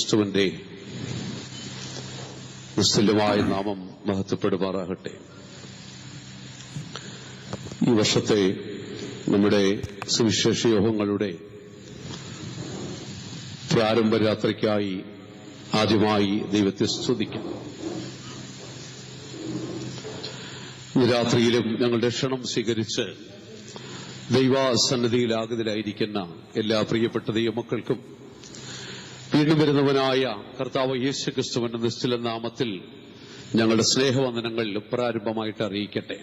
ക്രിസ്തുവിന്റെ നിസ്തുല്യമായ നാമം മഹത്വപ്പെടുമാറാകട്ടെ. ഈ വർഷത്തെ നമ്മുടെ സുവിശേഷ യോഗങ്ങളുടെ പ്രാരംഭ രാത്രിക്കായി ആദ്യമായി ദൈവത്തെ സ്തുതിക്കുന്നു. ഇന്ന് രാത്രിയിലും ഞങ്ങളുടെ ക്ഷണം സ്വീകരിച്ച് ദൈവസന്നിധിയിലാകുതലായിരിക്കുന്ന എല്ലാ പ്രിയപ്പെട്ട ദൈവമക്കൾക്കും വീണ്ടും വരുന്നവനായ കർത്താവ് യേശു ക്രിസ്തുവിന്റെ നിശ്ചല നാമത്തിൽ ഞങ്ങളുടെ സ്നേഹവന്ദനങ്ങൾ പ്രാരംഭമായിട്ട് അറിയിക്കട്ടെ.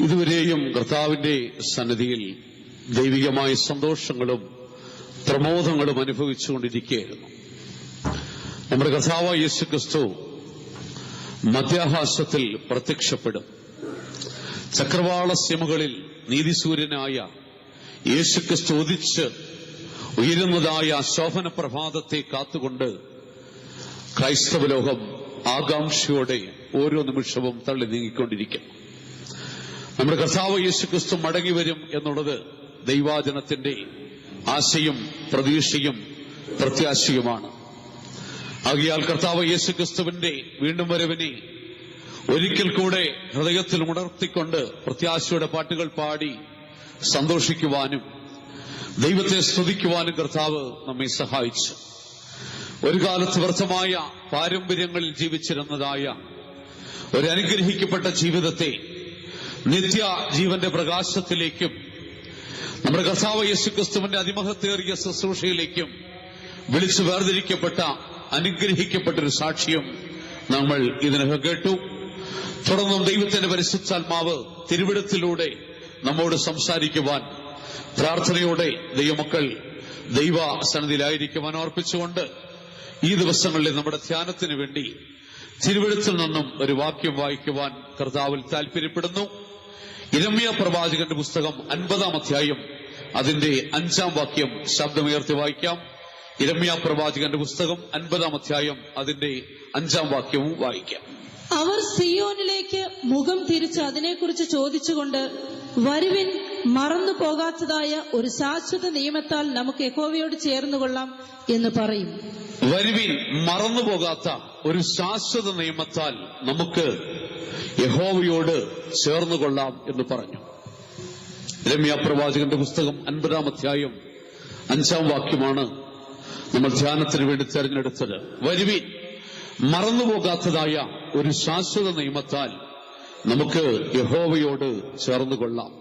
ഇതുവരെയും കർത്താവിന്റെ സന്നിധിയിൽ ദൈവികമായ സന്തോഷങ്ങളും പ്രമോദങ്ങളും അനുഭവിച്ചുകൊണ്ടിരിക്കുകയായിരുന്നു. നമ്മുടെ കർത്താവ് യേശു ക്രിസ്തു മധ്യാകാശത്തിൽ പ്രത്യക്ഷപ്പെടും. ചക്രവാള സിമകളിൽ നീതിസൂര്യനായ യേശുക്രിസ്തു ഉദിച്ച് ഉയരുന്നതായ ശോഭന പ്രഭാതത്തെ കാത്തുകൊണ്ട് ക്രൈസ്തവ ലോകം ആകാംക്ഷയോടെ ഓരോ നിമിഷവും തള്ളി നീങ്ങിക്കൊണ്ടിരിക്കും. നമ്മുടെ കർത്താവ് യേശുക്രിസ്തു മടങ്ങിവരും എന്നുള്ളത് ദൈവാജനത്തിന്റെ ആശയും പ്രതീക്ഷയും പ്രത്യാശയുമാണ്. ആകയാൽ കർത്താവ് യേശുക്രിസ്തുവിന്റെ വീണ്ടും വരവിനെ ഒരിക്കൽ കൂടെ ഹൃദയത്തിൽ ഉണർത്തിക്കൊണ്ട് പ്രത്യാശയുടെ പാട്ടുകൾ പാടി സന്തോഷിക്കുവാനും ദൈവത്തെ സ്തുതിക്കുവാനും കർത്താവ് നമ്മെ സഹായിച്ചു. ഒരു കാലത്ത് വ്യർത്ഥമായ പാരമ്പര്യങ്ങളിൽ ജീവിച്ചിരുന്നതായ ഒരു അനുഗ്രഹിക്കപ്പെട്ട ജീവിതത്തെ നിത്യ ജീവന്റെ പ്രകാശത്തിലേക്കും നമ്മുടെ കർത്താവ് യേശുക്രിസ്തുവിന്റെ അതിമഹത്തേറിയ ശുശ്രൂഷയിലേക്കും വിളിച്ചു വേർതിരിക്കപ്പെട്ട അനുഗ്രഹിക്കപ്പെട്ടൊരു സാക്ഷ്യം നമ്മൾ ഇതിനകം കേട്ടു. തുടർന്നും ദൈവത്തിന്റെ പരിശുദ്ധാത്മാവ് തിരുവിടത്തിലൂടെ നമ്മോട് സംസാരിക്കുവാൻ പ്രാർത്ഥനയോടെ ദൈവമക്കൾ ദൈവസന്നിധിയിലായിരിക്കുവാൻ ഓർപ്പിച്ചുകൊണ്ട് ഈ ദിവസങ്ങളിൽ നമ്മുടെ ധ്യാനത്തിന് വേണ്ടി തിരുവെഴുത്തിൽ നിന്നും ഒരു വാക്യം വായിക്കുവാൻ കർത്താവിൽ താൽപര്യപ്പെടുന്നു. യിരെമ്യാ പ്രവാചകന്റെ പുസ്തകം 50-ാം അധ്യായം അതിന്റെ 5-ാം വാക്യം ശബ്ദമുയർത്തി വായിക്കാം. യിരെമ്യാ പ്രവാചകന്റെ പുസ്തകം 50-ാം അധ്യായം അതിന്റെ 5-ാം വാക്യവും വായിക്കാം. അവർ സിയോനിലേക്ക് മുഖം തിരിച്ച് അതിനെക്കുറിച്ച് ചോദിച്ചുകൊണ്ട്, വരുവിൻ, മറന്നു പോകാത്തതായ ഒരു ശാശ്വത നിയമത്താൽ നമുക്ക് യഹോവയോട് ചേർന്നുകൊള്ളാം എന്ന് പറയും. വരുവിൻ, മറന്നു പോകാത്ത ഒരു ശാശ്വത നിയമത്താൽ നമുക്ക് യഹോവയോട് ചേർന്നുകൊള്ളാം എന്ന് പറഞ്ഞു. യിരെമ്യാ പ്രവാചകന്റെ പുസ്തകം 50-ാം അധ്യായം 5-ാം വാക്യമാണ് നമ്മൾ ധ്യാനത്തിന് വേണ്ടി തെരഞ്ഞെടുത്തത്. വരുവിൻ, മറന്നുപോകാത്തതായ ഒരു ശാശ്വത നിയമത്താൽ നമുക്ക് യഹോവയോട് ചേർന്നുകൊള്ളാം.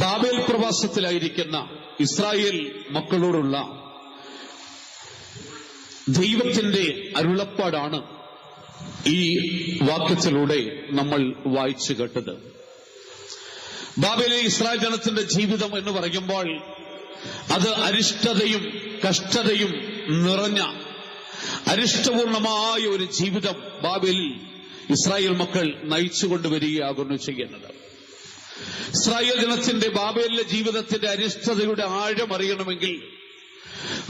ബാബേൽ പ്രവാസത്തിലായിരിക്കുന്ന ഇസ്രായേൽ മക്കളോടുള്ള ദൈവത്തിന്റെ അരുളപ്പാടാണ് ഈ വാക്യത്തിലൂടെ നമ്മൾ വായിച്ചു കേട്ടത്. ബാബേലിലെ ഇസ്രായേൽ ജനത്തിന്റെ ജീവിതം എന്ന് പറയുമ്പോൾ അത് അരിഷ്ടതയും കഷ്ടതയും നിറഞ്ഞ അരിഷ്ടപൂർണമായ ഒരു ജീവിതം ബാബേലിൽ ഇസ്രായേൽ മക്കൾ നയിച്ചുകൊണ്ടുവരികയാകുന്നു ചെയ്യുന്നത്. ഇസ്രായേൽ ജനത്തിന്റെ ബാബേലിലെ ജീവിതത്തിന്റെ അരിഷ്ടതയുടെ ആഴം അറിയണമെങ്കിൽ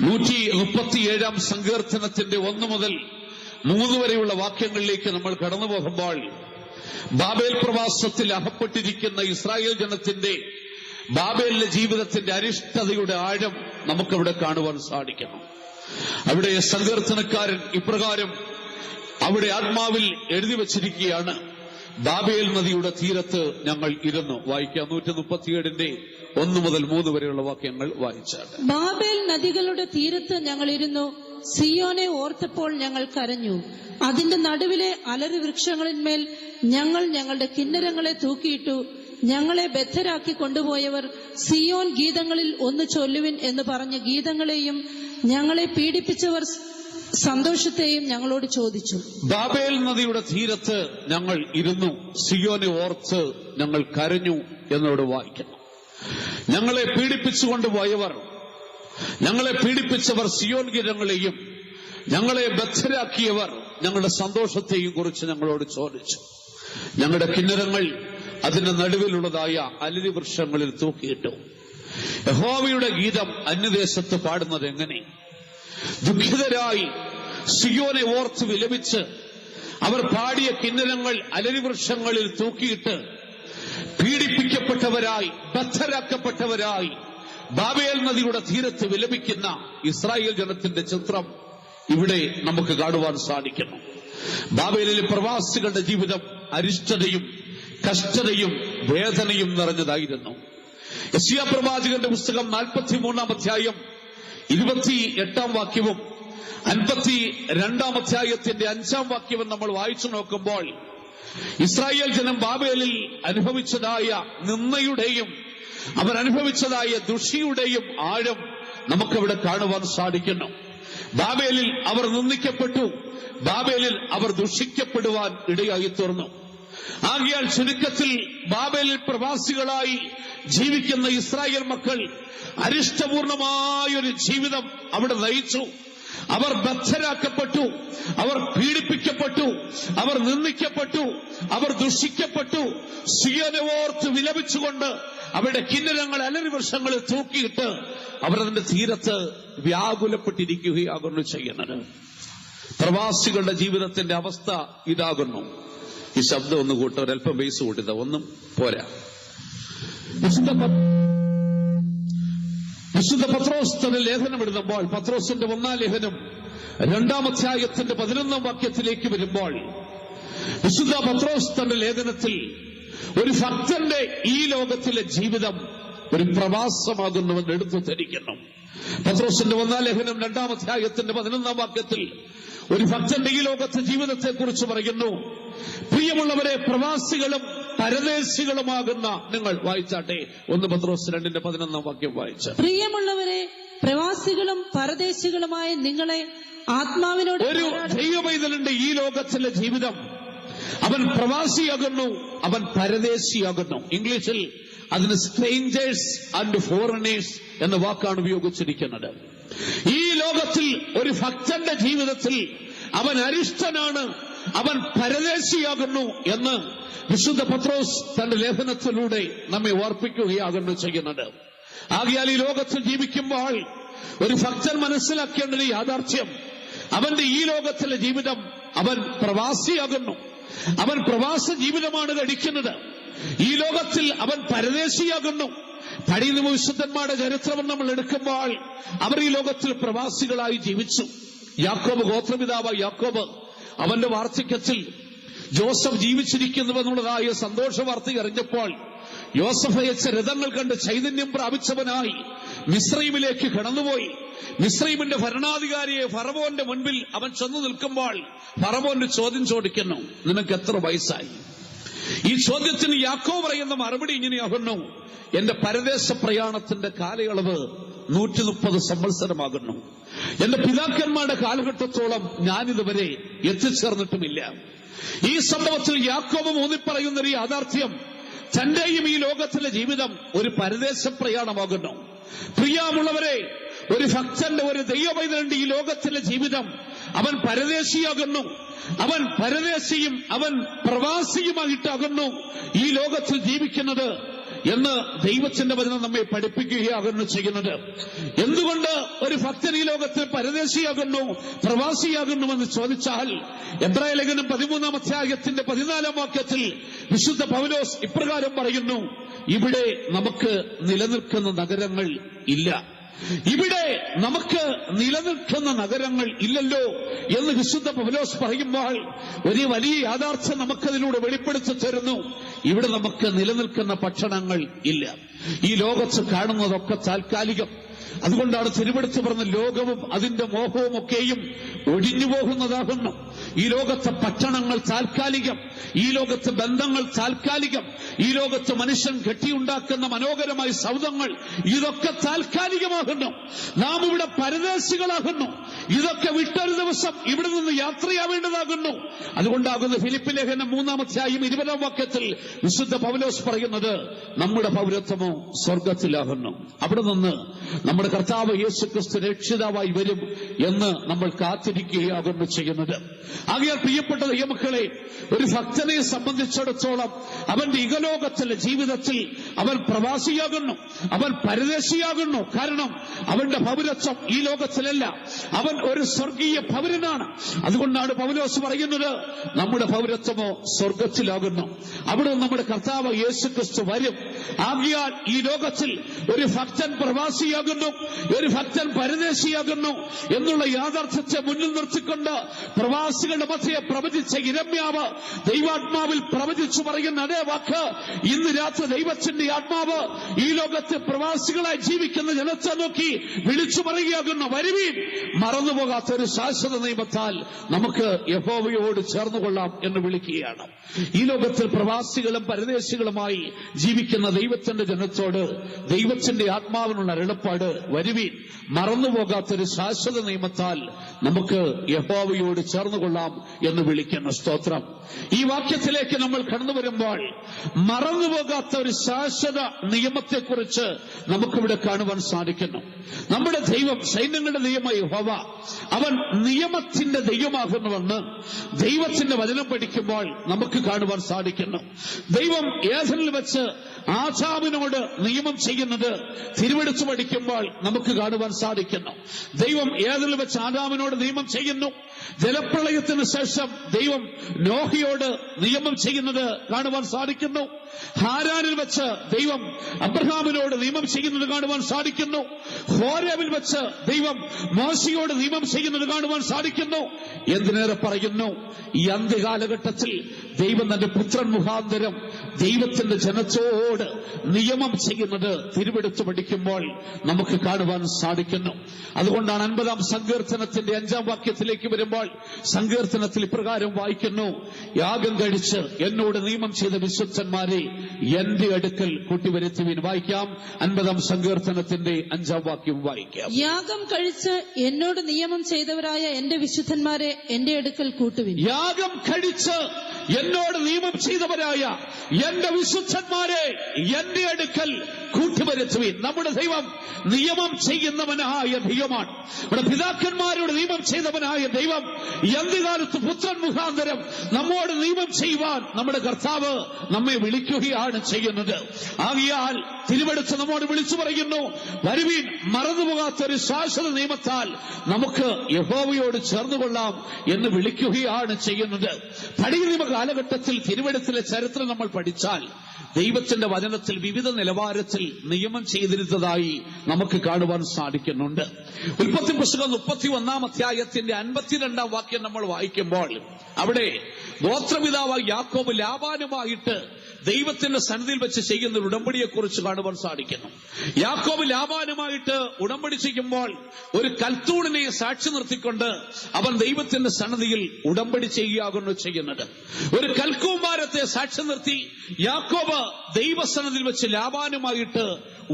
137-ാം സങ്കീർത്തനത്തിന്റെ 1 മുതൽ 3 വരെയുള്ള വാക്യങ്ങളിലേക്ക് നമ്മൾ കടന്നു പോകുമ്പോൾ ബാബേൽ പ്രവാസത്തിൽ അകപ്പെട്ടിരിക്കുന്ന ഇസ്രായേൽ ജനത്തിന്റെ ബാബേലിലെ ജീവിതത്തിന്റെ അരിഷ്ടതയുടെ ആഴം നമുക്കവിടെ കാണുവാൻ സാധിക്കണം. അവിടെ സങ്കീർത്തനക്കാരൻ ഇപ്രകാരം അവിടെ ആത്മാവിൽ എഴുതി വച്ചിരിക്കുകയാണ്: ബാബേൽ നദിയുടെ തീരത്ത് ഞങ്ങൾ ഇരുന്നു. വായിക്കാം. 137-ന്റെ 1 മുതൽ 3 വരെയുള്ള വാക്യങ്ങൾ വായിച്ചാൽ. ബാബേൽ നദികളുടെ തീരത്ത് ഞങ്ങൾ ഇരുന്നു, സിയോനെ ഓർത്തപ്പോൾ ഞങ്ങൾ കരഞ്ഞു. അതിന്റെ നടുവിലെ അലറി വൃക്ഷങ്ങളിന്മേൽ ഞങ്ങൾ ഞങ്ങളുടെ കിന്നരങ്ങളെ തൂക്കിയിട്ടു. ഞങ്ങളെ ബദ്ധരാക്കി കൊണ്ടുപോയവർ സിയോൻ ഗീതങ്ങളിൽ ഒന്ന് ചൊല്ലുവിൻ എന്ന് പറഞ്ഞ ഗീതങ്ങളെയും ഞങ്ങളെ പീഡിപ്പിച്ചവർ സന്തോഷത്തെയും ഞങ്ങളോട് ചോദിച്ചു. ബാബേൽ നദിയുടെ തീരത്ത് ഞങ്ങൾ ഇരുന്നു, സിയോനെ ഓർത്ത് ഞങ്ങൾ കരഞ്ഞു എന്നോട് വായിക്കുന്നു. ഞങ്ങളെ പീഡിപ്പിച്ചുകൊണ്ടുപോയവർ, ഞങ്ങളെ പീഡിപ്പിച്ചവർ സിയോൻ ഗീതങ്ങളെയും ഞങ്ങളെ ബദ്ധരാക്കിയവർ ഞങ്ങളുടെ സന്തോഷത്തെയും കുറിച്ച് ഞങ്ങളോട് ചോദിച്ചു. ഞങ്ങളുടെ കിന്നരങ്ങൾ അതിന്റെ നടുവിലുള്ളതായ അലരി വൃക്ഷങ്ങളിൽ തൂക്കിയിട്ടു. യഹോവയുടെ ഗീതം അന്യദേശത്ത് പാടുന്നത് എങ്ങനെ? ദുഃഖിതരായി സിയോനെ ഓർത്ത് വിലപിച്ച് അവർ പാടിയ കിന്നരങ്ങൾ അലരി വൃക്ഷങ്ങളിൽ തൂക്കിയിട്ട് പീഡിപ്പിക്കപ്പെട്ടവരായി, ബദ്ധരാക്കപ്പെട്ടവരായി, ബാബേൽ നദിയുടെ തീരത്ത് വിലപിക്കുന്ന ഇസ്രായേൽ ജനത്തിന്റെ ചിത്രം ഇവിടെ നമുക്ക് കാണുവാൻ സാധിക്കുന്നു. ബാബേലിലെ പ്രവാസികളുടെ ജീവിതം അരിഷ്ടതയും കഷ്ടതയും വേദനയും നിറഞ്ഞതായിരുന്നു. യെശയ്യാ പ്രവാചകന്റെ പുസ്തകം 43 അധ്യായം 28 വാക്യവും 52 അധ്യായത്തിന്റെ 5 വാക്യവും നമ്മൾ വായിച്ചു നോക്കുമ്പോൾ ഇസ്രായേൽ ജനം ബാബേലിൽ അനുഭവിച്ചതായ നിന്ദയുടെയും അവരനുഭവിച്ചതായ ദുഷിയുടെയും ആഴം നമുക്കവിടെ കാണുവാൻ സാധിക്കുന്നു. ബാബേലിൽ അവർ നിന്ദിക്കപ്പെട്ടു, ബാബേലിൽ അവർ ദുഷിക്കപ്പെടുവാൻ ഇടയായി തീർന്നു. ആകയാൽ ചുരുക്കത്തിൽ ബാബേലിൽ പ്രവാസികളായി ജീവിക്കുന്ന ഇസ്രായേൽ മക്കൾ അരിഷ്ടപൂർണമായൊരു ജീവിതം അവിടെ നയിച്ചു. അവർ ബദ്ധരാക്കപ്പെട്ടു, അവർ പീഡിപ്പിക്കപ്പെട്ടു, അവർ നിന്ദിക്കപ്പെട്ടു, അവർ ദുഷിക്കപ്പെട്ടു. സിയോനെ ഓർത്ത് വിലപിച്ചുകൊണ്ട് അവരുടെ കിന്നരങ്ങൾ അലറി വൃക്ഷങ്ങളിൽ തൂക്കിയിട്ട് അവർ അതിന്റെ തീരത്ത് വ്യാകുലപ്പെട്ടിരിക്കുകയാകുന്നു ചെയ്യുന്നത്. പ്രവാസികളുടെ ജീവിതത്തിന്റെ അവസ്ഥ ഇതാകുന്നു. ഈ ശബ്ദം ഒന്ന് കൂട്ട, ഒരല്പം ബേസ് കൂട്ടിത, ഒന്നും പോരാ. വിശുദ്ധ പത്രോസ് തന്നെ ലേഖനം എഴുതുമ്പോൾ പത്രോസിന്റെ 1-ാം ലേഖനം 2-ാം അധ്യായത്തിന്റെ 11-ാം വാക്യത്തിലേക്ക് വരുമ്പോൾ വിശുദ്ധ പത്രോസ് തന്റെ ലേഖനത്തിൽ ഒരു ഭക്തന്റെ ഈ ലോകത്തിലെ ജീവിതം ഒരു പ്രവാസമാകുന്നുവെന്ന് എടുത്തു ധരിക്കുന്നു. പത്രോസിന്റെ 1-ാം ലേഖനം 2-ാം അധ്യായത്തിന്റെ 11-ാം വാക്യത്തിൽ ഒരു ഭക്തന്റെ ഈ ലോകത്തെ ജീവിതത്തെ കുറിച്ച് പറയുന്നു. പ്രിയമുള്ളവരെ, പ്രവാസികളും പരദേശികളുമാകുന്ന നിങ്ങൾ വായിച്ചാട്ടെ. 1 പത്രോസ് 2-ന്റെ 11-ാം വാക്യം വായിച്ച. പ്രിയമുള്ളവരെ, പ്രവാസികളും പരദേശികളുമായ നിങ്ങളെ ആത്മാവിനോട്. ഒരു ദൈവപൈതലിന്റെ ഈ ലോകത്തിലെ ജീവിതം അവൻ പ്രവാസിയാകുന്നു, അവൻ പരദേശിയാകുന്നു. ഇംഗ്ലീഷിൽ അതിന് സ്ട്രേഞ്ചേഴ്സ് ആൻഡ് ഫോറിനേഴ്സ് എന്ന വാക്കാണ് ഉപയോഗിച്ചിരിക്കുന്നത്. ഈ ലോകത്തിൽ ഒരു ഭക്തന്റെ ജീവിതത്തിൽ അവൻ അരിഷ്ടനാണ്, അവൻ പരദേശിയാകുന്നു എന്ന് വിശുദ്ധ പത്രോസ് തന്റെ ലേഖനത്തിലൂടെ നമ്മെ ഓർപ്പിക്കുകയാകുന്നു ചെയ്യുന്നത്. ആകയാൽ ഈ ലോകത്തിൽ ജീവിക്കുമ്പോൾ ഒരു ഭക്തൻ മനസ്സിലാക്കേണ്ട ഒരു യാഥാർത്ഥ്യം, അവന്റെ ഈ ലോകത്തിലെ ജീവിതം അവൻ പ്രവാസിയാകുന്നു, അവൻ പ്രവാസ ജീവിതമാണ് കഴിക്കുന്നത്. ഈ ലോകത്തിൽ അവൻ പരദേശിയാകുന്നു. പഴയ നിയമ വിശുദ്ധന്മാരുടെ ചരിത്രം നമ്മൾ എടുക്കുമ്പോൾ അവർ ഈ ലോകത്തിൽ പ്രവാസികളായി ജീവിച്ചു. യാക്കോബ്, ഗോത്രപിതാവായ യാക്കോബ്, അവന്റെ വാർദ്ധക്യത്തിൽ ജോസഫ് ജീവിച്ചിരിക്കുന്നുവെന്നുള്ളതായ സന്തോഷ വാർത്ത അറിഞ്ഞപ്പോൾ യോസഫ് അയച്ച രഥങ്ങൾ കണ്ട് ചൈതന്യം പ്രാപിച്ചവനായി മിസ്രൈമിലേക്ക് കടന്നുപോയി. മിസ്രൈമിന്റെ ഭരണാധികാരിയെ ഫറവോന്റെ മുൻപിൽ അവൻ ചെന്നു നിൽക്കുമ്പോൾ ഫറവോന്റെ ചോദ്യം ചോദിക്കുന്നു, നിനക്ക് എത്ര വയസ്സായി? ഈ ചോദ്യത്തിന് യാക്കോബ് പറയുന്ന മറുപടി ഇങ്ങനെയാകുന്നു, എന്റെ പരദേശ പ്രയാണത്തിന്റെ കാലയളവ് 130 സംവത്സരമാകുന്നു. എന്റെ പിതാക്കന്മാരുടെ കാലഘട്ടത്തോളം ഞാനിതുവരെ എത്തിച്ചേർന്നിട്ടുമില്ല. ഈ സംഭവത്തിൽ യാക്കോബ് ഊന്നിപ്പറയുന്നൊരു യാഥാർത്ഥ്യം, തന്റെയും ഈ ലോകത്തിലെ ജീവിതം ഒരു പരദേശ പ്രയാണമാകുന്നു. പ്രിയമുള്ളവരെ, ഒരു ഭക്തന്റെ, ഒരു ദൈവപൈതലിന്റെ ഈ ലോകത്തിലെ ജീവിതം അവൻ പരദേശിയാകുന്നു, അവൻ പരദേശിയും അവൻ പ്രവാസിയുമായിട്ടാകുന്നു ഈ ലോകത്തിൽ ജീവിക്കുന്നത് എന്ന് ദൈവത്തിന്റെ വചനം നമ്മെ പഠിപ്പിക്കുകയാകുന്നു ചെയ്യുന്നത്. എന്തുകൊണ്ട് ഒരു ഭക്തൻ ഈ ലോകത്തിൽ പരദേശിയാകുന്നു, പ്രവാസിയാകുന്നുവെന്ന് ചോദിച്ചാൽ എബ്രായ ലേഖനം 13-ാം അധ്യായത്തിന്റെ 14-ാം വാക്യത്തിൽ വിശുദ്ധ പൗലോസ് ഇപ്രകാരം പറയുന്നു, ഇവിടെ നമുക്ക് നിലനിൽക്കുന്ന നഗരങ്ങൾ ഇല്ല, ഇവിടെ നമുക്ക് നിലനിൽക്കുന്ന നഗരങ്ങൾ ഇല്ലല്ലോ എന്ന് വിശുദ്ധ പൗലോസ് പറയുമ്പോൾ ഒരു വലിയ യാഥാർത്ഥ്യം നമുക്കതിലൂടെ വെളിപ്പെടുത്തി തരുന്നു. ഇവിടെ നമുക്ക് നിലനിൽക്കുന്ന ഭക്ഷണങ്ങൾ ഇല്ല. ഈ ലോകത്ത് കാണുന്നതൊക്കെ താൽക്കാലികം. അതുകൊണ്ടാണ് തിരുവെടുത്ത് പറഞ്ഞ ലോകവും അതിന്റെ മോഹവും ഒക്കെയും ഒഴിഞ്ഞു പോകുന്നതാകുന്നു. ഈ ലോകത്തെ ഭക്ഷണങ്ങൾ താൽക്കാലികം, ഈ ലോകത്തെ ബന്ധങ്ങൾ താൽക്കാലികം, ഈ ലോകത്ത് മനുഷ്യൻ കെട്ടിയുണ്ടാക്കുന്ന മനോഹരമായ സൗധങ്ങൾ ഇതൊക്കെ താൽക്കാലികമാകുന്നു. നാം ഇവിടെ പരദേശികളാകുന്നു. ഇതൊക്കെ വിട്ടൊരു ദിവസം ഇവിടെ നിന്ന് യാത്രയാവേണ്ടതാകുന്നു. അതുകൊണ്ടാകുന്നു ഫിലിപ്പി ലേഖനം 3-ാം അധ്യായം 20-ാം വാക്യത്തിൽ വിശുദ്ധ പൗലോസ് പറയുന്നത്, നമ്മുടെ പൗരത്വമോ സ്വർഗത്തിലാകുന്നു. അവിടെ നിന്ന് നമ്മുടെ കർത്താവ് യേശുക്രിസ്തു രക്ഷിതാവായി വരും എന്ന് നമ്മൾ കാത്തിരിക്കുകയാകുന്നു ചെയ്യുന്നത്. ആകയാൽ പ്രിയപ്പെട്ട ദൈവമക്കളെ, ഒരു ഭക്തനെ സംബന്ധിച്ചിടത്തോളം അവന്റെ ഇഹലോകത്തിലെ ജീവിതത്തിൽ അവൻ പ്രവാസിയാകുന്നു, അവൻ പരദേശിയാകുന്നു. കാരണം അവന്റെ പൗരത്വം ഈ ലോകത്തിലല്ല, അവൻ അവൻ ഒരു സ്വർഗീയ പൗരനാണ്. അതുകൊണ്ടാണ് പൗലോസ് പറയുന്നത്, നമ്മുടെ പൗരത്വമോ സ്വർഗത്തിലാകുന്നു. അവിടെ നമ്മുടെ കർത്താവ് യേശുക്രിസ്തു വരും. ആകയാൽ ഈ ലോകത്തിൽ ഒരു ഭക്തൻ പ്രവാസിയാകുന്നു, ഒരു ഭക്തൻ പരദേശിയാകുന്നു എന്നുള്ള യാഥാർത്ഥ്യത്തെ മുന്നിൽ നിർത്തിക്കൊണ്ട് പ്രവാസികളുടെ മധ്യയെ പ്രവചിച്ച ഇരമ്യാവ് ദൈവാത്മാവിൽ പ്രവചിച്ചു പറയുന്ന അതേ വാക്ക് ഇന്ന് രാത്രി ദൈവത്തിന്റെ ആത്മാവ് ഈ ലോകത്ത് പ്രവാസികളായി ജീവിക്കുന്ന ജനത്തെ നോക്കി വിളിച്ചു പറയുകയാകുന്നു, വരുവീൻ, മറന്നുപോകാത്ത ഒരു ശാശ്വത നിയമത്താൽ നമുക്ക് യഹോവയോട് ചേർന്നുകൊള്ളാം എന്ന് വിളിക്കുകയാണ്. ഈ ലോകത്തിൽ പ്രവാസികളും പരദേശികളുമായി ജീവിക്കുന്ന ദൈവത്തിന്റെ ജനത്തോട് ദൈവത്തിന്റെ ആത്മാവിനുള്ള അരുളപ്പാട്, വരുവീൻ, മറന്നുപോകാത്തൊരു ശാശ്വത നിയമത്താൽ നമുക്ക് യഹോവയോട് ചേർന്നുകൊള്ളാം എന്ന് വിളിക്കുന്ന സ്തോത്രം. ഈ വാക്യത്തിലേക്ക് നമ്മൾ കടന്നു വരുമ്പോൾ മറന്നുപോകാത്ത ഒരു ശാശ്വത നിയമത്തെക്കുറിച്ച് നമുക്കിവിടെ കാണുവാൻ സാധിക്കുന്നു. നമ്മുടെ ദൈവം, സൈന്യങ്ങളുടെ ദൈവമായ യഹോവ, അവൻ നിയമത്തിന്റെ ദൈവമാകുന്നുവെന്ന് ദൈവത്തിന്റെ വചനം പഠിക്കുമ്പോൾ നമുക്ക് കാണുവാൻ സാധിക്കുന്നു. ദൈവം ഏദനിൽ വെച്ച് ആദാമിനോട് നിയമം ചെയ്യുന്നത് തിരുവെടുത്ത് പഠിക്കുമ്പോൾ നമുക്ക് കാണുവാൻ സാധിക്കുന്നു. ദൈവം ഏദനിൽ വെച്ച് ആദാമിനോട് നിയമം ചെയ്യുന്നു. ജലപ്രളയത്തിന് ശേഷം ദൈവം നോഹയോട് നിയമം ചെയ്യുന്നത് കാണുവാൻ സാധിക്കുന്നു. ഹാരാനിൽ വെച്ച് ദൈവം അബ്രഹാമിനോട് നിയമം ചെയ്യുന്നത് കാണുവാൻ സാധിക്കുന്നു. ഹോരേബിൽ വെച്ച് ദൈവം മോശയോട് നിയമം ചെയ്യുന്നത് കാണുവാൻ സാധിക്കുന്നു. എന്തിനേറെ പറയുന്നു, ഈ അന്ത്യകാലഘട്ടത്തിൽ ദൈവം തന്റെ പുത്രൻ മുഖാന്തരം ദൈവത്തിന്റെ ജനത്തോട് നിയമം ചെയ്യുന്നത് തിരുവെടുത്ത് പഠിക്കുമ്പോൾ നമുക്ക് കാണുവാൻ സാധിക്കുന്നു. അതുകൊണ്ടാണ് 50-ാം സങ്കീർത്തനത്തിന്റെ 5-ാം വാക്യത്തിലേക്ക് വരുമ്പോൾ സങ്കീർത്തനത്തിൽ ഇപ്രകാരം വായിക്കുന്നു, യാഗം കഴിച്ച് എന്നോട് നിയമം ചെയ്ത വിശുദ്ധന്മാരെ എന്റെ അടുക്കൽ കൂട്ടിവരുത്തുവിൻ. വായിക്കാം, 50-ാം സങ്കീർത്തനത്തിന്റെ 5-ാം വാക്യം വായിക്കാം. യാഗം കഴിച്ച് എന്നോട് നിയമം ചെയ്തവരായ എന്റെ വിശുദ്ധന്മാരെ എന്റെ അടുക്കൽ കൂട്ടുവിൻ. യാഗം കഴിച്ച് എന്നോട് നിയമം ചെയ്തവരായ എന്റെ വിശുദ്ധന്മാരെ എന്റെ അടുക്കൽ കൂട്ടിവരുത്തുവിൻ. നമ്മുടെ ദൈവം നിയമം ചെയ്യുന്നവനായ ദൈവമാണ്. നമ്മുടെ പിതാക്കന്മാരോട് നിയമം ചെയ്തവനായ ദൈവം എന്തുകാലത്ത് പുത്രൻ മുഖാന്തരം നമ്മോട് നിയമം ചെയ്യുവാൻ നമ്മുടെ കർത്താവ് നമ്മെ വിളിക്കുകയാണ് ചെയ്യുന്നത്. ആകയാൽ തിരുവെടുത്ത് നമ്മോട് വിളിച്ചു പറയുന്നു, വരുവീൻ, മറന്നുപോകാത്തൊരു ശാശ്വത നിയമത്താൽ നമുക്ക് യഹോവയോട് ചേർന്നുകൊള്ളാം എന്ന് വിളിക്കുകയാണ് ചെയ്യുന്നത്. പഴയ നിയമ കാലഘട്ടത്തിൽ തിരുവെടുത്തിലെ ചരിത്രം നമ്മൾ പഠിച്ചാൽ ദൈവത്തിന്റെ വചനത്തിൽ വിവിധ നിലവാരത്തിൽ നിയമം ചെയ്തിരുന്നതായി നമുക്ക് കാണുവാൻ സാധിക്കുന്നുണ്ട്. ഉൽപ്പത്തി പുസ്തകം 31-ാം അധ്യായത്തിന്റെ 52-ാം വാക്യം നമ്മൾ വായിക്കുമ്പോൾ അവിടെ ഗോത്രപിതാവായ യാക്കോബ് ലാബാനുമായിട്ട് ദൈവത്തിന്റെ സന്നിധിയിൽ വെച്ച് ചെയ്യുന്ന ഒരു ഉടമ്പടിയെക്കുറിച്ച് കാണുവാൻ സാധിക്കുന്നു. യാക്കോബ് ലാബാനുമായിട്ട് ഉടമ്പടി ചെയ്യുമ്പോൾ ഒരു കൽത്തൂണിനെ സാക്ഷി നിർത്തിക്കൊണ്ട് അവൻ ദൈവത്തിന്റെ സന്നിധിയിൽ ഉടമ്പടി ചെയ്യുകയാകുന്നു ചെയ്യുന്നത്. ഒരു കൽക്കൂമ്പാരത്തെ സാക്ഷി നിർത്തി യാക്കോബ് ദൈവസന്നിധിയിൽ വെച്ച് ലാബാനുമായിട്ട്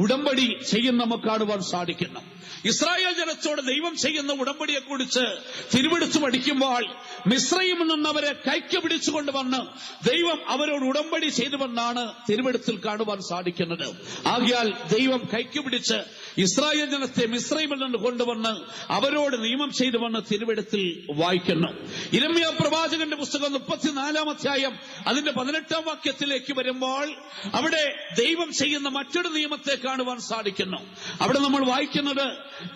ഉടമ്പടി ചെയ്യുന്ന നമുക്ക് കാണുവാൻ സാധിക്കുന്നു. ഇസ്രായേൽ ജനത്തോട് ദൈവം ചെയ്യുന്ന ഉടമ്പടിയെക്കുറിച്ച് തിരുവെടുത്ത് പഠിക്കുമ്പോൾ മിസ്രയീമിൽ നിന്ന് അവരെ കൈക്ക് പിടിച്ചുകൊണ്ടുവന്ന് ദൈവം അവരോട് ഉടമ്പടി ചെയ്തുവെന്നാണ് തിരുവെടുത്തിൽ കാണുവാൻ സാധിക്കുന്നത്. ആകയാൽ ദൈവം കൈക്ക് പിടിച്ച് ഇസ്രായേൽ ജനത്തെ മിസ്രയീമിൽ നിന്ന് കൊണ്ടുവന്ന് അവരോട് നിയമം ചെയ്തുവെന്ന് തിരുവെടുത്തിൽ വായിക്കുന്നു. യിരെമ്യാ പ്രവാചകന്റെ പുസ്തകം 34-ാം അധ്യായം അതിന്റെ 18-ാം വാക്യത്തിലേക്ക് വരുമ്പോൾ അവിടെ ദൈവം ചെയ്യുന്ന മറ്റൊരു നിയമത്തെ കാണുവാൻ സാധിക്കുന്നു. അവിടെ നമ്മൾ വായിക്കുന്നത്,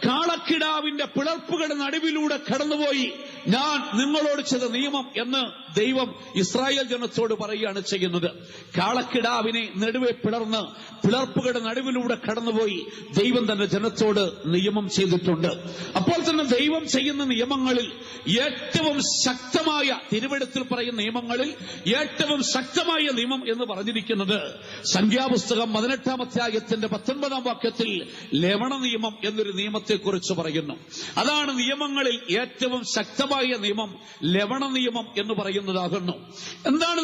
കാളക്കിടാവിന്റെ പിളർപ്പുകളുടെ നടുവിലൂടെ കടന്നുപോയി ഞാൻ നിങ്ങളോട് ചെയ്ത നിയമം എന്ന് ദൈവം ഇസ്രായേൽ ജനത്തോട് പറയുകയാണ് ചെയ്യുന്നത്. കാളക്കിടാവിനെ നടുവെ പിളർന്ന് പിളർപ്പുകളുടെ നടുവിലൂടെ കടന്നുപോയി ദൈവം തന്റെ ജനത്തോട് നിയമം ചെയ്തിട്ടുണ്ട്. അപ്പോൾ തന്നെ ദൈവം ചെയ്യുന്ന നിയമങ്ങളിൽ ഏറ്റവും ശക്തമായ, തിരുവെടുത്തിൽ പറയുന്ന നിയമങ്ങളിൽ ഏറ്റവും ശക്തമായ നിയമം എന്ന് പറഞ്ഞിരിക്കുന്നത് സംഖ്യാപുസ്തകം 18-ാം അധ്യായത്തിന്റെ 19-ാം വാക്യത്തിൽ ലവണ നിയമം എന്നൊരു നിയമത്തെക്കുറിച്ച് പറയുന്നു. അതാണ് നിയമങ്ങളിൽ ഏറ്റവും ശക്തമായ നിയമം, ലവണ നിയമം എന്ന് പറയുന്നതാകുന്നു. എന്താണ്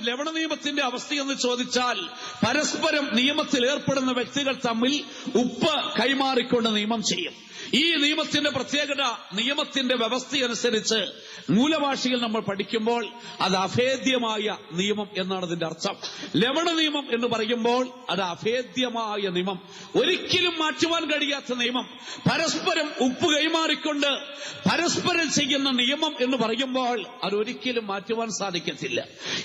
ലവണ നിയമത്തിന്റെ അവസ്ഥയെന്ന് ചോദിച്ചാൽ, പരസ്പരം നിയമത്തിൽ ഏർപ്പെടുന്ന വ്യക്തികൾ തമ്മിൽ ഉപ്പ് കൈമാറിക്കൊണ്ട് നിയമം ചെയ്യും. ഈ നിയമത്തിന്റെ പ്രത്യേകത, നിയമത്തിന്റെ വ്യവസ്ഥയനുസരിച്ച് മൂലഭാഷയിൽ നമ്മൾ പഠിക്കുമ്പോൾ അത് അഭേദ്യമായ നിയമം എന്നാണ് അതിന്റെ അർത്ഥം. ലവണ നിയമം എന്ന് പറയുമ്പോൾ അത് അഭേദ്യമായ നിയമം, ഒരിക്കലും മാറ്റുവാൻ കഴിയാത്ത നിയമം, പരസ്പരം ഉപ്പ് കൈമാറിക്കൊണ്ട് പരസ്പരം ചെയ്യുന്ന നിയമം എന്ന് പറയുമ്പോൾ അതൊരിക്കലും മാറ്റുവാൻ സാധിക്കത്തില്ല.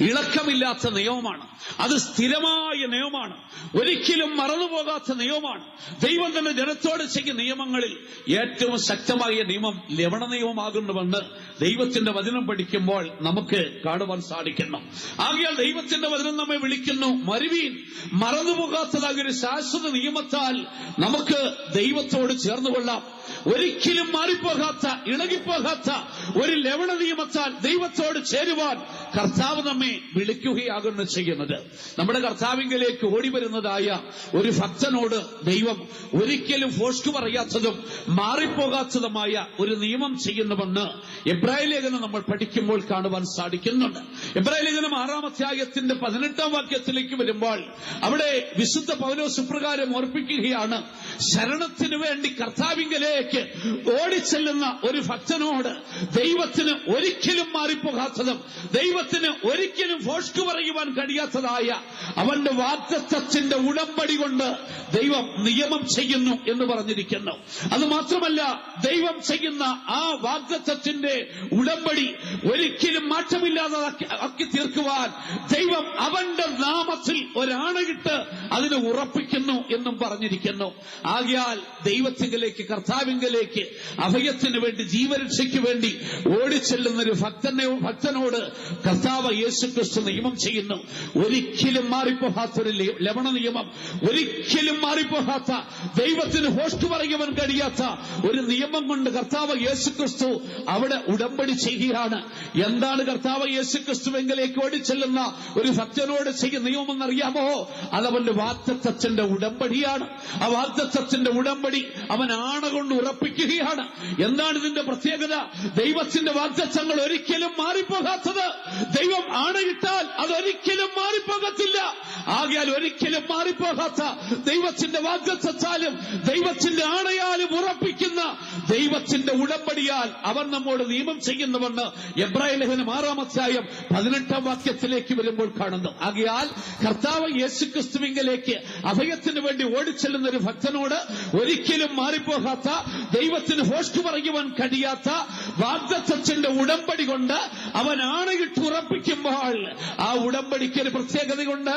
ഇളക്കമില്ലാത്ത നിയമമാണ്, അത് സ്ഥിരമായ നിയമമാണ്, ഒരിക്കലും മറന്നുപോകാത്ത നിയമമാണ്. ദൈവം തന്നെ ജനത്തോട് ചെയ്യുന്ന നിയമങ്ങളിൽ ഏറ്റവും ശക്തമായ നിയമം ലവണ നിയമമാകുന്നുവെന്ന് ദൈവത്തിന്റെ വചനം പഠിക്കുമ്പോൾ നമുക്ക് കാണുവാൻ സാധിക്കുന്നു. ആകയാൽ ദൈവത്തിന്റെ വചനം നമ്മെ വിളിക്കുന്നു, മരുവീൻ, മറന്നുപോകാത്തതായ ഒരു ശാശ്വത നിയമത്താൽ നമുക്ക് ദൈവത്തോട് ചേർന്നുകൊള്ളാം. ഒരിക്കലും മാറിപ്പോകാത്ത, ഇളകിപ്പോകാത്ത ഒരു ലവണ നിയമത്താൽ ദൈവത്തോട് ചേരുവാൻ കർത്താവ് നമ്മെ വിളിക്കുകയാകുന്നു ചെയ്യുന്നത്. നമ്മുടെ കർത്താവിങ്കലേക്ക് ഓടി വരുന്നതായ ഒരു ഭക്തനോട് ദൈവം ഒരിക്കലും ഫോഷ്കു പറയാത്തതും മാറിപ്പോകാത്തതുമായ ഒരു നിയമം ചെയ്യുന്നുവെന്ന് എബ്രായ ലേഖനം നമ്മൾ പഠിക്കുമ്പോൾ കാണുവാൻ സാധിക്കുന്നുണ്ട്. എബ്രായ ലേഖനം 6-ാം അധ്യായത്തിന്റെ 18-ാം വാക്യത്തിലേക്ക് വരുമ്പോൾ അവിടെ വിശുദ്ധ പൗലോസ് ഇപ്രകാരം ഓർപ്പിക്കുകയാണ്, ശരണത്തിനു വേണ്ടി കർത്താവിങ്കലേക്ക് ഓടിച്ചെല്ലുന്ന ഒരു ഭക്തനോട് ദൈവത്തിന് ഒരിക്കലും മാറിപ്പോകാത്തതും ദൈവത്തിന് ഒരിക്കലും ഫോഷ്കു പറയുവാൻ കഴിയാത്തതായ അവന്റെ വാഗ്ദത്തത്തിന്റെ ഉടമ്പടി കൊണ്ട് ദൈവം നിയമം ചെയ്യുന്നു എന്ന് പറഞ്ഞിരിക്കുന്നു. അത് മാത്രമല്ല, ദൈവം ചെയ്യുന്ന ആ വാഗ്ദത്തത്തിന്റെ ഉടമ്പടി ഒരിക്കലും മാറ്റമില്ലാതെ ആക്കി തീർക്കുവാൻ ദൈവം അവന്റെ നാമത്തിൽ ഒരാണയിട്ട് അതിനെ ഉറപ്പിക്കുന്നു എന്നും പറഞ്ഞിരിക്കുന്നു. ആകയാൽ ദൈവത്തിങ്കലേക്ക്, കർത്താവിങ്കലേക്ക് അഭയത്തിന് വേണ്ടി, ജീവരക്ഷയ്ക്ക് വേണ്ടി ഓടിച്ചെല്ലുന്ന ഒരു ഭക്തനോട് കർത്താവ് യേശുക്രിസ്തു നിയമം ചെയ്യുന്നു. ഒരിക്കലും മാറിപ്പോകാത്തൊരു ലവണ നിയമം, ഒരിക്കലും മാറിപ്പോകാത്ത, ദൈവത്തിന് ഹോസ്റ്റ് പറയുവാൻ കഴിയാത്ത ഒരു നിയമം കൊണ്ട് കർത്താവ് യേശുക്രിസ്തു അവിടെ ഉടമ്പടി ചെയ്യുകയാണ്. എന്താണ് കർത്താവ് യേശുക്രിസ്തുവിലേക്ക് ഓടിച്ചെല്ലുന്ന ഒരു ഭക്തനോട് ചെയ്യുന്ന നിയമം എന്നറിയാമോ? അതവന്റെ വാഗ്ദത്തത്തിന്റെ ഉടമ്പടിയാണ്. ആ വാഗ്ദത്തത്തിന്റെ ഉടമ്പടി അവൻ ആണ കൊണ്ട് ഉറപ്പിക്കുകയാണ്. എന്താണ് ഇതിന്റെ പ്രത്യേകത? ദൈവത്തിന്റെ വാഗ്ദത്തങ്ങൾ ഒരിക്കലും മാറിപ്പോകാത്തത്. ദൈവം ആണയിട്ടാൽ അതൊരിക്കലും മാറിപ്പോകത്തില്ല. ആകയാൽ ഒരിക്കലും മാറിപ്പോകാത്ത ദൈവത്തിന്റെ വാഗ്ദത്തത്താലും ദൈവത്തിന്റെ ആണയാലും ഉറപ്പിക്കുന്ന ദൈവത്തിന്റെ ഉടമ്പടിയാൽ അവൻ നമ്മോട് നിയമം ചെയ്യുന്നുവെന്ന് എബ്രായ ലേഖനം 6-ാം അധ്യായം 18-ാം വാക്യത്തിലേക്ക് വരുമ്പോൾ കാണുന്നു. ആകയാൽ കർത്താവ് യേശുക്രിസ്തുവിങ്കലേക്ക് അഭയത്തിന് വേണ്ടി ഓടിച്ചെല്ലുന്ന ഒരു ഭക്തനോട് ഒരിക്കലും മാറിപ്പോകാത്ത, ദൈവത്തിന് ഹോസ്റ്റ് പറയുവാൻ കഴിയാത്ത വാഗ്ദത്തത്തിന്റെ ഉടമ്പടി കൊണ്ട് അവൻ ആണയിട്ട് ഉറപ്പിക്കുമ്പോൾ ആ ഉടമ്പടിക്ക് ഒരു പ്രത്യേകതയുണ്ട്.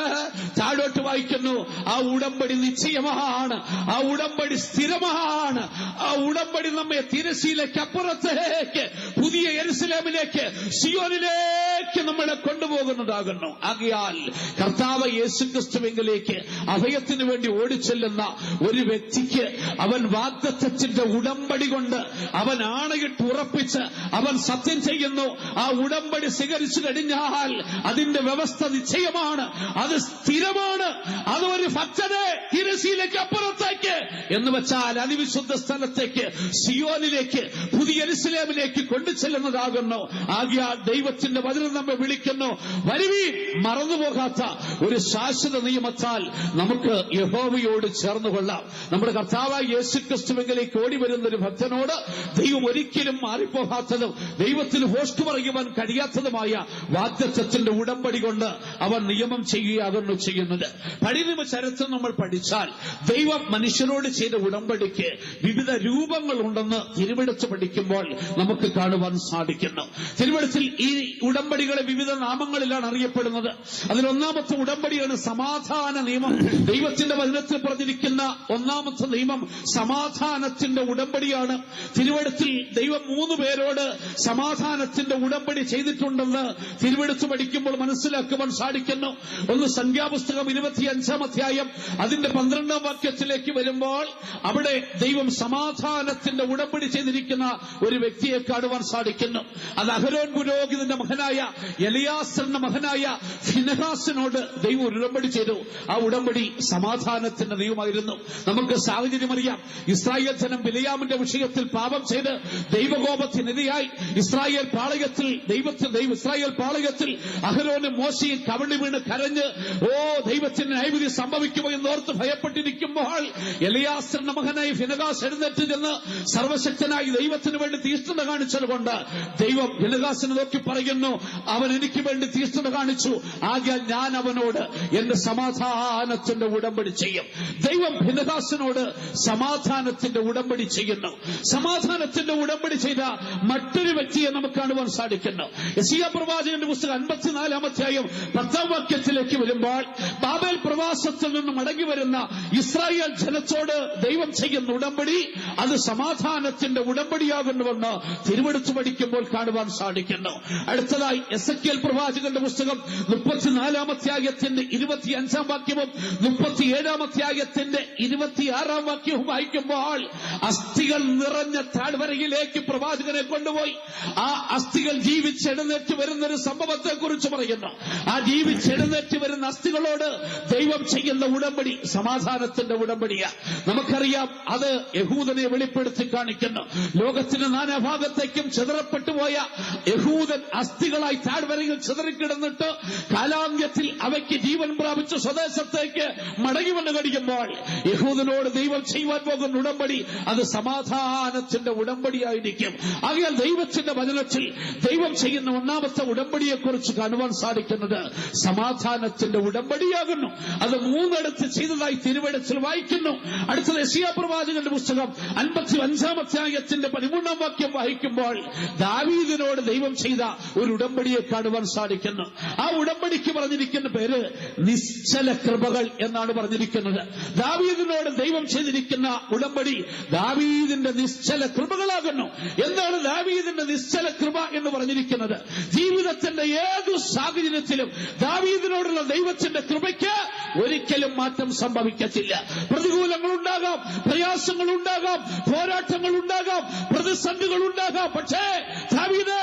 താഴോട്ട് വായിക്കുന്നു, ആ ഉടമ്പടി നിശ്ചയമാണ്, ആ ഉടമ്പടി സ്ഥിരമാണ്, ആ ഉടമ്പടി നമ്മെ തിരശ്ശീലയ്ക്ക് അപ്പുറത്തേക്ക്, പുതിയ യെരുശലേമിലേക്ക്, സിയോനിലേക്ക് നമ്മളെ കൊണ്ടുപോകുന്നതാകുന്നു. ആകയാൽ കർത്താവ് യേശുക്രിസ്തുവിങ്കലേക്ക് അഭയത്തിന് വേണ്ടി ഓടിച്ചെല്ലുന്ന ഒരു വ്യക്തിക്ക് അവൻ വാഗ്ദത്തത്തിന്റെ ഉടമ്പടി കൊണ്ട് അവൻ ആണയിട്ട് ഉറപ്പിച്ച് അവൻ സത്യം ചെയ്യുന്നു. ആ ഉടമ്പടി സ്വീകരിച്ചു കഴിഞ്ഞാൽ അതിന്റെ വ്യവസ്ഥ നിശ്ചയമാണ്, അത് സ്ഥിരമാണ്. അത് ഒരു ഭക്തനെ തിരശ്ശീലയ്ക്ക് അപ്പുറത്തേക്ക് എന്ന് വെച്ചാൽ അതിവിശുദ്ധ സ്ഥലത്തേക്ക്, സിയോനിലേക്ക്, പുതിയ യെരുശലേമിലേക്ക് കൊണ്ടുചെല്ലുന്നതാകുന്നു. ആകയാൽ ദൈവത്തിന്റെ വചനം നമ്മെ വിളിക്കുന്നു, വരുവീൻ, മറന്നുപോകാത്ത ഒരു ശാശ്വത നിയമത്താൽ നമുക്ക് യഹോവയോട് ചേർന്നുകൊള്ളാം. നമ്മുടെ കർത്താവായ യേശുക്രിസ്തുവിലേക്ക് ഓടി വരുന്ന ഒരു ഭക്തനോട് ദൈവം ഒരിക്കലും മാറിപ്പോകാത്തതും ദൈവത്തിന് ഹോസ്റ്റ് പറയുവാൻ കഴിയാത്തതുമായ വാഗ്ദത്തത്തിന്റെ ഉടമ്പടി കൊണ്ട് അവൻ നിയമം ചെയ്യുകയാകുന്നു ചെയ്യുന്നത്. പഴയ നിയമ ചരിത്രം നമ്മൾ പഠിച്ചാൽ ദൈവം മനുഷ്യരോട് ചെയ്ത ഉടമ്പടിക്ക് വിവിധ രൂപങ്ങളുണ്ടെന്ന് തിരുവെടുത്ത് പഠിക്കുമ്പോൾ നമുക്ക് കാണുവാൻ സാധിക്കുന്നു. തിരുവെടുത്തിൽ ഈ ഉടമ്പടികളെ വിവിധ നാമങ്ങളിലാണ് അറിയപ്പെടുന്നത്. അതിലൊന്നാമത്തെ ഉടമ്പടിയാണ് സമാധാന നിയമം. ദൈവത്തിന്റെ വചനത്തിൽ പറഞ്ഞിരിക്കുന്ന ഒന്നാമത്തെ നിയമം സമാധാനത്തിന്റെ ഉടമ്പടിയാണ്. തിരുവെടുത്തിൽ ദൈവം 3 പേരോട് സമാധാനത്തിന്റെ ഉടമ്പടി ചെയ്തിട്ടുണ്ടെന്ന് തിരുവെടുത്ത് പഠിക്കുമ്പോൾ മനസ്സിലാക്കുവാൻ സാധിക്കുന്നു. ഒന്ന് സംഖ്യാപുസ്തകം 25-ാം അധ്യായം അതിന്റെ 12-ാം വാക്യത്തിലേക്ക് വരുമ്പോൾ അവിടെ ദൈവം സമാധാനത്തിന്റെ ഉടമ്പടി ചെയ്തിരിക്കുന്ന ഒരു വ്യക്തിയെ കാണുവാൻ സാധിക്കുന്നു. അത് അഹരോൻ പുരോഹിതന്റെ മകനായ എലിയാസറിന്റെ മകനായ ഫിനെഹാസിനോട് ദൈവം ഒരു ഉടമ്പടി ചെയ്തു. ആ ഉടമ്പടി സമാധാനത്തിന്റെ നിയമമായിരുന്നു. നമുക്ക് സാഹചര്യം അറിയാം. ഇസ്രായേൽ ജനം ബിലെയാമിന്റെ വിഷയത്തിൽ പാപം ചെയ്ത് ദൈവകോപത്തിനിരയായി ഇസ്രായേൽ പാളയത്തിൽ അഹരോനും മോശയും കവിളി വീണ് കരഞ്ഞ് ദൈവത്തിന് ന്യായവിധി സംഭവിക്കുമോ എന്നോർത്ത് ഭയപ്പെട്ടിരിക്കുമ്പോൾ എലിയാസറിന്റെ മകനായി ഫിനെഹാസ് എഴുന്നേറ്റ് ചെന്ന് സർവശക്തനായി ദൈവത്തിന് വേണ്ടി തീഷ്ണത കാണിച്ചതുകൊണ്ട് ദൈവം ഫിനെഹാസിനെ നോക്കി പറയുന്നു, അവൻ എനിക്ക് വേണ്ടി തീഷ്ണത കാണിച്ചു, ആകയാൽ ഞാൻ അവനോട് എന്റെ സമാധാനത്തിന്റെ ഉടമ്പടി ചെയ്യും. ദൈവം ഫിനെഹാസിനോട് സമാധാനത്തിന്റെ ഉടമ്പടി ചെയ്യുന്നു. സമാധാനത്തിന്റെ ഉടമ്പടി ചെയ്ത മറ്റൊരു വ്യക്തിയെ നമുക്ക് കാണുവാൻ സാധിക്കുന്നു. യെശയ്യാ പ്രവാചകന്റെ പുസ്തകം 54-ാം അധ്യായം 10-ാം വാക്യത്തിലേക്ക് വരുമ്പോൾ ബാബേൽ പ്രവാസത്തിൽ നിന്ന് മടങ്ങി വരുന്ന ഇസ്രായേൽ ജനത്തോട് ദൈവം ചെയ്യുന്ന ഉടമ്പടി അത് സമാധാനത്തിന്റെ ഉടമ്പടിയാകുന്നുവെന്ന് തിരുവെടുത്ത് പഠിക്കുമ്പോൾ കാണുവാൻ സാധിക്കുന്നു. അടുത്തതായി എസെക്കിയേൽ പ്രവാചകന്റെ പുസ്തകം 34-ാം അധ്യായത്തിന്റെ 25-ാം വാക്യവും 37-ാം അധ്യായത്തിന്റെ 26-ാം വാക്യവും വായിക്കുമ്പോൾ അസ്ഥികൾ നിറഞ്ഞ താഴ്വരയിലേക്ക് പ്രവാചകനെ കൊണ്ടുപോയി ആ അസ്ഥികൾ ജീവിച്ചെഴുന്നേറ്റ് വരുന്നൊരു സംഭവത്തെ കുറിച്ച് പറയുന്നു. ആ ജീവിച്ചെഴുന്നേറ്റ് വരുന്ന അസ്ഥികളോട് ദൈവം ചെയ്യുന്ന ഉടമ്പടി സമാധാനത്തിന്റെ ഉടമ്പടിയാ. നമുക്കറിയാം അത് യഹൂദനെ വെളിപ്പെടുത്തി കാണിക്കുന്നു. ലോകത്തിന്റെ നാനാഭാഗത്തേക്കും ചിതറപ്പെട്ടുപോയ യഹൂദൻ അസ്ഥികളായി താഴ്വരയിൽ ചിതറിക്കിടന്നിട്ട് കാലാന്ത്യത്തിൽ അവയ്ക്ക് ജീവൻ പ്രാപിച്ച സ്വദേശത്തേക്ക് മടങ്ങി വന്നു കഴിയുമ്പോൾ യഹൂദനോട് ദൈവം ചെയ്യുവാൻ പോകുന്ന ഉടമ്പടി അത് സമാധാനത്തിന്റെ ഉടമ്പടിയായിരിക്കും. ആകയാൽ ദൈവത്തിന്റെ വചനത്തിൽ ദൈവം ചെയ്യുന്ന ഒന്നാമത്തെ ഉടമ്പടിയെ കുറിച്ച് കാണുവാൻ സാധിക്കുന്നത് സമാധാനത്തിന്റെ ഉടമ്പടിയാകുന്നു. അത് 3 ചെയ്തതായി തിരുവെഴുത്തിൽ വായിക്കുന്നു. അടുത്തത് യെശയ്യാ പ്രവാചകന്റെ പുസ്തകം 55-ാം അധ്യായത്തിന്റെ 13-ാം വാക്യം വായിക്കുമ്പോൾ ദാവീദിനോട് ദൈവം ചെയ്ത ഒരു ഉടമ്പടിയെ കാണുവാൻ സാധിക്കുന്നു. ആ ഉടമ്പടിക്ക് പറഞ്ഞിരിക്കുന്ന പേര് നിശ്ചല കൃപകൾ എന്നാണ് പറഞ്ഞിരിക്കുന്നത്. ദാവീദിനോട് ദൈവം ചെയ്തിരിക്കുന്ന ഉടമ്പടി ദാവീദിന്റെ നിശ്ചല കൃപകളാകുന്നു. എന്താണ് ദാവീദിന്റെ നിശ്ചല കൃപ എന്ന് പറഞ്ഞിരിക്കുന്നത്? ജീവിതത്തിന്റെ ഏതു സാഹചര്യത്തിലും ദാവീദിനോടുള്ള ദൈവത്തിന്റെ കൃപയ്ക്ക് ഒരിക്കലും മാറ്റം സംഭവിക്കത്തില്ല. പ്രതികൂലങ്ങൾ ഉണ്ടാകാം, പ്രയാസങ്ങൾ ഉണ്ടാകാം, പോരാട്ടങ്ങൾ ഉണ്ടാകാം, പ്രതിസന്ധികൾ ഉണ്ടാകാം. പക്ഷേ ദാവീദേ,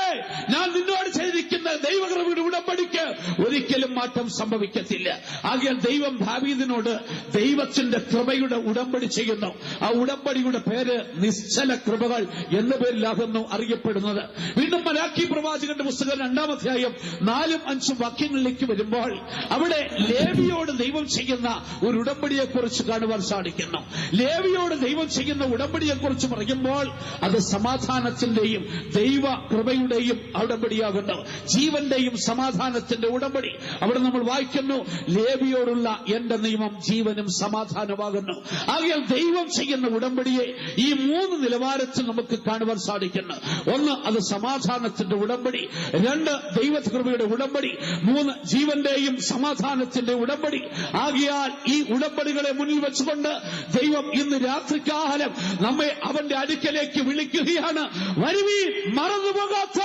ഞാൻ നിന്നോട് ചെയ്തിരിക്കുന്ന ദൈവകൃപയുടെ ഉടമ്പടിക്ക് ഒരിക്കലും മാറ്റം സംഭവിക്കത്തില്ല. ആകയാൽ ദൈവം ദാവീദിനോട് ദൈവത്തിന്റെ കൃപയുടെ ഉടമ്പടി ചെയ്യുന്നു. ആ ഉടമ്പടിയുടെ പേര് നിശ്ചല കൃപകൾ എന്ന പേരിലാകുന്നു അറിയപ്പെടുന്നത്. വീണ്ടും മലാക്കി പ്രവാചകന്റെ പുസ്തകം 2-ാം അധ്യായം 4-5 വാക്യങ്ങളിലേക്ക് വരുമ്പോൾ അവിടെ ലേവിയോട് ദൈവം ചെയ്യുന്ന ഒരു ഉടമ്പടിയെ കുറിച്ച് കാണുവാൻ സാധിക്കുന്നു. ലേവിയോട് ദൈവം ചെയ്യുന്ന ഉടമ്പടിയെ കുറിച്ച് പറയുമ്പോൾ അത് സമാധാനത്തിന്റെയും ദൈവ കൃപയുടെയും ഉടമ്പടിയാകുന്നു. ജീവന്റെയും സമാധാനത്തിന്റെ ഉടമ്പടി. അവിടെ നമ്മൾ വായിക്കുന്നു, ലേവിയോടുള്ള എന്റെ നിയമം ജീവനും സമാധാനമാകുന്നു. ആകയാൽ ദൈവം ചെയ്യുന്ന ഉടമ്പടിയെ ഈ 3 നിലവാരത്തിൽ നമുക്ക് കാണുവാൻ സാധിക്കുന്നു. 1 അത് സമാധാനത്തിന്റെ ഉടമ്പടി, 2 ദൈവകൃപയുടെ ഉടമ്പടി, 3 ജീവന്റെയും സമാധാനത്തിന്റെ ഉടമ്പടി. ആകയാൽ ഈ ഉടമ്പടികളെ മുന്നിൽ വെച്ചുകൊണ്ട് ദൈവം ഇന്ന് രാത്രികാലം നമ്മെ അവന്റെ അടുക്കലേക്ക് വിളിക്കുകയാണ്. വരുവീൻ, മറന്നുപോകാത്ത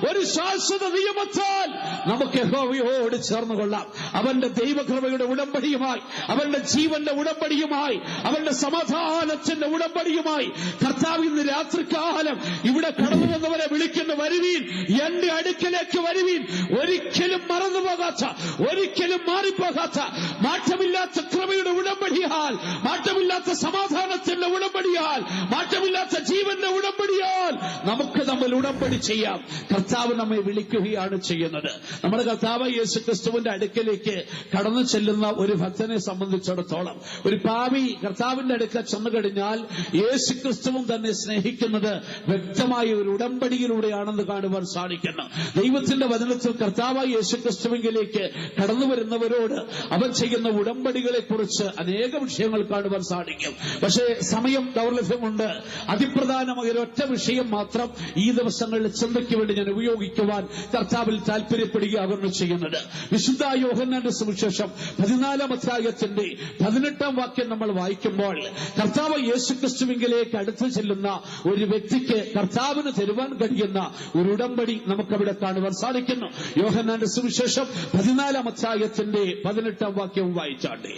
ഒരു ശാശ്വത നിയമത്താൽ നമുക്ക് യഹോവയോട് ചേർന്നുകൊള്ളാം. അവന്റെ ദൈവകൃപയുടെ ഉടമ്പടിയുമായി, അവന്റെ ജീവന്റെ ഉടമ്പടിയുമായി, അവന്റെ സമാധാനത്തിന്റെ ഉടമ്പടിയുമായി കർത്താവ് ഇന്ന് രാത്രികാലം ഇവിടെ കടന്നു വന്നവരെ വിളിക്കുന്ന, വരുവീൻ, എന്റെ അടുക്കലേക്ക് വരുവീൻ. ഒരിക്കലും മറന്നുപോകാത്ത, ഒരിക്കലും മാറിപ്പോകാത്ത, മാറ്റമില്ലാത്ത കൃപയുടെ ഉടമ്പടിയാൽ, മാറ്റമില്ലാത്ത സമാധാനത്തിന്റെ ഉടമ്പടിയാൽ, മാറ്റമില്ലാത്ത ജീവന്റെ ഉടമ്പടിയാൽ നമുക്ക് നമ്മൾ ഉടമ്പടി ചെയ്യാം. കർത്താവ് നമ്മെ വിളിക്കുകയാണ് ചെയ്യുന്നത്. നമ്മുടെ കർത്താവ് യേശുക്രിസ്തുവിന്റെ അടുക്കലേക്ക് കടന്നു ചെല്ലുന്ന ഒരു ഭക്തനെ സംബന്ധിച്ചിടത്തോളം, ഒരു പാപി കർത്താവിന്റെ അടുക്കൽ ചെന്നു കഴിഞ്ഞാൽ യേശുക്രിസ്തുവും തന്നെ സ്നേഹിക്കുന്നത് വ്യക്തമായ ഒരു ഉടമ്പടിയിലൂടെയാണെന്ന് കാണുവാൻ സാധിക്കുന്നു. ദൈവത്തിന്റെ വചനത്തിൽ കർത്താവായ യേശുക്രിസ്തുവിലേക്ക് കടന്നു വരുന്നവരോട് അവൻ ചെയ്യുന്ന ഉടമ്പടികളെ കുറിച്ച് അനേക വിഷയങ്ങൾ കാണുവാൻ സാധിക്കും. പക്ഷേ സമയം ദൗർലഭ്യമുണ്ട്. അതിപ്രധാനമായ ഒരൊറ്റ വിഷയം മാത്രം ഈ ദിവസങ്ങളിൽ ചിന്തയ്ക്ക് വേണ്ടി ഞാൻ ഉപയോഗിക്കുവാൻ കർത്താവിൽ താല്പര്യപ്പെടുകയാകുന്നു ചെയ്യുന്നത്. വിശുദ്ധ യോഹന്നാന്റെ സുവിശേഷം 14-ാം അധ്യായത്തിന്റെ 18-ാം വാക്യം നമ്മൾ വായിക്കുമ്പോൾ കർത്താവ് യേശുക്രിസ്തുവിലേക്ക് അടുത്തു ചെല്ലുന്ന ഒരു വ്യക്തിക്ക് കർത്താവിന് തരുവാൻ കഴിയുന്ന ഒരു ഉടമ്പടി നമുക്കവിടെ കാണുവാൻ സാധിക്കുന്നു. യോഹന്നാന്റെ സുവിശേഷം 14-ാം അധ്യായത്തിന്റെ 18-ാം വാക്യവും വായിച്ചാണ്ട്,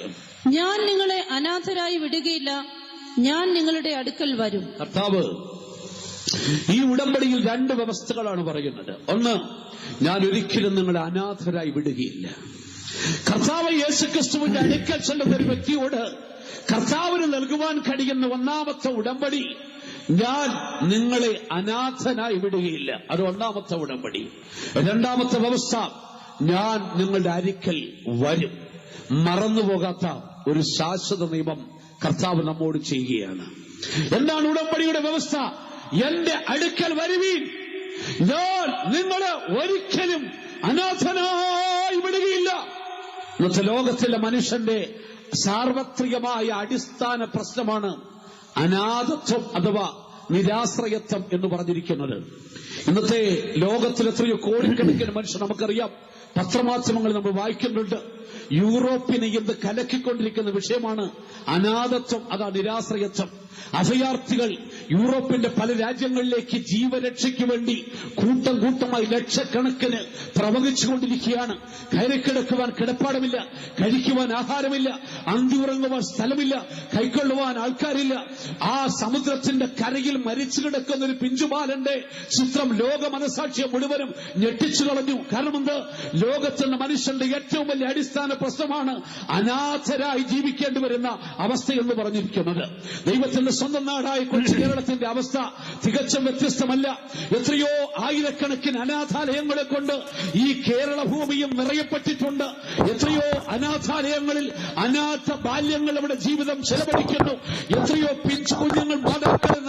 ഞാൻ നിങ്ങളെ അനാഥരായി വിടുകയില്ല, ഞാൻ നിങ്ങളുടെ അടുക്കൽ വരും. കർത്താവ് ഈ ഉടമ്പടിയിൽ 2 വ്യവസ്ഥകളാണ് പറയുന്നത്. 1, ഞാൻ ഒരിക്കലും നിങ്ങളെ അനാഥരായി വിടുകയില്ല. കർത്താവ് യേശുക്രിസ്തുവിന്റെ അടുക്കൽ ചെല്ലുന്ന ഒരു വ്യക്തിയോട് കർത്താവിന് നൽകുവാൻ കഴിയുന്ന ഒന്നാമത്തെ ഉടമ്പടി, ഞാൻ നിങ്ങളെ അനാഥനായി വിടുകയില്ല. അത് ഒന്നാമത്തെ ഉടമ്പടി. 2ാമത്തെ വ്യവസ്ഥ, ഞാൻ നിങ്ങളുടെ അടുക്കൽ വരും. മറന്നുപോകാത്ത ഒരു ശാശ്വത നിയമം കർത്താവ് നമ്മോട് ചെയ്യുകയാണ്. എന്താണ് ഉടമ്പടിയുടെ വ്യവസ്ഥ? എന്റെ അടുക്കൽ വരുവീൻ, ഞാൻ നിങ്ങളെ ഒരിക്കലും അനാഥനായി വിടുകയില്ല. ഇന്നത്തെ ലോകത്തിലെ മനുഷ്യന്റെ സാർവത്രികമായ അടിസ്ഥാന പ്രശ്നമാണ് അനാഥത്വം അഥവാ നിരാശ്രയത്വം എന്ന് പറഞ്ഞിരിക്കുന്നത്. ഇന്നത്തെ ലോകത്തിൽ എത്രയോ കോടിക്കണക്കിന് മനുഷ്യർ, നമുക്കറിയാം, പത്രമാധ്യമങ്ങൾ നമ്മൾ വായിക്കുന്നുണ്ട്, യൂറോപ്പിനെ എന്ത് കലക്കിക്കൊണ്ടിരിക്കുന്ന വിഷയമാണ് അനാഥത്വം, അതാ നിരാശ്രയത്വം. അഭയാർത്ഥികൾ യൂറോപ്പിന്റെ പല രാജ്യങ്ങളിലേക്ക് ജീവരക്ഷയ്ക്ക് വേണ്ടി കൂട്ടം കൂട്ടമായി ലക്ഷക്കണക്കിന് പ്രവഹിച്ചുകൊണ്ടിരിക്കുകയാണ്. കയറിക്കിടക്കുവാൻ കിടപ്പാടമില്ല, കഴിക്കുവാൻ ആഹാരമില്ല, അന്തിയുറങ്ങുവാൻ സ്ഥലമില്ല, കൈക്കൊള്ളുവാൻ ആൾക്കാരില്ല. ആ സമുദ്രത്തിന്റെ കരയിൽ മരിച്ചു കിടക്കുന്ന ഒരു പിഞ്ചുബാലന്റെ ചിത്രം ലോക മനസാക്ഷിയെ മുഴുവനും ഞെട്ടിച്ചു കളഞ്ഞു. കാരണം എന്ത്? ലോകത്തിന്റെ മനുഷ്യന്റെ ഏറ്റവും വലിയ അടിസ്ഥാന പ്രശ്നമാണ് അനാഥരായി ജീവിക്കേണ്ടി വരുന്ന അവസ്ഥയെന്ന് പറഞ്ഞിരിക്കുന്നത്. ദൈവത്തിന്റെ സ്വന്തം നാടായ കൊച്ചു കേരളത്തിന്റെ അവസ്ഥ തികച്ചും വ്യത്യസ്തമല്ല. എത്രയോ ആയിരക്കണക്കിന് അനാഥാലയങ്ങളെ കൊണ്ട് ഈ കേരള ഭൂമിയും നിറയപ്പെട്ടിട്ടുണ്ട്. എത്രയോ അനാഥാലയങ്ങളിൽ അനാഥ ബാല്യങ്ങൾ അവിടെ ജീവിതം ചെലവഴിക്കുന്നു. എത്രയോ പിഞ്ചു കുഞ്ഞുങ്ങൾ മാതാപിതാക്കളെ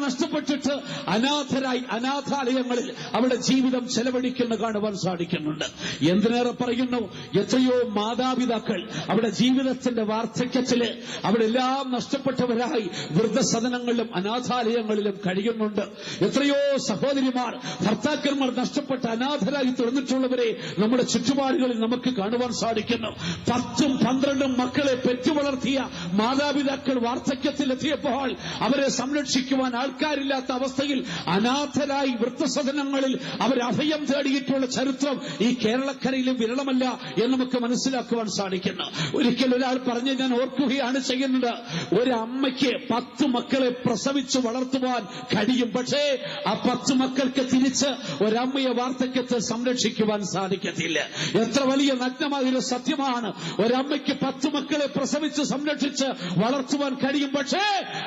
നഷ്ടപ്പെട്ടിട്ട് അനാഥരായി അനാഥാലയങ്ങളിൽ അവിടെ ജീവിതം ചെലവഴിക്കുന്ന കാണുവാൻ സാധിക്കുന്നുണ്ട്. എന്തിനേറെ പറയുന്നു, എത്രയോ മാതാപിതാക്കൾ അവിടെ ജീവിതത്തിന്റെ വാർദ്ധക്യത്തില് അവിടെ എല്ലാം നഷ്ടപ്പെട്ടവരായി വൃദ്ധസദനങ്ങളിലും അനാഥാലയങ്ങളിലും കഴിയുന്നുണ്ട്. എത്രയോ സഹോദരിമാർ, ഭർത്താക്കന്മാർ നഷ്ടപ്പെട്ട അനാഥരായി തീർന്നിട്ടുള്ളവരെ നമ്മുടെ ചുറ്റുപാടുകളിൽ നമുക്ക് കാണുവാൻ സാധിക്കുന്നു. 10ഉം 12ഉം മക്കളെ പെറ്റു വളർത്തിയ മാതാപിതാക്കൾ വാർദ്ധക്യത്തിലെത്തിയപ്പോൾ അവരെ സംരക്ഷിക്കുവാൻ ആൾക്കാരില്ലാത്ത അവസ്ഥയിൽ അനാഥരായി വൃദ്ധസദനങ്ങളിൽ അവർ അഭയം തേടിയിട്ടുള്ള ചരിത്രം ഈ കേരളക്കരയിലും വിരളമല്ല എന്ന് നമുക്ക് മനസ്സിലാക്കുവാൻ സാധിക്കുന്നു. ഒരിക്കൽ ഒരാൾ പറഞ്ഞ് ഞാൻ ഓർക്കുകയാണ് ചെയ്യുന്നത്, ഒരമ്മയ്ക്ക് 10 മക്കളെ പ്രസവിച്ചു വളർത്തുവാൻ കഴിയും, പക്ഷേ ആ 10 മക്കൾക്ക് തിരിച്ച് ഒരമ്മയെ വാർദ്ധക്യത്തിൽ സംരക്ഷിക്കുവാൻ സാധിക്കത്തില്ല. എത്ര വലിയ നഗ്നമായൊരു സത്യമാണ്. ഒരമ്മയ്ക്ക് 10 മക്കളെ പ്രസവിച്ച് സംരക്ഷിച്ച് വളർത്തുവാൻ കഴിയും, പക്ഷേ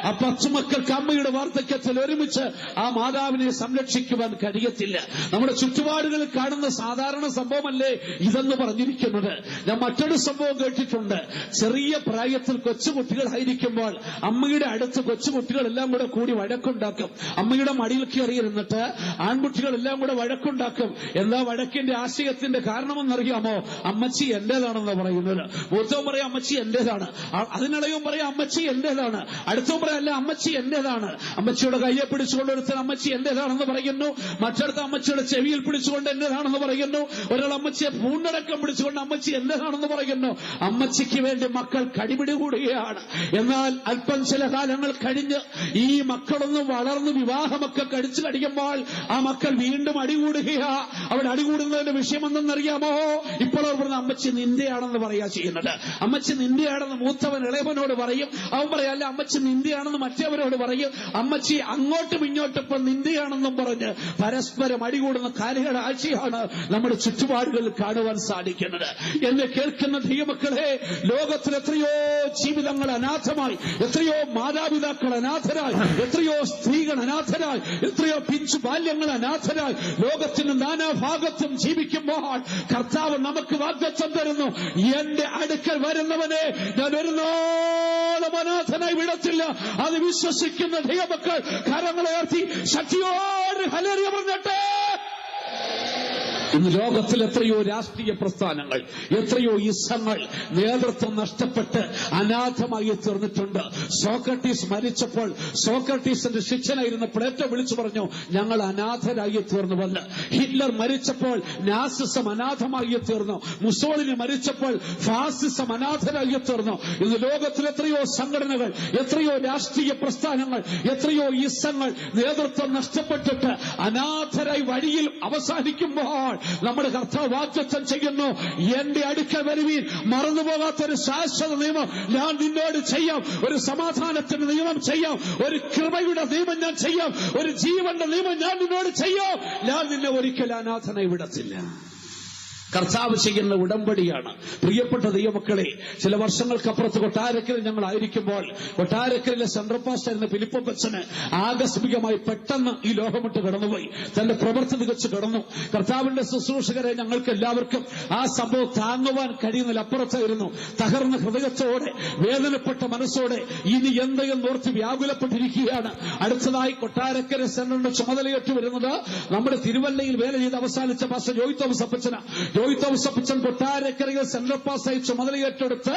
ആ 10 മക്കൾക്ക് അമ്മയുടെ വാർദ്ധക്യത്തിൽ ഒരുമിച്ച് ആ മാതാവിനെ സംരക്ഷിക്കുവാൻ കഴിയത്തില്ല. നമ്മുടെ ചുറ്റുപാടുകളിൽ കാണുന്ന സാധാരണ സംഭവമല്ലേ ഇതെന്ന് പറഞ്ഞിരിക്കുന്നത്. ഞാൻ മറ്റൊരു സംഭവം കേട്ടിട്ടുണ്ട്. ചെറിയ പ്രായത്തിൽ കൊച്ചുകുട്ടികളായിരിക്കുമ്പോൾ അമ്മയുടെ അടുത്ത് കൊച്ചുകുട്ടികളെല്ലാം കൂടി വഴക്കുണ്ടാക്കും. അമ്മയുടെ മടിയിൽ കയറിയിരുന്നിട്ട് ആൺകുട്ടികളെല്ലാം കൂടെ വഴക്കുണ്ടാക്കും. എന്താ വഴക്കിന്റെ ആശയത്തിന്റെ കാരണമെന്നറിയാമോ? അമ്മച്ചി എന്റേതാണെന്ന് പറയുന്നത്. മൂത്തവും പറയാം അമ്മച്ചി എന്റേതാണ്, അതിനിടയും പറയാം അമ്മച്ചി എന്റേതാണ്, അടുത്തവും പറയാം അല്ല അമ്മച്ചി എന്റേതാണ്. അമ്മച്ചിയുടെ കയ്യെ പിടിച്ചുകൊണ്ട് ഒരുത്തൻ അമ്മച്ചി എന്റേതാണെന്ന് പറയുന്നു, മറ്റടുത്ത അമ്മച്ചിയുടെ ചെവിയിൽ പിടിച്ചുകൊണ്ട് എന്റേതാണെന്ന് പറയുന്നു, ഒരാൾ അമ്മച്ചിയെ പൂണ്ടടക്കം പിടിച്ചുകൊണ്ട് അമ്മച്ചി എന്റേതാണെന്ന് പറയുന്നു. അമ്മച്ചിക്ക് വേണ്ടി മക്കൾ കടിപിടി കൂടുകയാണ്. എന്നാൽ അല്പം ചില കാലങ്ങൾ കഴിഞ്ഞ് ഈ മക്കളൊന്നും വളർന്ന് വിവാഹമൊക്കെ കഴിച്ചു കഴിയുമ്പോൾ ആ മക്കൾ വീണ്ടും അടികൂടുകയാ. അവിടെ അടികൂടുന്നതിന്റെ വിഷയം എന്തെന്നറിയാമോ? ഇപ്പോൾ അവർ പറഞ്ഞ അമ്മച്ചി നിന്റെയാണെന്ന് പറയാ ചെയ്യുന്നത്. അമ്മച്ചി നിന്റെയാണെന്ന് മൂത്തവൻ ഇളയവനോട് പറയും. അവൻ പറയാം അല്ല അമ്മച്ചി നിന്റെയാണെന്ന് മറ്റേവരോട് പറയും. അമ്മച്ചി അങ്ങോട്ടും ഇങ്ങോട്ടും ഇപ്പം നിന്റെയാണെന്നും പറഞ്ഞ് പരസ്പരം അടികൂടുന്ന കാഴ്ചയാണ് നമ്മുടെ ചുറ്റുപാടുകളിൽ കാണുവാൻ സാധിക്കുന്നത്. എന്നെ കേൾക്കുന്ന ദൈവമക്കളെ, ലോകത്തിൽ എത്രയോ ജീവിതങ്ങൾ അനാഥമായി, എത്രയോ മാതാപിതാക്കൾ അനാഥരായി, എത്രയോ സ്ത്രീകൾ അനാഥരായി, എത്രയോ പിഞ്ചു ബാല്യങ്ങൾ അനാഥരായി ലോകത്തിന്റെ നാനാഭാഗത്തും ജീവിക്കുമ്പോൾ കർത്താവ് നമുക്ക് വാഗ്ദത്തം തരുന്നു, എന്റെ അടുക്കൽ വരുന്നവനെ ഞാൻ ഒരു നാളും അനാഥനായി വിടത്തില്ല. അത് വിശ്വസിക്കുന്ന ദൈവമക്കൾ കരങ്ങളുയർത്തി ശക്തിയോട് ഹല്ലേലൂയ പറഞ്ഞിട്ട്. ഇന്ന് ലോകത്തിൽ എത്രയോ രാഷ്ട്രീയ പ്രസ്ഥാനങ്ങൾ, എത്രയോ ഇസങ്ങൾ നേതൃത്വം നഷ്ടപ്പെട്ട് അനാഥമായി തീർന്നിട്ടുണ്ട്. സോക്രട്ടീസ് മരിച്ചപ്പോൾ സോക്രട്ടീസിന്റെ ശിഷ്യനായിരുന്ന പ്ലേറ്റോ വിളിച്ചു പറഞ്ഞു, ഞങ്ങൾ അനാഥരായി തീർന്നുവെന്ന്. ഹിറ്റ്ലർ മരിച്ചപ്പോൾ നാസിസം അനാഥമായി തീർന്നു. മുസോളിനി മരിച്ചപ്പോൾ ഫാസിസം അനാഥരായി തീർന്നു. ഇന്ന് ലോകത്തിൽ എത്രയോ സംഘടനകൾ, എത്രയോ രാഷ്ട്രീയ പ്രസ്ഥാനങ്ങൾ, എത്രയോ ഇസങ്ങൾ നേതൃത്വം നഷ്ടപ്പെട്ടിട്ട് അനാഥരായി വഴിയിൽ അവസാനിക്കുമ്പോൾ നമ്മുടെ കർത്താവ് വാഗ്ദത്തം ചെയ്യുന്നു, എന്റെ അടുക്കൽ വരുവീൻ, മറന്നുപോകാത്തൊരു ശാശ്വത നിയമം ഞാൻ നിന്നോട് ചെയ്യാം, ഒരു സമാധാനത്തിന്റെ നിയമം ചെയ്യാം, ഒരു കൃപയുടെ നിയമം ഞാൻ ചെയ്യാം, ഒരു ജീവന്റെ നിയമം ഞാൻ നിന്നോട് ചെയ്യാം. ഞാൻ നിന്നെ ഒരിക്കലും അനാഥനായി വിടത്തില്ല. കർത്താവ് ചെയ്യുന്ന ഉടമ്പടിയാണ്. പ്രിയപ്പെട്ട ദൈവമക്കളെ, ചില വർഷങ്ങൾക്കപ്പുറത്ത് കൊട്ടാരക്കരയിൽ ഞങ്ങളായിരിക്കുമ്പോൾ കൊട്ടാരക്കരയിലെ സെൻട്രൽ പാസ്റ്റർ എന്ന ഫിലിപ്പോച്ചന് ആകസ്മികമായി പെട്ടെന്ന് ഈ ലോകമിട്ട് കടന്നുപോയി. തന്റെ പ്രവൃത്തി തികച്ചു കടന്നു. കർത്താവിന്റെ ശുശ്രൂഷകരെ ഞങ്ങൾക്ക് എല്ലാവർക്കും ആ സംഭവം താങ്ങുവാൻ കഴിയുന്നതിലപ്പുറത്തായിരുന്നു. തകർന്ന ഹൃദയത്തോടെ, വേദനപ്പെട്ട മനസ്സോടെ ഇനി എന്തെന്നോർത്ത് വ്യാകുലപ്പെട്ടിരിക്കുകയാണ്. അടുത്തതായി കൊട്ടാരക്കര സെന്ററിന്റെ ചുമതലയേറ്റ് വരുന്നത് നമ്മുടെ തിരുവല്ലയിൽ വേല ചെയ്ത് അവസാനിച്ച പാസ്റ്റർ ജോയ് തോമസ് അപ്പച്ചന. ജോയ് തോമസ് അപ്പച്ചൻ കൊട്ടാരക്കരയിൽ സെൻട്രൽ പാസ്സായി ചുമതല ഏറ്റെടുത്ത്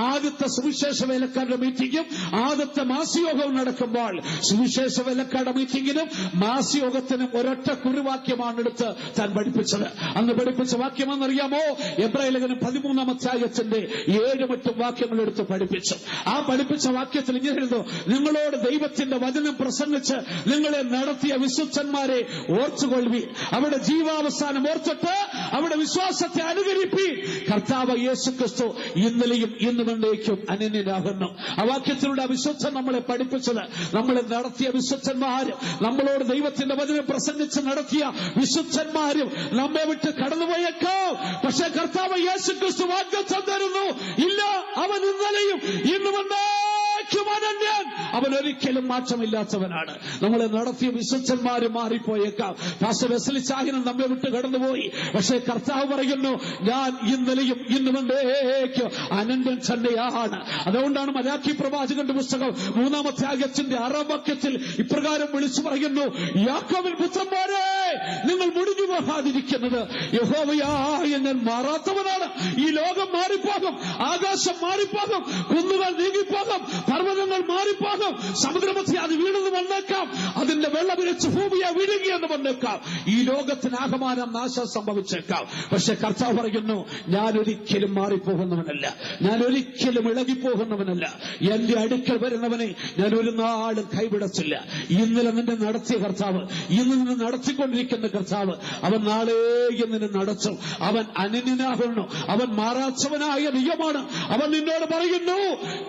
ആദ്യത്തെ സുവിശേഷ വേലക്കാരുടെ മീറ്റിംഗും ആദ്യത്തെ മാസയോഗവും നടക്കുമ്പോൾ സുവിശേഷ വേലക്കാരുടെ മീറ്റിംഗിനും മാസയോഗത്തിനും ഒരൊറ്റ കുറിവാക്യമാണ് എടുത്ത് താൻ പഠിപ്പിച്ചത്. അന്ന് പഠിപ്പിച്ച വാക്യമെന്നറിയാമോ? എബ്രായ ലേഖനം 13-ാം അധ്യായത്തിന്റെ 7-8 വാക്യങ്ങൾ എടുത്ത് പഠിപ്പിച്ചു. ആ പഠിപ്പിച്ച വാക്യത്തിൽ ഇങ്ങനെ എഴുതുന്നു: നിങ്ങളോട് ദൈവത്തിന്റെ വചനം പ്രസംഗിച്ച് നിങ്ങളെ നടത്തിയ വിശുദ്ധന്മാരെ ഓർത്തുകൊള്ളുവീൻ, അവരുടെ ജീവാവസാനം ഓർത്തിട്ട് അവരുടെ വിശ്വാസത്തെ അനുകരിപ്പീൻ. കർത്താവ് യേശുക്രിസ്തു ഇന്നലെയും ഇന്നുമെന്നേക്കും അനന്യനാകുന്നു. ആ വാക്യത്തിലൂടെ വിശുദ്ധൻ നമ്മളെ പഠിപ്പിച്ചത്, നമ്മളെ നടത്തിയ വിശുദ്ധന്മാരും നമ്മളോട് ദൈവത്തിന്റെ വചനം പ്രസംഗിച്ച് നടത്തിയ വിശുദ്ധന്മാരും നമ്മെ വിട്ട് കടന്നുപോയേക്കാം. പക്ഷെ കർത്താവ് യേശുക്രിസ്തു വാഗ്ദത്തം തരുന്നു, ഇല്ല, അവൻ ഇന്നലെയും ഇന്നുമെന്നേക്കും അനന്യൻ, അവൻ ഒരിക്കലും മാറ്റമില്ലാത്തവനാണ്. നമ്മളെ നടത്തിയ വിശുദ്ധന്മാര് മാറിപ്പോയേക്കാം. പാസ്റ്റർ വെസ്ലി ചാഹിനൻ നമ്മെ വിട്ട് കടന്നുപോയി. പക്ഷേ കർത്താവ് പറയുന്നു, ഞാൻ ഇന്നലെയും ഇന്നുമെന്നേക്കും അനന്യൻ തന്നെയാണ്. അതുകൊണ്ടാണ് മലാക്കി പ്രവാചകന്റെ പുസ്തകം 3-ാം അധ്യായത്തിന്റെ 6-ാം വാക്യത്തിൽ ഇപ്രകാരം വിളിച്ചു പറയുന്നു: യാക്കോബിൻ പുത്രന്മാരെ, നിങ്ങൾ മുടിഞ്ഞു പോകാതിരിക്കുന്നത് യഹോവയായ ഞാൻ മാറാത്തവനാണ്. ഈ ലോകം മാറിപ്പോകും, ആകാശം മാറിപ്പോകും, കുന്നുകൾ നീങ്ങിപ്പോകും, പർവ്വതങ്ങൾ മാറിപ്പോകും, സമുദ്രമധ്യ അത് വീണെന്ന് വന്നേക്കാം, അതിന്റെ വെള്ളമിരച്ച് ഭൂമിയെ വിഴുങ്ങിയെന്ന് വന്നേക്കാം, ഈ ലോകത്തിനാകമാനം നാശം സംഭവിച്ചേക്കാം. പക്ഷെ കർത്താവ് പറയുന്നു, ഞാൻ ഒരിക്കലും മാറിപ്പോകുന്നവനല്ല, ഞാൻ ഒരിക്കലും ഇളകിപ്പോകുന്നവനല്ല. എന്റെ അടുക്കൽ വരുന്നവനെ ഞാൻ ഒരു നാളും കൈവിടച്ചില്ല. ഇന്നലെ നിന്നെ നടത്തിയ കർത്താവ്, ഇന്ന് നിന്നെ നടത്തിക്കൊണ്ടിരിക്കുന്ന കർത്താവ്, അവൻ നാളെയും നിന്നെ നടത്തും. അവൻ അനന്യനാകുന്നു, അവൻ മാറാച്ചവനായ ദൈവമാണ്. അവൻ നിന്നോട് പറയുന്നു,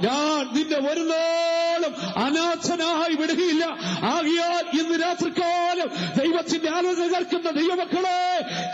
ഞാൻ നിന്നെ ഒരു നാളും അനാഥനായി വിടുകയില്ല. ആകിയാൽ ഇന്ന് രാത്രികാലം ദൈവത്തിന്റെ ആലോചന കേൾക്കുന്ന ദൈവമക്കളെ,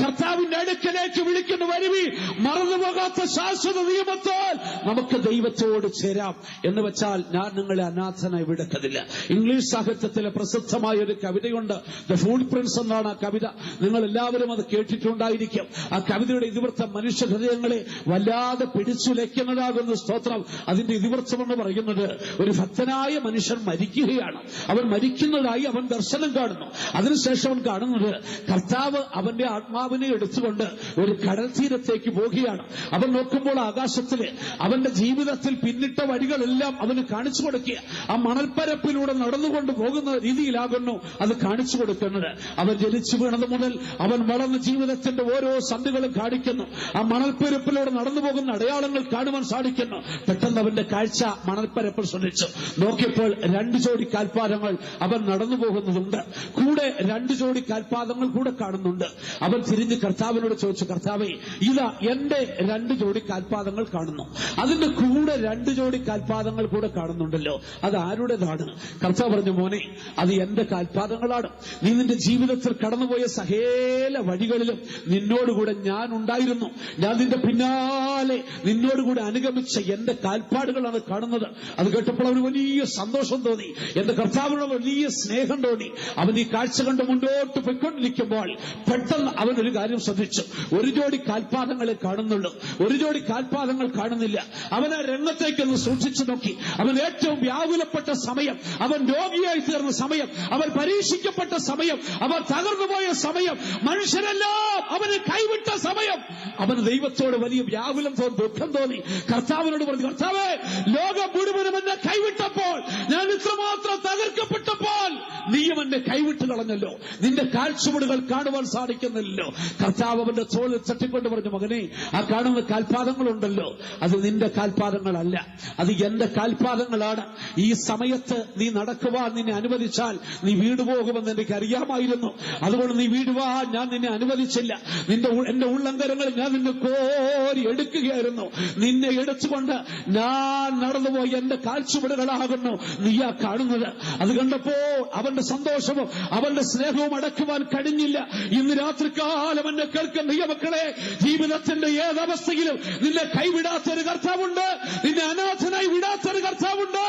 കർത്താവിന്റെ അടുക്കലേക്ക് വിളിക്കുന്ന വരുവി, മറന്നുപോകാത്ത ശാശ്വത നിയമത്താൽ നമുക്ക് ദൈവത്തോട് ചേരാം. എന്ന് വെച്ചാൽ ഞാൻ നിങ്ങളെ അനാഥനായി വിടക്കതില്ല. ഇംഗ്ലീഷ് സാഹിത്യത്തിലെ പ്രസിദ്ധമായ ഒരു കവിതയുണ്ട്, ദ ഫൂൾ പ്രിൻസ് എന്നാണ് ആ കവിത. നിങ്ങൾ എല്ലാവരും അത് കേട്ടിട്ടുണ്ടായിരിക്കും. ആ കവിതയുടെ ഇതിവൃത്തം മനുഷ്യ ഹൃദയങ്ങളെ വല്ലാതെ പിടിച്ചുലയ്ക്കുന്നതാകുന്ന സ്തോത്രം. അതിന്റെ ഇതിവൃത്തമെന്ന് പറയുന്നത്, ഒരു ഭക്തനായ മനുഷ്യൻ മരിക്കുകയാണ്. അവൻ മരിക്കുന്നതായി അവൻ ദർശനം കാണുന്നു. അതിനുശേഷം അവൻ കാണുന്നത് കർത്താവ് അവന്റെ ആത്മാവിനെ എടുത്തുകൊണ്ട് ഒരു കടൽ തീരത്തേക്ക് പോകുകയാണ്. അവൻ നോക്കുമ്പോൾ ആകാശത്തില് അവന്റെ ജീവിതത്തിൽ പിന്നിട്ട വഴികളെല്ലാം അവന് കാണിച്ചു കൊടുക്കുക. ആ മണൽപ്പരപ്പിലൂടെ നടന്നുകൊണ്ട് പോകുന്ന രീതിയിലാകുന്നു അത് കാണിച്ചു കൊടുക്കുന്നത്. അവൻ ജനിച്ചു വീണത് മുതൽ അവൻ വളർന്ന ജീവിതത്തിന്റെ ഓരോ സന്ധികളും കാണിക്കുന്നു. ആ മണൽപ്പരപ്പിലൂടെ നടന്നു പോകുന്ന അടയാളങ്ങൾ കാണുവാൻ സാധിക്കുന്നു. പെട്ടെന്ന് അവന്റെ കാഴ്ച മണൽപ്പരപ്പിൽ ശ്രദ്ധിച്ചു. നോക്കിയപ്പോൾ 2 ജോഡി കാൽപാദങ്ങൾ അവൻ നടന്നു പോകുന്നതുണ്ട്. കൂടെ 2 ജോഡി കാൽപാദങ്ങൾ കൂടെ കാണുന്നുണ്ട്. അവൻ തിരിഞ്ഞ് കർത്താവിനോട് ചോദിച്ചു, കർത്താവേ, ഇതാ എന്റെ 2 ജോഡി കാൽപാദങ്ങൾ കാണുന്നു, അതിന്റെ കൂടെ 2 ജോഡി കാൽപാദങ്ങൾ കൂടെ കാണുന്നുണ്ടല്ലോ, അത് ആരുടേതാണ്? കർത്താവ് പറഞ്ഞു, മോനെ, അത് എന്റെ കാൽപാദങ്ങളാണ്. നീ നിന്റെ ജീവിതത്തിൽ കടന്നുപോയ സകല വഴികളിലും നിന്നോടുകൂടെ ഞാൻ ഉണ്ടായിരുന്നു. ഞാൻ നിന്റെ പിന്നാലെ നിന്നോടുകൂടെ അനുഗമിച്ച എന്റെ കാൽപ്പാടുകളാണ് കാണുന്നത്. അത് കേട്ടപ്പോൾ അവന് വലിയ സന്തോഷം തോന്നി, എന്റെ കർത്താവിനോട് വലിയ സ്നേഹം തോന്നി. അവൻ ഈ കാഴ്ച കണ്ട് മുന്നോട്ട് പോയിക്കൊണ്ടിരിക്കുമ്പോൾ പെട്ടെന്ന് അവൻ ഒരു കാര്യം ശ്രദ്ധിച്ചു. 1 ജോഡി കാൽപാദങ്ങളെ കാണുന്നുള്ളൂ, 1 ജോഡി കാൽപാദങ്ങൾ കാണുന്നില്ല. അവൻ ആ രംഗത്തേക്കൊന്ന് സൂക്ഷിച്ചു നോക്കി. അവൻ ഏറ്റവും വ്യാകുലപ്പെട്ട സമയം, അവൻ രോഗിയായി തീർന്ന സമയം, അവൻ പരീക്ഷിക്കപ്പെട്ട സമയം, അവൻ തകർന്നുപോയ സമയം, മനുഷ്യരെല്ലാം അവനെ കൈവിട്ട സമയം, അവന് ദൈവത്തോട് വലിയ വ്യാകുലം തോന്നി, ദുഃഖം തോന്നി. കർത്താവിനോട് പറഞ്ഞു, കർത്താവേ, ലോകം മുഴുവനും എന്നെ കൈവിട്ടപ്പോൾ, ഞാൻ ഇത്രമാത്രം തകർക്കപ്പെട്ടപ്പോൾ നീയും എന്നെ കൈവിട്ട് കളഞ്ഞല്ലോ, നിന്റെ കാഴ്ചപ്പാടുകൾ കാണുവാൻ സാധിക്കുന്നില്ലല്ലോ. കർത്താവ് അവന്റെ തോളിൽ തട്ടിക്കൊണ്ട് പറഞ്ഞു, മകനെ, ആ കാണുന്ന കാൽപാദങ്ങളുണ്ടല്ലോ, അത് നിന്റെ കാൽപാദങ്ങളല്ല, അത് എന്റെ കാൽപാദങ്ങളാണ്. ഈ സമയത്ത് നീ നടക്കുവാൻ നിന്നെ അനുവദിച്ചാൽ നീ വീടുപോകുമെന്ന് എനിക്ക് അറിയാമായിരുന്നു. അതുകൊണ്ട് നീ വീടുവാൻ ഞാൻ നിന്നെ അനുവദിച്ചില്ല. എന്റെ ഉള്ളങ്കരങ്ങളിൽ ഞാൻ നിന്നെ കോരി എടുക്കുകയായിരുന്നു. നിന്നെ എടുത്തുകൊണ്ട് ഞാൻ നടന്നുപോയി എന്റെ കാഴ്ചപ്പാടുകളാകുന്നു നീയാ കാണുന്നത്. അത് കണ്ടപ്പോൾ അവന്റെ സന്തോഷവും അവന്റെ സ്നേഹവും അടക്കുവാൻ കഴിഞ്ഞില്ല. ഇന്ന് രാത്രികാലം എന്നെ കേൾക്കുന്ന ദൈവമക്കളെ, ജീവിതത്തിന്റെ ഏതവസ്ഥയിലും നിന്നെ കൈവിടാത്തൊരു കർത്താവുണ്ട്, നിന്നെ അനാഥനായി വിടാത്തൊരു കർത്താവുണ്ട്.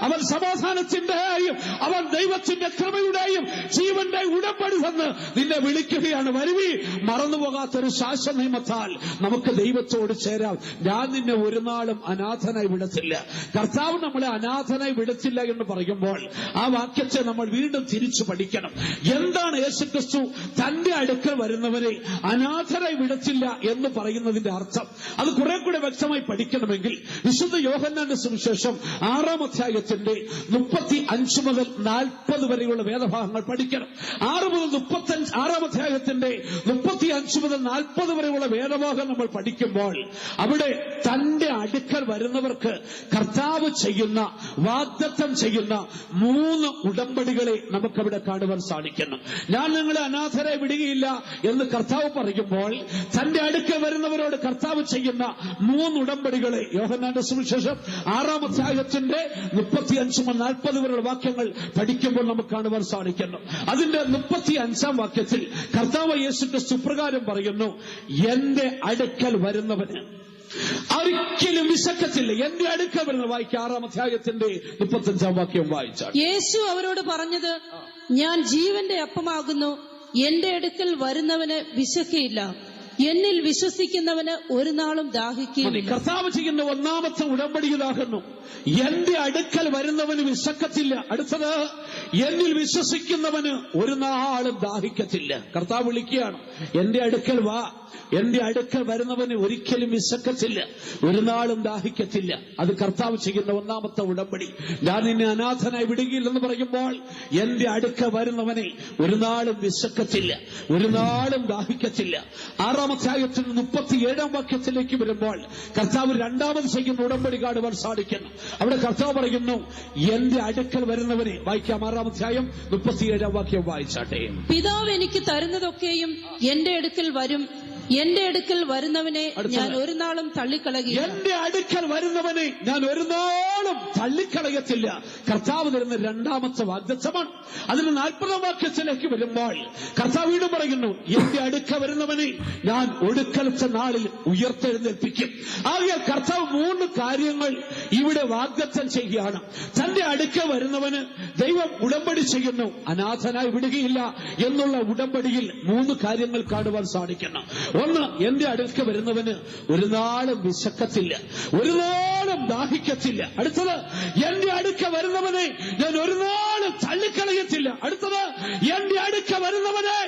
അവൻ സമാധാനത്തിന്റെയും അവൻ ദൈവത്തിന്റെ കൃപയുടെയും ജീവന്റെ ഉടമ്പടി തന്ന് നിന്നെ വിളിക്കുകയാണ്. വരുവി, മറന്നുപോകാത്തൊരു ശാശ്വത നിയമത്താൽ നമുക്ക് ദൈവത്തോട് ചേരാം. ഞാൻ നിന്നെ ഒരു നാളും അനാഥനായി വിടത്തില്ല. കർത്താവ് നമ്മളെ അനാഥനായി വിടത്തില്ല എന്ന് പറയുമ്പോൾ ആ വാക്യത്തെ നമ്മൾ വീണ്ടും വീണ്ടും തിരിച്ചു പഠിക്കണം. എന്താണ് യേശുക്രിസ്തു തന്റെ അടുക്കൽ വരുന്നവരെ അനാഥരായി വിടത്തില്ല എന്ന് പറയുന്നതിന്റെ അർത്ഥം? അത് കുറെ കൂടെ വ്യക്തമായി പഠിക്കണമെങ്കിൽ വിശുദ്ധ യോഹന്നാന്റെ സുവിശേഷം 6-ാം അധ്യായത്തിന്റെ 35 മുതൽ 40 വരെയുള്ള വേദഭാഗങ്ങൾ പഠിക്കണം. 6 മുതൽ 35, 6-ാം അധ്യായത്തിന്റെ 35 മുതൽ 40 വരെയുള്ള വേദഭാഗം നമ്മൾ പഠിക്കുമ്പോൾ അവിടെ തന്റെ അടുക്കൽ വരുന്നവർക്ക് കർത്താവ് ചെയ്യുന്ന, വാഗ്ദത്തം ചെയ്യുന്ന 3 ഉടമ്പടികളെ നമുക്കവിടെ കാണുവാൻ സാധിക്കുന്നു. ഞാൻ നിങ്ങളെ അനാഥരായി വിടുകയില്ല എന്ന് കർത്താവ് പറയുമ്പോൾ തന്റെ അടുക്കൽ വരുന്നവരോട് കർത്താവ് ചെയ്യുന്ന 3 ഉടമ്പടികളെ യോഹന്നാന്റെ സുവിശേഷം 6-ാം അധ്യായത്തിന്റെ 35 മുതൽ 40 വരെയുള്ള വാക്യങ്ങൾ പഠിക്കുമ്പോൾ നമുക്ക് കാണുവാൻ സാധിക്കുന്നു. അതിന്റെ 35-ാം വാക്യത്തിൽ കർത്താവ് യേശുക്രിസ്തു പ്രകാരം പറയുന്നു, എന്റെ അടുക്കൽ വരുന്നവന് ഒരിക്കലും വിശക്കത്തില്ല. എന്റെ അടുക്കൽ വരുന്ന വായിക്കുക. 6-ാം അധ്യായത്തിന്റെ 35-ാം വാക്യം വായിച്ചാൽ യേശു അവരോട് പറഞ്ഞത്, ഞാൻ ജീവന്റെ അപ്പമാകുന്നു. എന്റെ അടുക്കൽ വരുന്നവന് വിശക്കയില്ല, എന്നിൽ വിശ്വസിക്കുന്നവന് ഒരു നാളും ദാഹിക്കുകയില്ല. കർത്താവ് ചെയ്യുന്ന 1-ാമത്തെ ഉടമ്പടി ഇതാകുന്നു, എന്റെ അടുക്കൽ വരുന്നവന് വിശക്കത്തില്ല. അടുത്തത്, എന്നിൽ വിശ്വസിക്കുന്നവന് ഒരു നാളും ദാഹിക്കത്തില്ല. കർത്താവ് വിളിക്കുകയാണ്, എന്റെ അടുക്കൽ വാ, എന്റെ അടുക്കൽ വരുന്നവന് ഒരിക്കലും വിശക്കത്തില്ല, ഒരു നാളും ദാഹിക്കത്തില്ല. അത് കർത്താവ് ചെയ്യുന്ന 1-ാമത്തെ ഉടമ്പടി. ഞാൻ നിന്നെ അനാഥനായി വിടുകയില്ലെന്ന് പറയുമ്പോൾ എന്റെ അടുക്കൽ വരുന്നവനെ ഒരു നാളും വിശക്കത്തില്ല, ഒരു നാളും ദാഹിക്കത്തില്ല. 6-ാം അധ്യായത്തിന് 37-ാം വാക്യത്തിലേക്ക് വരുമ്പോൾ കർത്താവ് 2-ാമത് ചെയ്യുന്ന ഉടമ്പടി കാണുവാൻ സാധിക്കുന്നു. അവിടെ കർത്താവ് പറയുന്നു, എന്റെ അടുക്കൽ വരുന്നവനെ വായിക്കാം. 6-ാം അധ്യായം 37-ാം വാക്യം വായിച്ചാട്ടെ. പിതാവ് എനിക്ക് തരുന്നതൊക്കെയും എന്റെ അടുക്കൽ വരും, എന്റെ അടുക്കൽ വരുന്നവനെ ഞാൻ ഒരു നാളും തള്ളിക്കളയുകയില്ല. എന്റെ അടുക്കൽ വരുന്നവനെ ഞാൻ ഒരു നാളും തള്ളിക്കളയത്തില്ല. കർത്താവ് തരുന്ന 2-ാമത്തെ വാഗ്ദത്തമാണ്. അതിന് 40-ാം വാക്യത്തിലേക്ക് വരുമ്പോൾ കർത്താവ് വീണ്ടും പറയുന്നു, എന്റെ അടുക്കൽ വരുന്നവനെ ഞാൻ ഒടുക്കലത്തെ നാളിൽ ഉയർത്തെഴുന്നേൽപ്പിക്കും. ആകയാൽ കർത്താവ് 3 കാര്യങ്ങൾ ഇവിടെ വാഗ്ദത്തം ചെയ്യുകയാണ്. തന്റെ അടുക്കൽ വരുന്നവന് ദൈവം ഉടമ്പടി ചെയ്യുന്നു, അനാഥനായി വിടുകയില്ല എന്നുള്ള ഉടമ്പടിയിൽ 3 കാര്യങ്ങൾ കാണുവാൻ സാധിക്കുന്നു. ഒന്ന്, എന്റെ അടുക്കൽ വരുന്നവന് ഒരു നാളും വിശക്കത്തില്ല, ഒരു നാളും ദാഹിക്കത്തില്ല. അടുത്തത്, എന്റെ അടുക്കൽ വരുന്നവനെ ഞാൻ ഒരു നാളും തള്ളിക്കളയത്തില്ല. അടുത്തത്, എന്റെ അടുക്കൽ വരുന്നവനെ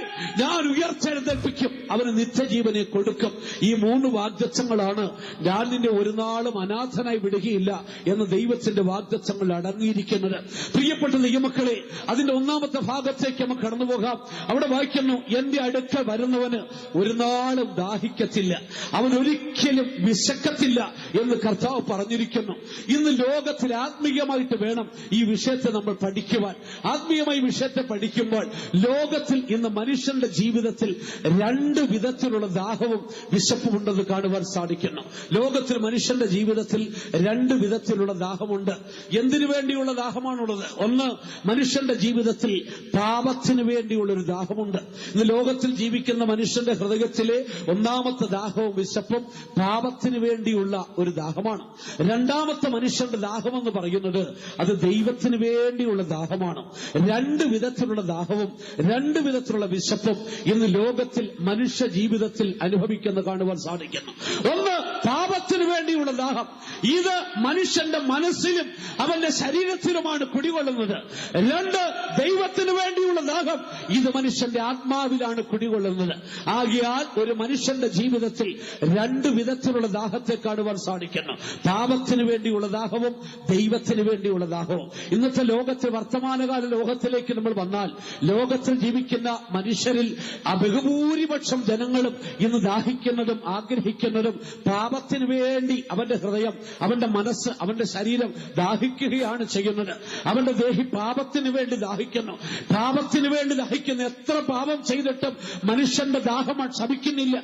ഞാൻ ഉയർത്തെഴുന്നേൽപ്പിക്കും, അവന് നിത്യജീവനെ കൊടുക്കും. ഈ 3 വാഗ്ദത്തങ്ങളാണ് ഞാൻ നിന്നെ ഒരു നാളും അനാഥനായി വിടുകയില്ല എന്ന ദൈവത്തിന്റെ വാഗ്ദത്തങ്ങൾ അടങ്ങിയിരിക്കുന്നത്. പ്രിയപ്പെട്ട ദൈവമക്കളെ, അതിന്റെ 1-ാമത്തെ ഭാഗത്തേക്ക് നമുക്ക് കടന്നുപോകാം. അവിടെ വായിക്കുന്നു, എന്റെ അടുക്കൽ വരുന്നവന് ഒരു നാളും ദാഹിക്കത്തില്ല, അവൻ ഒരിക്കലും വിശക്കത്തില്ല എന്ന് കർത്താവ് പറഞ്ഞിരിക്കുന്നു. ഇന്ന് ലോകത്തിൽ ആത്മീയമായിട്ട് വേണം ഈ വിഷയത്തെ നമ്മൾ പഠിക്കുവാൻ. ആത്മീയമായി വിഷയത്തെ പഠിക്കുമ്പോൾ ലോകത്തിൽ ഇന്ന് മനുഷ്യന്റെ ജീവിതത്തിൽ 2 വിധത്തിലുള്ള ദാഹവും വിശപ്പും ഉണ്ടെന്ന് കാണുവാൻ സാധിക്കുന്നു. ലോകത്തിൽ മനുഷ്യന്റെ ജീവിതത്തിൽ 2 വിധത്തിലുള്ള ദാഹമുണ്ട്. എന്തിനു വേണ്ടിയുള്ള ദാഹമാണുള്ളത്? ഒന്ന്, മനുഷ്യന്റെ ജീവിതത്തിൽ പാപത്തിന് വേണ്ടിയുള്ളൊരു ദാഹമുണ്ട്. ഇന്ന് ലോകത്തിൽ ജീവിക്കുന്ന മനുഷ്യന്റെ ഹൃദയത്തിലെ 1-ാമത്തെ ദാഹവും വിശപ്പും പാപത്തിന് വേണ്ടിയുള്ള ഒരു ദാഹമാണ്. 2-ാമത്തെ മനുഷ്യന്റെ ദാഹമെന്ന് പറയുന്നത് അത് ദൈവത്തിന് വേണ്ടിയുള്ള ദാഹമാണ്. 2 വിധത്തിലുള്ള ദാഹവും 2 വിധത്തിലുള്ള വിശപ്പും ഇന്ന് ലോകത്തിൽ മനുഷ്യ ജീവിതത്തിൽ അനുഭവിക്കുന്ന കാണുവാൻ സാധിക്കുന്നു. ഒന്ന്, പാപത്തിന് വേണ്ടിയുള്ള ദാഹം. ഇത് മനുഷ്യന്റെ മനസ്സിലും അവന്റെ ശരീരത്തിലുമാണ് കുടികൊള്ളുന്നത്. 2, ദൈവത്തിന് വേണ്ടിയുള്ള ദാഹം. ഇത് മനുഷ്യന്റെ ആത്മാവിലാണ് കുടികൊള്ളുന്നത്. ആകയാൽ ഒരു മനുഷ്യന്റെ ജീവിതത്തിൽ 2 വിധത്തിലുള്ള ദാഹത്തെ കാണുവാൻ സാധിക്കുന്നു. പാപത്തിന് വേണ്ടിയുള്ള ദാഹവും ദൈവത്തിന് വേണ്ടിയുള്ള ദാഹവും. ഇന്നത്തെ ലോകത്തെ, വർത്തമാനകാല ലോകത്തിലേക്ക് നമ്മൾ വന്നാൽ ലോകത്തിൽ ജീവിക്കുന്ന മനുഷ്യരിൽ ബഹുഭൂരിപക്ഷം ജനങ്ങളും ഇന്ന് ദാഹിക്കുന്നതും ആഗ്രഹിക്കുന്നതും പാപത്തിന് വേണ്ടി അവന്റെ ഹൃദയം, അവന്റെ മനസ്സ്, അവന്റെ ശരീരം ദാഹിക്കുകയാണ് ചെയ്യുന്നത്. അവന്റെ ദേഹി പാപത്തിന് വേണ്ടി ദാഹിക്കുന്നു. പാപത്തിന് വേണ്ടി ദാഹിക്കുന്ന എത്ര പാപം ചെയ്തിട്ടും മനുഷ്യന്റെ ദാഹം ശമിക്കുന്നില്ല.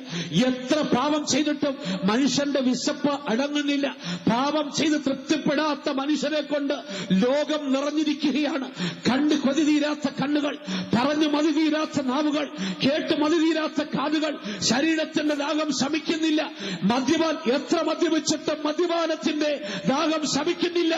എത്ര പാപം ചെയ്തിട്ടും മനുഷ്യന്റെ വിശപ്പ് അടങ്ങുന്നില്ല. പാപം ചെയ്ത് തൃപ്തിപ്പെടാത്ത മനുഷ്യരെ കൊണ്ട് ലോകം നിറഞ്ഞിരിക്കുകയാണ്. കണ്ട് കൊതി തീരാത്ത കണ്ണുകൾ, പറഞ്ഞു മതി തീരാത്ത നാവുകൾ, കേട്ട് മതി തീരാത്ത വ്യാധികൾ, ശരീരത്തിന്റെ ദാഹം ശമിക്കുന്നില്ല. മദ്യപാൻ എത്ര മദ്യപിച്ചിട്ടും മദ്യപാനത്തിന്റെ ദാഹം ശമിക്കുന്നില്ല.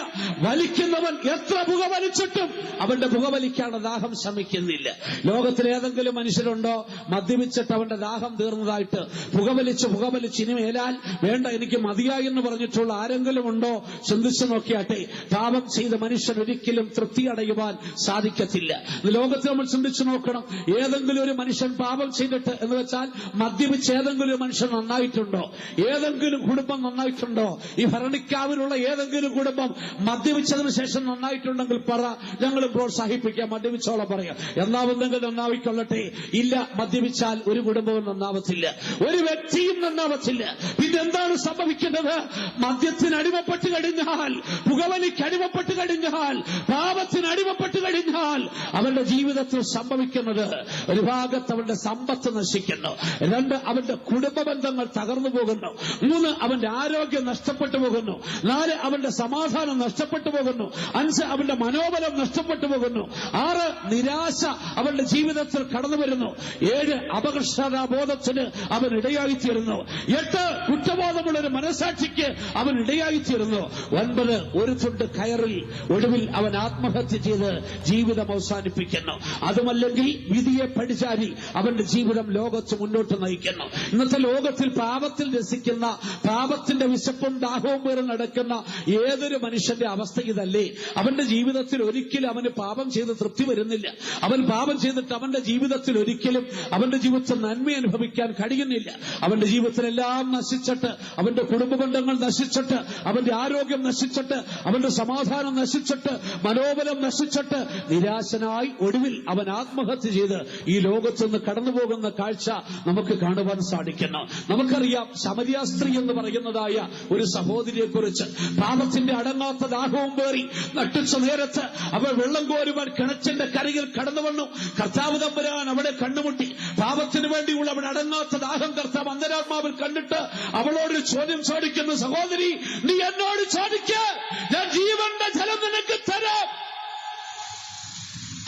വലിക്കുന്നവൻ എത്ര പുകവലിച്ചിട്ടും അവന്റെ പുകവലിക്കാണ് ദാഹം ശമിക്കുന്നില്ല. ലോകത്തിൽ ഏതെങ്കിലും മനുഷ്യരുണ്ടോ മദ്യപിച്ചിട്ട് അവന്റെ ദാഹം തീർന്നതായിട്ട്? പുകവലിച്ച് ഇനി മേലാൽ വേണ്ട, എനിക്ക് മതിയായി എന്ന് പറഞ്ഞിട്ടുള്ള ആരെങ്കിലും ഉണ്ടോ? ചിന്തിച്ചു നോക്കിയാട്ടെ. പാപം ചെയ്ത മനുഷ്യൻ ഒരിക്കലും തൃപ്തി അടയുവാൻ സാധിക്കത്തില്ല. ലോകത്തിൽ നമ്മൾ ചിന്തിച്ചു നോക്കണം. ഏതെങ്കിലും ഒരു മനുഷ്യൻ പാപം ചെയ്തിട്ട് എന്ന് വെച്ചാൽ മദ്യപിച്ച് ഏതെങ്കിലും ഒരു മനുഷ്യൻ നന്നായിട്ടുണ്ടോ? ഏതെങ്കിലും കുടുംബം നന്നായിട്ടുണ്ടോ? ഈ ഭരണിക്കാവിലുള്ള ഏതെങ്കിലും കുടുംബം മദ്യപിച്ചതിന് ശേഷം നന്നായിട്ടുണ്ടെങ്കിൽ പറ, ഞങ്ങൾ പ്രോത്സാഹിപ്പിക്കാം, മദ്യപിച്ചോളം പറയാം, എന്നാവുന്നെങ്കിൽ നന്നാവിക്കൊള്ളട്ടെ. ഇല്ല, മദ്യപിച്ചാൽ ഒരു കുടുംബവും നന്നാവത്തില്ല, ഒരു വ്യക്തിയും നന്നാവത്തില്ല. പിന്നെന്താണ് സംഭവിക്കുന്നത്? മദ്യത്തിന് അടിമപ്പെട്ട് കഴിഞ്ഞാൽ, പുകവലിക്ക് അടിമപ്പെട്ട് കഴിഞ്ഞാൽ, പാപത്തിന് അടിമപ്പെട്ട് കഴിഞ്ഞാൽ അവന്റെ ജീവിതത്തിൽ സംഭവിക്കുന്നത് ഒരു ഭാഗത്ത് അവന്റെ സമ്പത്ത് നശിക്കുന്നു, 2 അവന്റെ കുടുംബ ബന്ധങ്ങൾ തകർന്നു പോകുന്നു, 3 അവന്റെ ആരോഗ്യം നഷ്ടപ്പെട്ടു പോകുന്നു, 4 അവന്റെ സമാധാനം നഷ്ടപ്പെട്ടു പോകുന്നു, 5 അവന്റെ മനോബലം നഷ്ടപ്പെട്ടു പോകുന്നു, 6 നിരാശ അവന്റെ ജീവിതത്തിൽ കടന്നു വരുന്നു, 7 അപകർഷതാബോധത്തിന് അവൻ ഇടയായിത്തീരുന്നു, 8 കുറ്റബോധമുള്ള ഒരു മനസാക്ഷിക്ക് അവൻ ഇടയായിത്തീരുന്നു, 9 ഒരു തുണ്ട് കയറിൽ ഒടുവിൽ അവൻ ആത്മഹത്യ ചെയ്ത് ജീവിതം അവസാനിപ്പിക്കുന്നു. അതുമല്ലെങ്കിൽ വിധിയെ പടിചാരി അവന്റെ ജീവിതം ലോകത്ത് മുന്നോട്ട് നയിക്കുന്നു. ഇന്നത്തെ ലോകത്തിൽ പാപത്തിൽ രസിക്കുന്ന, പാപത്തിന്റെ വിശപ്പും ദാഹവും പേര് നടക്കുന്ന ഏതൊരു മനുഷ്യന്റെ അവസ്ഥ ഇതല്ലേ? അവന്റെ ജീവിതത്തിൽ ഒരിക്കലും അവന് പാപം ചെയ്ത് തൃപ്തി വരുന്നില്ല. അവൻ പാപം ചെയ്തിട്ട് അവന്റെ ജീവിതത്തിൽ ഒരിക്കലും അവന്റെ ജീവിതത്തിൽ നന്മ അനുഭവിക്കാൻ കഴിയുന്നില്ല. അവന്റെ ജീവിതത്തിലെല്ലാം നശിച്ചിട്ട്, അവന്റെ കുടുംബ ബന്ധങ്ങൾ നശിച്ചിട്ട്, അവന്റെ ആരോഗ്യം നശിച്ചിട്ട്, അവന്റെ സമാധാനം നശിച്ചിട്ട്, മനോബലം നശിച്ചിട്ട്, നിരാശനായി ഒടുവിൽ അവൻ ആത്മഹത്യ ചെയ്ത് ഈ ലോകത്തുനിന്ന് കടന്നുപോകുന്ന കാഴ്ച നമുക്ക് കാണുവാൻ സാധിക്കുന്നു. നമുക്കറിയാം, ശമരിയ സ്ത്രീ എന്ന് പറയുന്നതായ ഒരു സഹോദരിയെ കുറിച്ച്. പാപത്തിന്റെ അടങ്ങാത്ത ദാഹവും പേറി നട്ടുച്ച നേരത്ത് അവൾ വെള്ളം കോരുവാൻ കിണറ്റിന്റെ കരയിൽ കടന്നു വന്നു. കർത്താവ് തമ്പുരാൻ അവിടെ കണ്ടുമുട്ടി. പാപത്തിന് വേണ്ടിയുള്ള അവൾ അടങ്ങാത്ത ദാഹം കർത്താവ് അന്തരാത്മാവിൽ കണ്ടിട്ട് അവളോട് ചോദ്യം ചോദിക്കുന്നു, സഹോദരി, നീ എന്നോട് ചോദിക്ക, ഞാൻ ജീവന്റെ ജലം നിനക്ക് തരാം.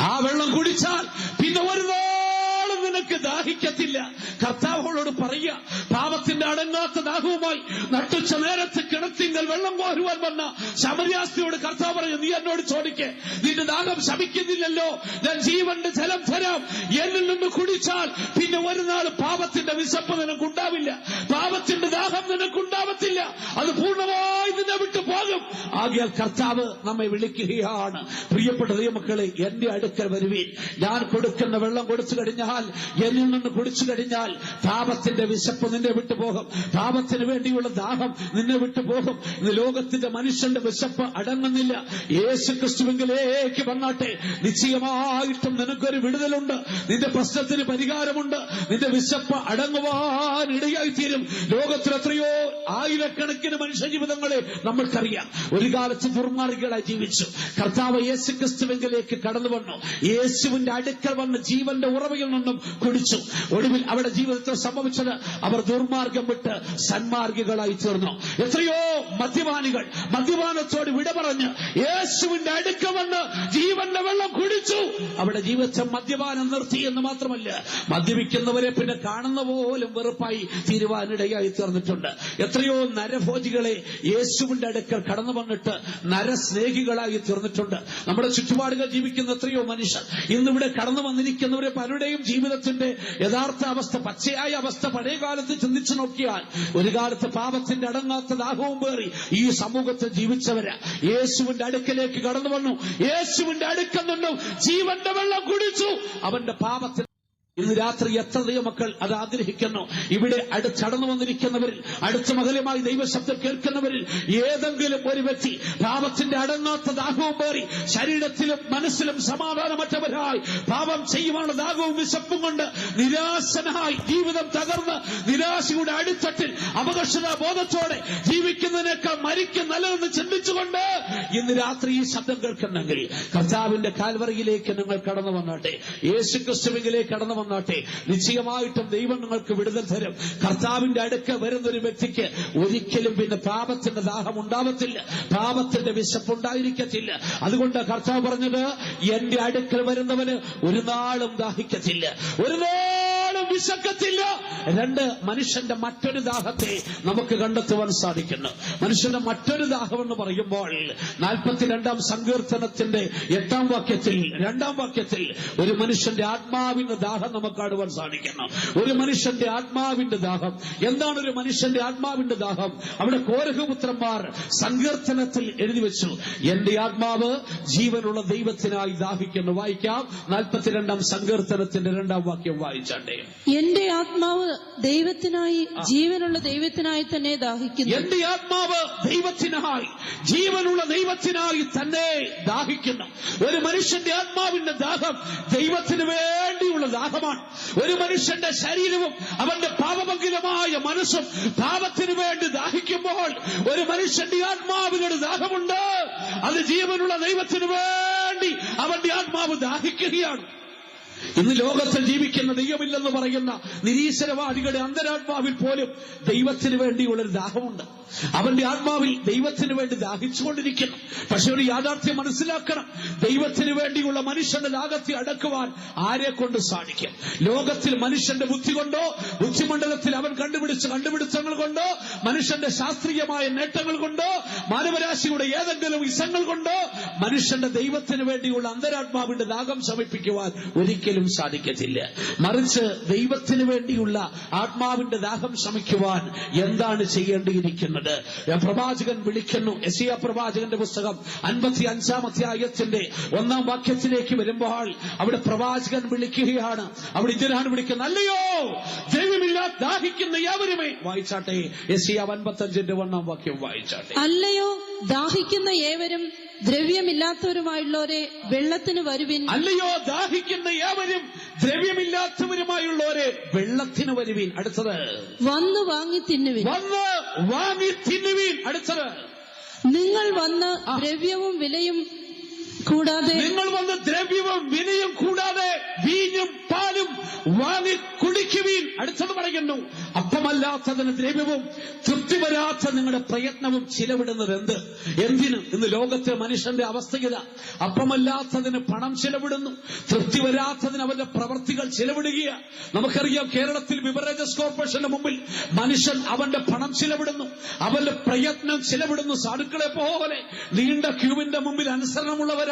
ആ വെള്ളം കുടിച്ചാൽ പിന്നെ ഒരു നാളും നിനക്ക് ദാഹിക്കത്തില്ല. കർത്താവോട് പറയുക, പാപത്തിന്റെ അടങ്ങാത്ത ദാഹവുമായി നട്ടുച്ച നേരത്ത് കിണറ്റിങ്കൽ വെള്ളം കോരുവാൻ വന്ന ശമരിയാസ്ത്രീയോട് കർത്താവ് പറഞ്ഞു, നീ എന്നോട് ചോദിക്കേ, നിന്റെ ദാഹം ശമിക്കുന്നില്ലല്ലോ, ഞാൻ ജീവന്റെ ജലം തരാം. എന്നിൽ നിന്ന് കുടിച്ചാൽ പിന്നെ ഒരു നാൾ പാപത്തിന്റെ വിശപ്പ് നിനക്കുണ്ടാവില്ല, പാപത്തിന്റെ ദാഹം നിനക്കുണ്ടാവത്തില്ല, അത് പൂർണ്ണമായി നിന്നെ വിട്ടു പോകും. ആകയാൽ കർത്താവ് നമ്മെ വിളിക്കുകയാണ്, പ്രിയപ്പെട്ട ദൈവമക്കളെ, എന്റെ അടുക്കൽ വരുവീൻ, ഞാൻ കൊടുക്കുന്ന വെള്ളം കൊടുത്തു കഴിഞ്ഞാൽ, എന്നിൽ നിന്ന് കുടിച്ചു കഴിഞ്ഞാൽ പാപത്തിന്റെ വിശപ്പ് നിന്നെ വിട്ടുപോകും, പാപത്തിന് വേണ്ടിയുള്ള ദാഹം നിന്നെ വിട്ടുപോകും. ഇന്ന് ലോകത്തിന്റെ മനുഷ്യന്റെ വിശപ്പ് അടങ്ങുന്നില്ല. യേശു ക്രിസ്തുവിലേക്ക് വന്നാട്ടെ, നിശ്ചയമായിട്ടും നിനക്കൊരു വിടുതലുണ്ട്, നിന്റെ പ്രശ്നത്തിന് പരിഹാരമുണ്ട്, നിന്റെ വിശപ്പ് അടങ്ങുവാൻ ഇടയായിത്തീരും. ലോകത്തിൽ എത്രയോ ആയിരക്കണക്കിന് മനുഷ്യ ജീവിതങ്ങളെ നമ്മൾക്കറിയാം. ഒരു കാലത്ത് ദുർമാർഗികളായി ജീവിച്ചു. കർത്താവ് യേശു ക്രിസ്തുവിലേക്ക് കടന്നു വന്നു. യേശുവിന്റെ അടുക്കൽ വന്ന് ജീവന്റെ ഉറവയിൽ നിന്നും കുടിച്ചു. ഒടുവിൽ അവരുടെ ജീവിതത്തിൽ സംഭവിച്ചത്, അവർ ദുർമാർഗം വിട്ട് സന്മാർഗികളായി തീർന്നു. എത്രയോ മദ്യപാനികൾ മദ്യപാനത്തോട് വിട പറഞ്ഞ് യേശുവിന്റെ അടുക്കൽ വന്ന് ജീവന്റെ വെള്ളം കുടിച്ചു. അവരുടെ ജീവിതത്തിൽ മദ്യപാനം നിർത്തി എന്ന് മാത്രമല്ല, മദ്യപിക്കുന്നവരെ പിന്നെ കാണുന്ന പോലും വെറുപ്പായി തീരുവാനിടയായി തീർന്നിട്ടുണ്ട്. എത്രയോ നരഭോജികളെ യേശുവിന്റെ അടുക്കൽ കടന്നു വന്നിട്ട് നരസ്നേഹികളായി തീർന്നിട്ടുണ്ട്. നമ്മുടെ ചുറ്റുപാടുകൾ ജീവിക്കുന്ന എത്രയോ മനുഷ്യർ ഇന്നിവിടെ കടന്നു വന്നിരിക്കുന്നവരെ പലരുടെയും ജീവിതത്തിന്റെ യഥാർത്ഥ അവസ്ഥ, പച്ചയായ അവസ്ഥ പഴയ കാലത്ത് ചിന്തിച്ചു നോക്കിയാൽ, ഒരു കാലത്ത് പാപത്തിന്റെ അടങ്ങാത്ത ദാഹവും പേറി ഈ സമൂഹത്തിൽ ജീവിച്ചവരാ. യേശുവിന്റെ അടുക്കലേക്ക് കടന്നു വന്നു, യേശുവിന്റെ അടുക്കൽ നിന്നും ജീവന്റെ വെള്ളം കുടിച്ചു. അവന്റെ പാപത്തിൽ ഇന്ന് രാത്രി എത്ര ദൈവമക്കൾ അത് ആഗ്രഹിക്കുന്നു. ഇവിടെ അടുത്തടന്നു വന്നിരിക്കുന്നവരിൽ, അടുത്ത മകലുമായി ദൈവശബ്ദം കേൾക്കുന്നവരിൽ ഏതെങ്കിലും ഒരു വ്യക്തി പാപത്തിന്റെ അടങ്ങാത്ത ദാഹവും പേറി ശരീരത്തിലും മനസ്സിലും സമാധാനമറ്റവരായി പാപം ചെയ്യുവാനുള്ള ദാഹവും വിശപ്പും കൊണ്ട് നിരാശനായി ജീവിതം തകർന്ന് നിരാശയുടെ അടിത്തട്ടിൽ അപകർഷതാബോധത്തോടെ ജീവിക്കുന്നതിനേക്കാൾ മരിക്കും നല്ലതെന്ന് ചിന്തിച്ചുകൊണ്ട് ഇന്ന് രാത്രി ഈ ശബ്ദം കേൾക്കുന്നെങ്കിൽ കർത്താവിന്റെ കാൽവറിയിലേക്ക് നിങ്ങൾ കടന്നു വന്നാട്ടെ, യേശു ക്രിസ്തുവിലേക്ക് കടന്നു വന്നാട്ടെ. നിശ്ചയമായിട്ടും ദൈവം നിങ്ങൾക്ക് വിടുതൽ തരും. കർത്താവിന്റെ അടുക്ക വരുന്നൊരു വ്യക്തിക്ക് ഒരിക്കലും പിന്നെ പാപത്തിന്റെ ദാഹം ഉണ്ടാവത്തില്ല, പാപത്തിന്റെ വിശപ്പുണ്ടായിരിക്കത്തില്ല. അതുകൊണ്ട് കർത്താവ് പറഞ്ഞത്, എന്റെ അടുക്കൽ വരുന്നവന് ഒരു നാളും ദാഹിക്കത്തില്ല, ഒരു നാളും വിശക്കത്തില്ല. രണ്ട്, മനുഷ്യന്റെ മറ്റൊരു ദാഹത്തെ നമുക്ക് കണ്ടെത്തുവാൻ സാധിക്കുന്നു. മനുഷ്യന്റെ മറ്റൊരു ദാഹം എന്ന് പറയുമ്പോൾ 42-ാം സങ്കീർത്തനത്തിന്റെ 8-ാം വാക്യത്തിൽ 2-ാം വാക്യത്തിൽ ഒരു മനുഷ്യന്റെ ആത്മാവിന്റെ ദാഹം നമുക്ക് കാണുവാൻ സാധിക്കുന്നു. ഒരു മനുഷ്യന്റെ ആത്മാവിന്റെ ദാഹം. എന്താണ് ഒരു മനുഷ്യന്റെ ആത്മാവിന്റെ ദാഹം? അവിടെ കോരഹപുത്രന്മാർ സങ്കീർത്തനത്തിൽ എഴുതി വെച്ചു, എന്റെ ആത്മാവ് ജീവനുള്ള ദൈവത്തിനായി ദാഹിക്കുന്നു. വായിക്കാം 42-ാം സങ്കീർത്തനത്തിന്റെ 2-ാം വാക്യം വായിച്ചാണ്ടേ. എന്റെ ആത്മാവ് ദൈവത്തിനായി ജീവനുള്ള ദൈവത്തിനായി തന്നെ ദാഹിക്കുന്നു. എന്റെ ആത്മാവ് ദൈവത്തിനായി ജീവനുള്ള ദൈവത്തിനായി തന്നെ ദാഹിക്കുന്നു. ഒരു മനുഷ്യന്റെ ആത്മാവിന്റെ ദാഹം ദൈവത്തിന് വേണ്ടിയുള്ള ദാഹമാണ്. ഒരു മനുഷ്യന്റെ ശരീരവും അവന്റെ പാപമംഗലമായ മനസ്സും പാപത്തിന് വേണ്ടി ദാഹിക്കുമ്പോൾ ഒരു മനുഷ്യന്റെ ആത്മാവിനൊരു ദാഹമുണ്ട്. അത് ജീവനുള്ള ദൈവത്തിന് വേണ്ടി അവന്റെ ആത്മാവ് ദാഹിക്കുകയാണ്. ഇന്ന് ലോകത്തിൽ ജീവിക്കുന്ന ദൈവമില്ലെന്ന് പറയുന്ന നിരീശ്വരവാദികളുടെ അന്തരാത്മാവിൽ പോലും ദൈവത്തിന് വേണ്ടിയുള്ളൊരു ദാഹമുണ്ട്. അവന്റെ ആത്മാവിൽ ദൈവത്തിന് വേണ്ടി ദാഹിച്ചുകൊണ്ടിരിക്കുന്നു. പക്ഷെ ഒരു യാഥാർത്ഥ്യം മനസ്സിലാക്കണം, ദൈവത്തിന് വേണ്ടിയുള്ള മനുഷ്യന്റെ ദാഹത്തെ അടക്കുവാൻ ആരെ കൊണ്ട് സാധിക്കും? ലോകത്തിൽ മനുഷ്യന്റെ ബുദ്ധി കൊണ്ടോ, ബുദ്ധിമണ്ഡലത്തിൽ അവൻ കണ്ടുപിടിച്ച കണ്ടുപിടുത്തങ്ങൾ കൊണ്ടോ, മനുഷ്യന്റെ ശാസ്ത്രീയമായ നേട്ടങ്ങൾ കൊണ്ടോ, മാനവരാശിയുടെ ഏതെങ്കിലും ഇസങ്ങൾ കൊണ്ടോ മനുഷ്യന്റെ ദൈവത്തിന് വേണ്ടിയുള്ള അന്തരാത്മാവിന്റെ ദാഹം ശമിപ്പിക്കുവാൻ ഒരിക്കലും സാധിക്കത്തില്ല. മറിച്ച് ദൈവത്തിന് വേണ്ടിയുള്ള ആത്മാവിന്റെ ദാഹം ശമിക്കുവാൻ എന്താണ് ചെയ്യേണ്ടിയിരിക്കുന്നത്? പ്രവാചകൻ വിളിക്കുന്നു. യെശയ്യാ പ്രവാചകന്റെ പുസ്തകം 55-ാം അധ്യായത്തിന്റെ 1-ാം വാക്യത്തിലേക്ക് വരുമ്പോൾ അവിടെ പ്രവാചകൻ വിളിക്കുകയാണ്. അവിടെ ഇതിനാണ് വിളിക്കുന്നത്, അല്ലയോ ദൈവമില്ലാതെ ദാഹിക്കുന്ന ഏവരുമേ. വായിച്ചാട്ടെ, യെശയ്യാ 55-ന്റെ 1-ാം വാക്യം വായിച്ചാട്ടെ. അല്ലയോ ദാഹിക്കുന്ന ഏവരും ദ്രവ്യമില്ലാത്തവരുമായുള്ളവരെ വെള്ളത്തിന് വരുവിൻ. അല്ലയോ ദാഹിക്കുന്ന ഏവരും ദ്രവ്യമില്ലാത്തവരുമായുള്ളവരെ വെള്ളത്തിന് വരുവിൻ. അടുത്തത്, വന്ന് വാങ്ങി തിന്നുവിൻ. വന്ന് വാങ്ങി തിന്നുവിൻ. അടുത്തത്, നിങ്ങൾ വന്ന് ദ്രവ്യവും വിലയും കൂടാതെ നിങ്ങൾ വന്ന് ദ്രവ്യവും വിലയും കൂടാതെ വീഞ്ഞും പാലും വാങ്ങി കുടിക്കുവീൻ. അടുത്തത് പറയുന്നു, അപ്പമല്ലാത്തതിന് ദ്രവ്യവും തൃപ്തി വരാത്ത നിങ്ങളുടെ പ്രയത്നവും ചിലവിടുന്നത് എന്തിന്? ഇന്ന് ലോകത്തെ മനുഷ്യന്റെ അവസ്ഥയില. അപ്പമല്ലാത്തതിന് പണം ചിലവിടുന്നു, തൃപ്തി വരാത്തതിന് അവന്റെ പ്രവർത്തികൾ ചിലവിടുക. നമുക്കറിയാം, കേരളത്തിൽ ബിവറേജസ് കോർപ്പറേഷന്റെ മുമ്പിൽ മനുഷ്യൻ അവന്റെ പണം ചിലവിടുന്നു, അവന്റെ പ്രയത്നം ചിലവിടുന്നു. സാധുക്കളെ പോലെ നീണ്ട ക്യൂവിന്റെ മുമ്പിൽ അനുസരണമുള്ളവരായി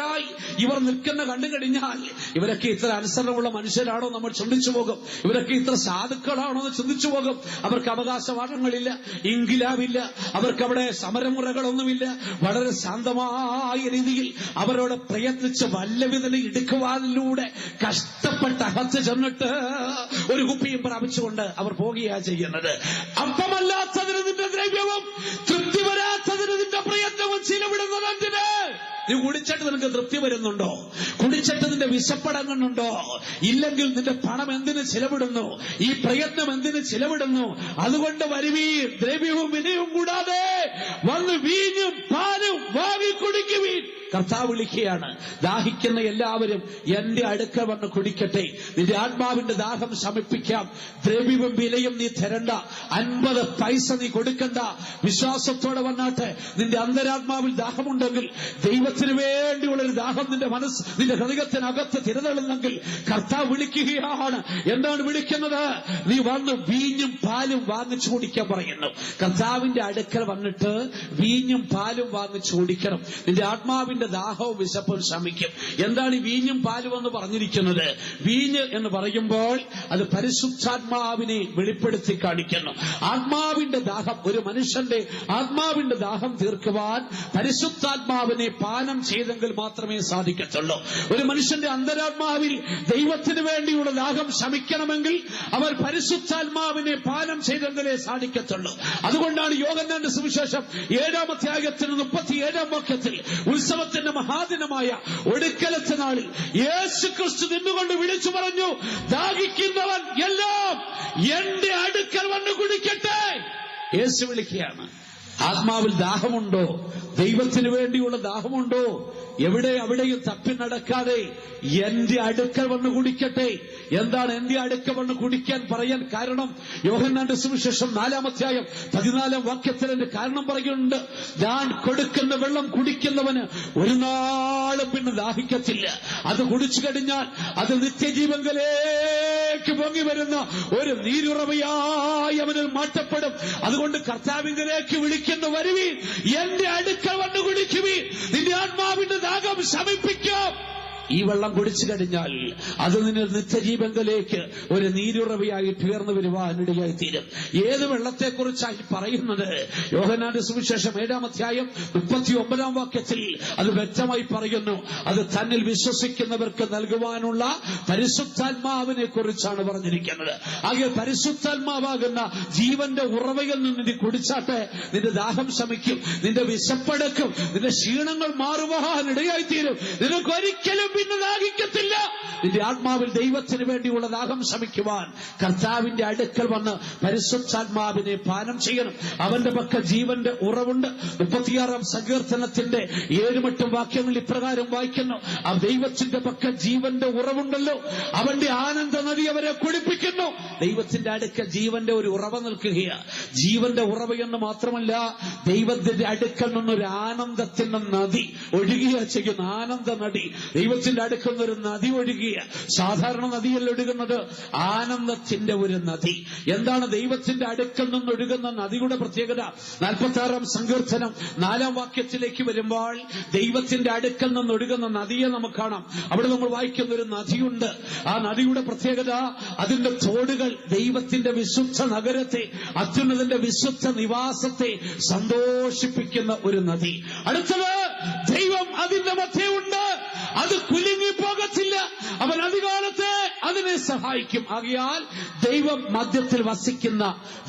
ഇവർ നിൽക്കുന്ന കണ്ടുകഴിഞ്ഞാൽ ഇവരൊക്കെ ഇത്ര അനുസരണമുള്ള മനുഷ്യരാണോ നമ്മൾ ചിന്തിച്ചു പോകും. ഇവരൊക്കെ ഇത്ര സാധുക്കളാണോ എന്ന് ചിന്തിച്ചു പോകും. അവർക്ക് അവകാശവാദങ്ങളില്ല, ഇൻകിലാബില്ല, അവർക്ക് അവിടെ സമരമുറകളൊന്നുമില്ല. വളരെ ശാന്തമായ രീതിയിൽ അവരോട് പ്രയത്നിച്ച് വല്ലവിധന എടുക്കുവാനിലൂടെ കഷ്ടപ്പെട്ട് അകത്ത് ചെന്നിട്ട് ഒരു കുപ്പിയും പ്രാപിച്ചുകൊണ്ട് അവർ പോകുകയാണ് ചെയ്യുന്നത്. അപ്പമല്ലാത്തതിന് നിന്റെ ദ്രവ്യവും തൃപ്തി വരാത്തതിന് നിന്റെ പ്രയത്നവും ചിലവിടുന്നത് എന്തിന്? നീ കുടിച്ചിട്ട് നിനക്ക് തൃപ്തി വരുന്നുണ്ടോ? കുടിച്ചിട്ട് നിന്റെ വിശപ്പടങ്ങുന്നുണ്ടോ? ഇല്ലെങ്കിൽ നിന്റെ പണം എന്തിന് ചിലവിടുന്നു? ഈ പ്രയത്നം എന്തിന് ചിലവിടുന്നു? അതുകൊണ്ട് വരുവീൻ, ദ്രവ്യവും വിലയും കൂടാതെ വന്ന് വീഞ്ഞും പാലും വാങ്ങി കുടിക്കുവീൻ. കർത്താവ് വിളിക്കുകയാണ്, ദാഹിക്കുന്ന എല്ലാവരും എന്റെ അടുക്കൽ വന്ന് കുടിക്കട്ടെ. നിന്റെ ആത്മാവിന്റെ ദാഹം ശമിപ്പിക്കാം. ദ്രവ്യവും വിലയും നീ തരണ്ട, 50 പൈസ നീ കൊടുക്കണ്ട. വിശ്വാസത്തോടെ വന്നാട്ടെ. നിന്റെ അന്തരാത്മാവിൽ ദാഹമുണ്ടെങ്കിൽ, ദൈവത്തിന് വേണ്ടിയുള്ളൊരു ദാഹം നിന്റെ ഹൃദയത്തിനകത്ത് തിരതള്ളുന്നെങ്കിൽ കർത്താവ് വിളിക്കുകയാണ്. എന്താണ് വിളിക്കുന്നത്? നീ വന്ന് വീഞ്ഞും പാലും വാങ്ങിച്ചു കുടിക്കാൻ പറയുന്നു. കർത്താവിന്റെ അടുക്കൽ വന്നിട്ട് വീഞ്ഞും പാലും വാങ്ങിച്ചു കുടിക്കണം. നിന്റെ ആത്മാവിന്റെ ദാഹവും വിശപ്പും ശമിക്കും. എന്താണ് ഈ വീഞ്ഞും പാലും എന്ന് പറഞ്ഞിരിക്കുന്നത്? വീഞ്ഞ് എന്ന് പറയുമ്പോൾ അത് പരിശുദ്ധാത്മാവിനെ വെളിപ്പെടുത്തി കാണിക്കുന്നു. ആത്മാവിന്റെ ദാഹം, ഒരു മനുഷ്യന്റെ ആത്മാവിന്റെ ദാഹം തീർക്കുവാൻ പരിശുദ്ധാത്മാവിനെ പാനം ചെയ്തെങ്കിൽ മാത്രമേ സാധിക്കത്തുള്ളൂ. ഒരു മനുഷ്യന്റെ അന്തരാത്മാവിൽ ദൈവത്തിന് വേണ്ടിയുള്ള ദാഹം ശമിക്കണമെങ്കിൽ അവർ പരിശുദ്ധാത്മാവിനെ പാനം ചെയ്തെങ്കിലേ സാധിക്കത്തുള്ളൂ. അതുകൊണ്ടാണ് യോഹന്നാന്റെ സുവിശേഷം 7-ാം അധ്യായത്തിന് 37-ാം വാക്യത്തിൽ ഉത്സവത്തിന്റെ മഹാദിനമായ ഒടുക്കലത്തെ നാളിൽ യേശു ക്രിസ്തു നിന്നുകൊണ്ട് വിളിച്ചു പറഞ്ഞു, ദാഹിക്കുന്നവൻ എല്ലാം എന്റെ അടുക്കൽ വന്ന് കുടിക്കട്ടെ. യേശു വിളിക്കുകയാണ്. ആത്മാവിൽ ദാഹമുണ്ടോ? ദൈവത്തിന് വേണ്ടിയുള്ള ദാഹമുണ്ടോ? അവിടെയും തപ്പി നടക്കാതെ എന്റെ അടുക്കൽ വന്ന് കുടിക്കട്ടെ. എന്താണ് എന്റെ അടുക്കൽ വന്ന് കുടിക്കാൻ പറയാൻ കാരണം? യോഹന്നാന്റെ സുവിശേഷം 4-ാം അധ്യായം 14-ാം വാക്യത്തിൽ എന്റെ കാരണം പറയുന്നുണ്ട്. ഞാൻ കൊടുക്കുന്ന വെള്ളം കുടിക്കുന്നവന് ഒരു നാളും പിന്നെ ദാഹിക്കത്തില്ല. അത് കുടിച്ചു കഴിഞ്ഞാൽ അത് നിത്യജീവങ്കലേക്ക് കർത്താവിങ്കലേക്ക് പൊങ്ങി വരുന്ന ഒരു നീരുറവയായി അവനിൽ മാറ്റപ്പെടും. അതുകൊണ്ട് കർത്താവിങ്കലേക്ക് വിളിക്കുന്ന വരുവീൻ, എന്റെ അടുക്കൽ വന്നു കുടിക്കുവീൻ, നിന്റെ ആത്മാവിന്റെ ദാഹം ശമിപ്പിക്കാം. ഈ വെള്ളം കുടിച്ചു കഴിഞ്ഞാൽ അത് നിന്നെ നിത്യജീവങ്കലേക്ക് ഒരു നീരുറവയായിട്ട് ഉയർന്നു വരുവാനിടയായി തീരും. ഏത് വെള്ളത്തെക്കുറിച്ചായി പറയുന്നത്? യോഹന്നാന്റെ സുവിശേഷം 7-ാം അധ്യായം 39-ാം വാക്യത്തിൽ അത് വ്യക്തമായി പറയുന്നു. അത് തന്നിൽ വിശ്വസിക്കുന്നവർക്ക് നൽകുവാനുള്ള പരിശുദ്ധാത്മാവിനെ കുറിച്ചാണ് പറഞ്ഞിരിക്കുന്നത്. ആകെ പരിശുദ്ധാത്മാവാകുന്ന ജീവന്റെ ഉറവയിൽ നിന്ന് നീ കുടിച്ചാട്ടെ നിന്റെ ദാഹം ശമിക്കും, നിന്റെ വിശപ്പടക്കും, നിന്റെ ക്ഷീണങ്ങൾ മാറുവാനിടയായി തീരും. നിനക്കൊരിക്കലും പിന്നെ ദാഹിക്കത്തില്ല. നിന്റെ ആത്മാവിൽ ദൈവത്തിന് വേണ്ടിയുള്ള ദാഹം ശമിക്കുവാൻ കർത്താവിന്റെ അടുക്കൽ വന്ന് പരിശുദ്ധാത്മാവിനെ പാനം ചെയ്യണം. അവന്റെ പക്കൽ ജീവന്റെ ഉറവുണ്ട്. 36-ാം സങ്കീർത്തനത്തിന്റെ 7-8 വാക്യങ്ങൾ ഇപ്രകാരം വായിക്കുന്നു. ആ ദൈവത്തിന്റെ പക്കൽ ജീവന്റെ ഉറവുണ്ടല്ലോ, അവന്റെ ആനന്ദ നദി അവരെ കുടിപ്പിക്കുന്നു. ദൈവത്തിന്റെ അടുക്കൽ ജീവന്റെ ഒരു ഉറവ നിൽക്കുകയാണ്. ജീവന്റെ ഉറവയെന്ന് മാത്രമല്ല, ദൈവത്തിന്റെ അടുക്കൽ നിന്നൊരു ആനന്ദത്തിന്റെ നദി ഒഴുകുക ചെയ്യുന്ന ആനന്ദ നദി. ദൈവത്തിന്റെ അടുക്കുന്ന ഒരു നദി ഒഴുകിയ, സാധാരണ നദിയിൽ ഒഴുകുന്നത് ആനന്ദത്തിന്റെ ഒരു നദി. എന്താണ് ദൈവത്തിന്റെ അടുക്കൽ നിന്നൊഴുകുന്ന നദിയുടെ പ്രത്യേകത? 46-ാം സങ്കീർത്തനം 4-ാം വാക്യത്തിലേക്ക് വരുമ്പോൾ ദൈവത്തിന്റെ അടുക്കൽ നിന്നൊഴുകുന്ന നദിയെ നമുക്ക് കാണാം. അവിടെ നമ്മൾ വായിക്കുന്ന ഒരു നദിയുണ്ട്. ആ നദിയുടെ പ്രത്യേകത, അതിന്റെ തോടുകൾ ദൈവത്തിന്റെ വിശുദ്ധ നഗരത്തെ, അത്യുന്നതന്റെ വിശുദ്ധ നിവാസത്തെ സന്തോഷിപ്പിക്കുന്ന ഒരു നദി. അടുത്തത്, ദൈവം അതിന്റെ മധ്യേ ഉണ്ട്, അത് കുലുങ്ങിപ്പോകത്തില്ല, അവൻ അധികാലത്തെ അതിനെ സഹായിക്കും. ആകയാൽ ദൈവം മധ്യത്തിൽ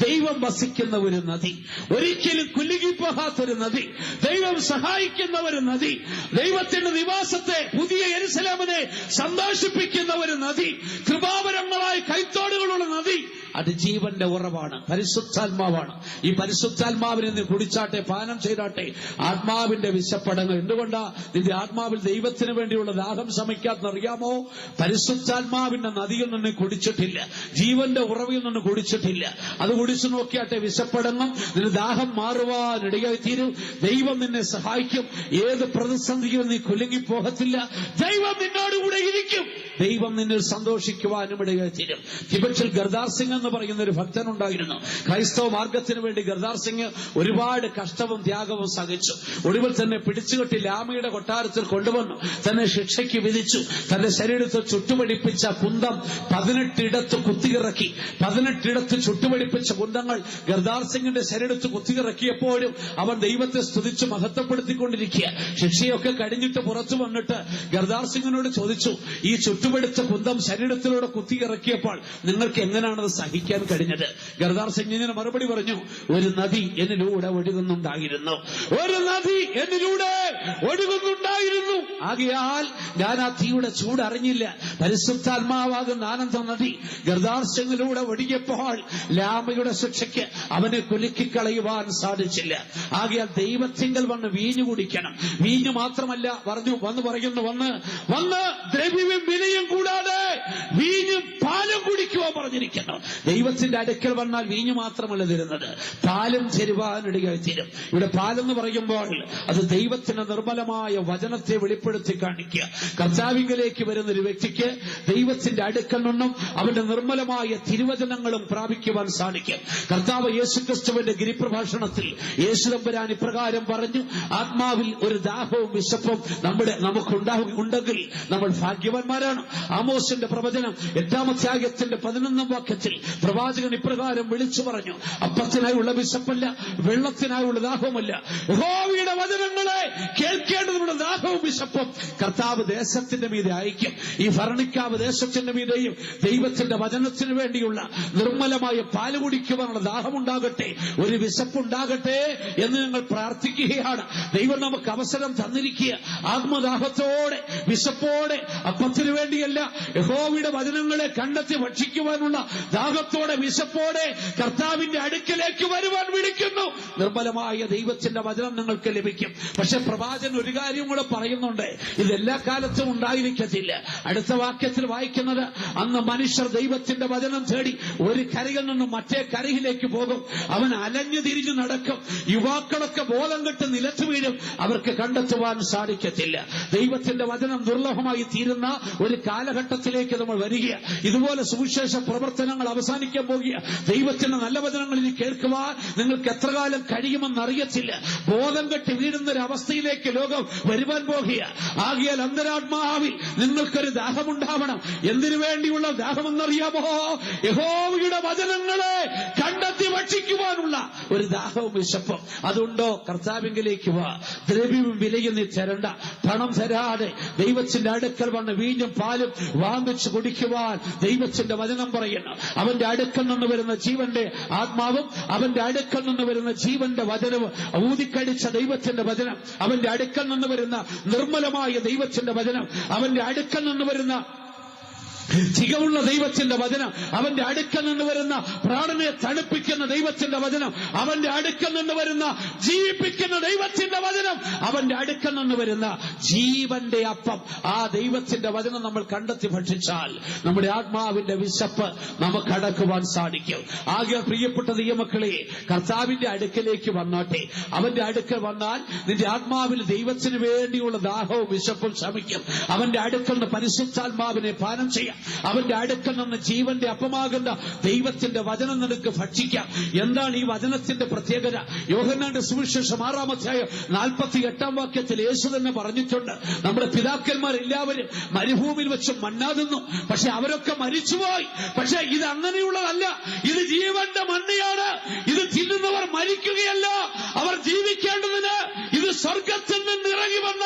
ദൈവം വസിക്കുന്ന ഒരു നദി, ഒരിക്കലും കുലുങ്ങിപ്പോകാത്തൊരു നദി, ദൈവം സഹായിക്കുന്ന ഒരു നദി, ദൈവത്തിന്റെ നിവാസത്തെ, പുതിയ യെരുശലേമിനെ സന്തോഷിപ്പിക്കുന്ന ഒരു നദി, കൃപാവരങ്ങളായ കൈത്തോടുകളുള്ള നദി. അത് ജീവന്റെ ഉറവാണ്, പരിശുദ്ധാത്മാവാണ്. ഈ പരിശുദ്ധാത്മാവിനെ നീ കുടിച്ചാട്ടെ, പാനം ചെയ്താട്ടെ, ആത്മാവിന്റെ വിശപ്പടങ്ങൾ. എന്തുകൊണ്ടാ നിന്റെ ആത്മാവിൽ ദൈവത്തിന് വേണ്ടിയുള്ള ദാഹം ശമിക്കാത്തറിയാമോ? പരിശുദ്ധാത്മാവിന്റെ നദിയിൽ നിന്ന് കുടിച്ചിട്ടില്ല, ജീവന്റെ ഉറവിൽ നിന്ന് കുടിച്ചിട്ടില്ല. അത് കുടിച്ചു നോക്കിയാട്ടെ, വിശപ്പടങ്ങും, നിന്റെ ദാഹം മാറുവാനിടയായി തീരും. ദൈവം നിന്നെ സഹായിക്കും. ഏത് പ്രതിസന്ധിയും നീ കുലുങ്ങിപ്പോകത്തില്ല. ദൈവം നിന്നോടുകൂടെ ഇരിക്കും. ദൈവം നിന്നിൽ സന്തോഷിക്കുവാനും ഇടയായി തീരും. തിബറ്റിൽ ഗർദാർ സിംഗ് എന്ന് പറയുന്ന ഒരു ഭക്തനുണ്ടായിരുന്നു. ക്രൈസ്തവ മാർഗത്തിന് വേണ്ടി ഗർദാർ സിംഗ് ഒരുപാട് കഷ്ടവും ത്യാഗവും സഹിച്ചു. ഒടുവിൽ തന്നെ പിടിച്ചുകെട്ടി ലാമയുടെ കൊട്ടാരത്തിൽ കൊണ്ടുവന്നു, തന്നെ ശിക്ഷയ്ക്ക് വിധിച്ചു. തന്റെ ശരീരത്തിൽ ചുട്ടുപിടിപ്പിച്ച കുന്തം 18 ഇടത്ത് കുത്തിയിറക്കി. 18 ഇടത്ത് ചുട്ടുപിടിപ്പിച്ച കുന്തങ്ങൾ ഗർദാർ സിംഗിന്റെ ശരീരത്തിൽ കുത്തിയിറക്കിയപ്പോഴും അവൻ ദൈവത്തെ സ്തുതിച്ച് മഹത്വപ്പെടുത്തിക്കൊണ്ടിരിക്കുക. ശിക്ഷയൊക്കെ കഴിഞ്ഞിട്ട് പുറത്തു വന്നിട്ട് ഗർദാർ സിംഗിനോട് ചോദിച്ചു, ഈ ചുട്ടുപിടിച്ച കുന്തം ശരീരത്തിലൂടെ കുത്തിയിറക്കിയപ്പോൾ നിങ്ങൾക്ക് എങ്ങനെയാണത് സഹിക്കാൻ കഴിഞ്ഞത്? ഗർദാർ സിംഗ് ഇങ്ങനെ മറുപടി പറഞ്ഞു, ഒരു നദി എന്നിലൂടെ ഒഴുകുന്നുണ്ടായിരുന്നു, ഒരു നദി എന്നിലൂടെ ഒഴുകുന്നുണ്ടായിരുന്നു. ആകയാൽ ഞാൻ ആ തീയുടെ ചൂട് അറിഞ്ഞില്ല. പരിശുദ്ധാത്മാവാകുന്ന ആനന്ദ നദി ഗർദാർ സിംഗിലൂടെ ഒഴുകിയപ്പോൾ ലാമയുടെ ശിക്ഷയ്ക്ക് അവനെ കുലുക്കിക്കളയുവാൻ സാധിച്ചില്ല. ആകയാൽ ദൈവത്തിങ്കൽ വന്ന് വീഞ്ഞു കുടിക്കണം. വീഞ്ഞു മാത്രമല്ല, വന്ന് ദ്രവ്യവും വിലയും കൂടാതെ വീഞ്ഞും പാലും കുടിക്കുവാൻ പറഞ്ഞിരിക്കുന്നു. ദൈവത്തിന്റെ അടുക്കൽ വന്നാൽ വീഞ്ഞു മാത്രമല്ല തരുന്നത്, പാലും തരുവാനിടയായി തീരും. ഇവിടെ പാലെന്ന് പറയുമ്പോൾ അത് ദൈവത്തിന്റെ നിർമ്മലമായ വചനത്തെ വെളിപ്പെടുത്തി കാണിക്കുക. കർത്താവിങ്കലേക്ക് വരുന്ന ഒരു വ്യക്തിക്ക് ദൈവത്തിന്റെ അടുക്കൽ നിന്നും അവന്റെ നിർമ്മലമായ തിരുവചനങ്ങളും പ്രാപിക്കുവാൻ സാധിക്കും. കർത്താവ് യേശുക്രിസ്തുവിന്റെ ഗിരിപ്രഭാഷണത്തിൽ യേശുദമ്പുരാൻ ഇപ്രകാരം പറഞ്ഞു, ആത്മാവിൽ ഒരു ദാഹവും വിശപ്പും നമുക്കുണ്ടെങ്കിൽ നമ്മൾ ഭാഗ്യവാന്മാരാണ്. ആമോസിന്റെ പ്രവചനം 8-ാം അധ്യായത്തിന്റെ 11-ാം വാക്യത്തിൽ പ്രവാചകൻ ഇപ്രകാരം വിളിച്ചു പറഞ്ഞു, അപ്പത്തിനായുള്ള വിശപ്പല്ല, വെള്ളത്തിനായുള്ള ദാഹവുമല്ല, യഹോവയുടെ വചനങ്ങളെ കേൾക്കേണ്ടതിനുള്ള ദാഹവും വിശപ്പും കർത്താവ് ദേശത്തിന്റെ മീതെ അയക്കും. ഈ ഭരണിക്കാവ് ദേശത്തിന്റെ മീതെയും ദൈവത്തിന്റെ വചനത്തിന് വേണ്ടിയുള്ള നിർമ്മലമായ പാല് കുടിക്കുവാനുള്ള ദാഹമുണ്ടാകട്ടെ, ഒരു വിശപ്പുണ്ടാകട്ടെ എന്ന് ഞങ്ങൾ പ്രാർത്ഥിക്കുകയാണ്. ദൈവം നമുക്ക് അവസരം തന്നിരിക്കുക. ആത്മദാഹത്തോടെ, വിശപ്പോടെ, അപ്പത്തിന് വേണ്ടിയല്ല, യഹോവയുടെ വചനങ്ങളെ കണ്ടെത്തി ഭക്ഷിക്കുവാനുള്ള ദാഹം ദാഹത്തോടെ വിശപ്പോടെ കർത്താവിന്റെ അടുക്കലേക്ക് വരുവാൻ വിളിക്കുന്നു. നിർമ്മലമായ ദൈവത്തിന്റെ വചനം നിങ്ങൾക്ക് ലഭിക്കും. പക്ഷെ പ്രവാചകൻ ഒരു കാര്യം കൂടെ പറയുന്നുണ്ട്, ഇതെല്ലാ കാലത്തും ഉണ്ടായിരിക്കത്തില്ല. അടുത്ത വാക്യത്തിൽ വായിക്കുന്നത്, അന്ന് മനുഷ്യർ ദൈവത്തിന്റെ വചനം തേടി ഒരു കരയിൽ നിന്നും മറ്റേ കരയിലേക്ക് പോകും. അവൻ അലഞ്ഞു തിരിഞ്ഞു നടക്കും. യുവാക്കളൊക്കെ ബോധം കെട്ട് നിലത്തു വീഴും. അവർക്ക് കണ്ടെത്തുവാൻ സാധിക്കത്തില്ല. ദൈവത്തിന്റെ വചനം ദുർലഭമായി തീരുന്ന ഒരു കാലഘട്ടത്തിലേക്ക് നമ്മൾ വരിക. ഇതുപോലെ സുവിശേഷ പ്രവർത്തനങ്ങൾ അവസാനിക്കാൻ പോകുക. ദൈവത്തിന്റെ നല്ല വചനങ്ങൾ ഇനി കേൾക്കുവാൻ നിങ്ങൾക്ക് എത്ര കാലം കഴിയുമെന്നറിയത്തില്ല. ബോധം കെട്ടി വീഴുന്ന ഒരു അവസ്ഥയിലേക്ക് ലോകം വരുവാൻ പോകുക. ആകിയാൽ അന്തരാത്മാവിൽ നിങ്ങൾക്കൊരു ദാഹമുണ്ടാവണം. എന്തിനു വേണ്ടിയുള്ള ദാഹമെന്നറിയാമോ? യഹോവയുടെ വചനങ്ങളെ കണ്ടെത്തി ഭക്ഷിക്കുവാനുള്ള ഒരു ദാഹവും വിശപ്പും. അതുണ്ടോ? കർത്താവിങ്കിലേക്ക് വാ. ദ്രവ്യവും വിലയും നീ തരണ്ട. പണം തരാതെ ദൈവത്തിന്റെ അടുക്കൽ വന്ന് വീഞ്ഞും പാലും വാങ്ങിച്ചു കുടിക്കുവാൻ ദൈവത്തിന്റെ വചനം പറയുന്നു. അവന്റെ അടുക്കൽ നിന്ന് വരുന്ന ജീവന്റെ ആത്മാവും അവന്റെ അടുക്കൽ നിന്ന് വരുന്ന ജീവന്റെ വചനവും, ഊതിക്കടിച്ച ദൈവത്തിന്റെ വചനം, അവന്റെ അടുക്കൽ നിന്ന് വരുന്ന നിർമ്മലമായ ദൈവത്തിന്റെ വചനം, അവന്റെ അടുക്കൽ നിന്ന് വരുന്ന തികവുള്ള ദൈവത്തിന്റെ വചനം, അവന്റെ അടുക്കൽ നിന്ന് വരുന്ന പ്രാണനെ തണുപ്പിക്കുന്ന ദൈവത്തിന്റെ വചനം, അവന്റെ അടുക്കൽ നിന്ന് വരുന്ന ജീവിപ്പിക്കുന്ന ദൈവത്തിന്റെ വചനം, അവന്റെ അടുക്കൽ നിന്ന് വരുന്ന ജീവന്റെ അപ്പം, ആ ദൈവത്തിന്റെ വചനം നമ്മൾ കണ്ടെത്തി ഭക്ഷിച്ചാൽ നമ്മുടെ ആത്മാവിന്റെ വിശപ്പ് നമുക്ക് അടക്കുവാൻ സാധിക്കും. ആകെ പ്രിയപ്പെട്ട ദൈവമക്കളെ, കർത്താവിന്റെ അടുക്കലേക്ക് വന്നാട്ടെ. അവന്റെ അടുക്കൽ വന്നാൽ നിന്റെ ആത്മാവിൽ ദൈവത്തിന് വേണ്ടിയുള്ള ദാഹവും വിശപ്പും ശമിക്കും. അവന്റെ അടുക്കൽ നിന്ന് പരിശുദ്ധാത്മാവിനെ പാനം ചെയ്യാം. അവന്റെ അടുക്കൽ നിന്ന് ജീവന്റെ അപ്പമാകുന്ന ദൈവത്തിന്റെ വചനം നിനക്ക് ഭക്ഷിക്കാം. എന്താണ് ഈ വചനത്തിന്റെ പ്രത്യേകത? യോഹന്നാന്റെ സുവിശേഷം 6-ാം അധ്യായം 48-ാം വാക്യത്തിൽ യേശു തന്നെ പറഞ്ഞിട്ടുണ്ട്, നമ്മുടെ പിതാക്കന്മാരെല്ലാവരും മരുഭൂമിയിൽ വെച്ച് മന്ന തിന്നു, പക്ഷെ അവരൊക്കെ മരിച്ചുപോയി. പക്ഷെ ഇത് അങ്ങനെയുള്ളതല്ല. ഇത് ജീവന്റെ മന്നയാണ്. ഇത് തിന്നുന്നവർ മരിക്കുകയല്ല, അവർ ജീവിക്കേണ്ടതിന് ഇത് സ്വർഗത്തിൽ നിന്ന് ഇറങ്ങി വന്ന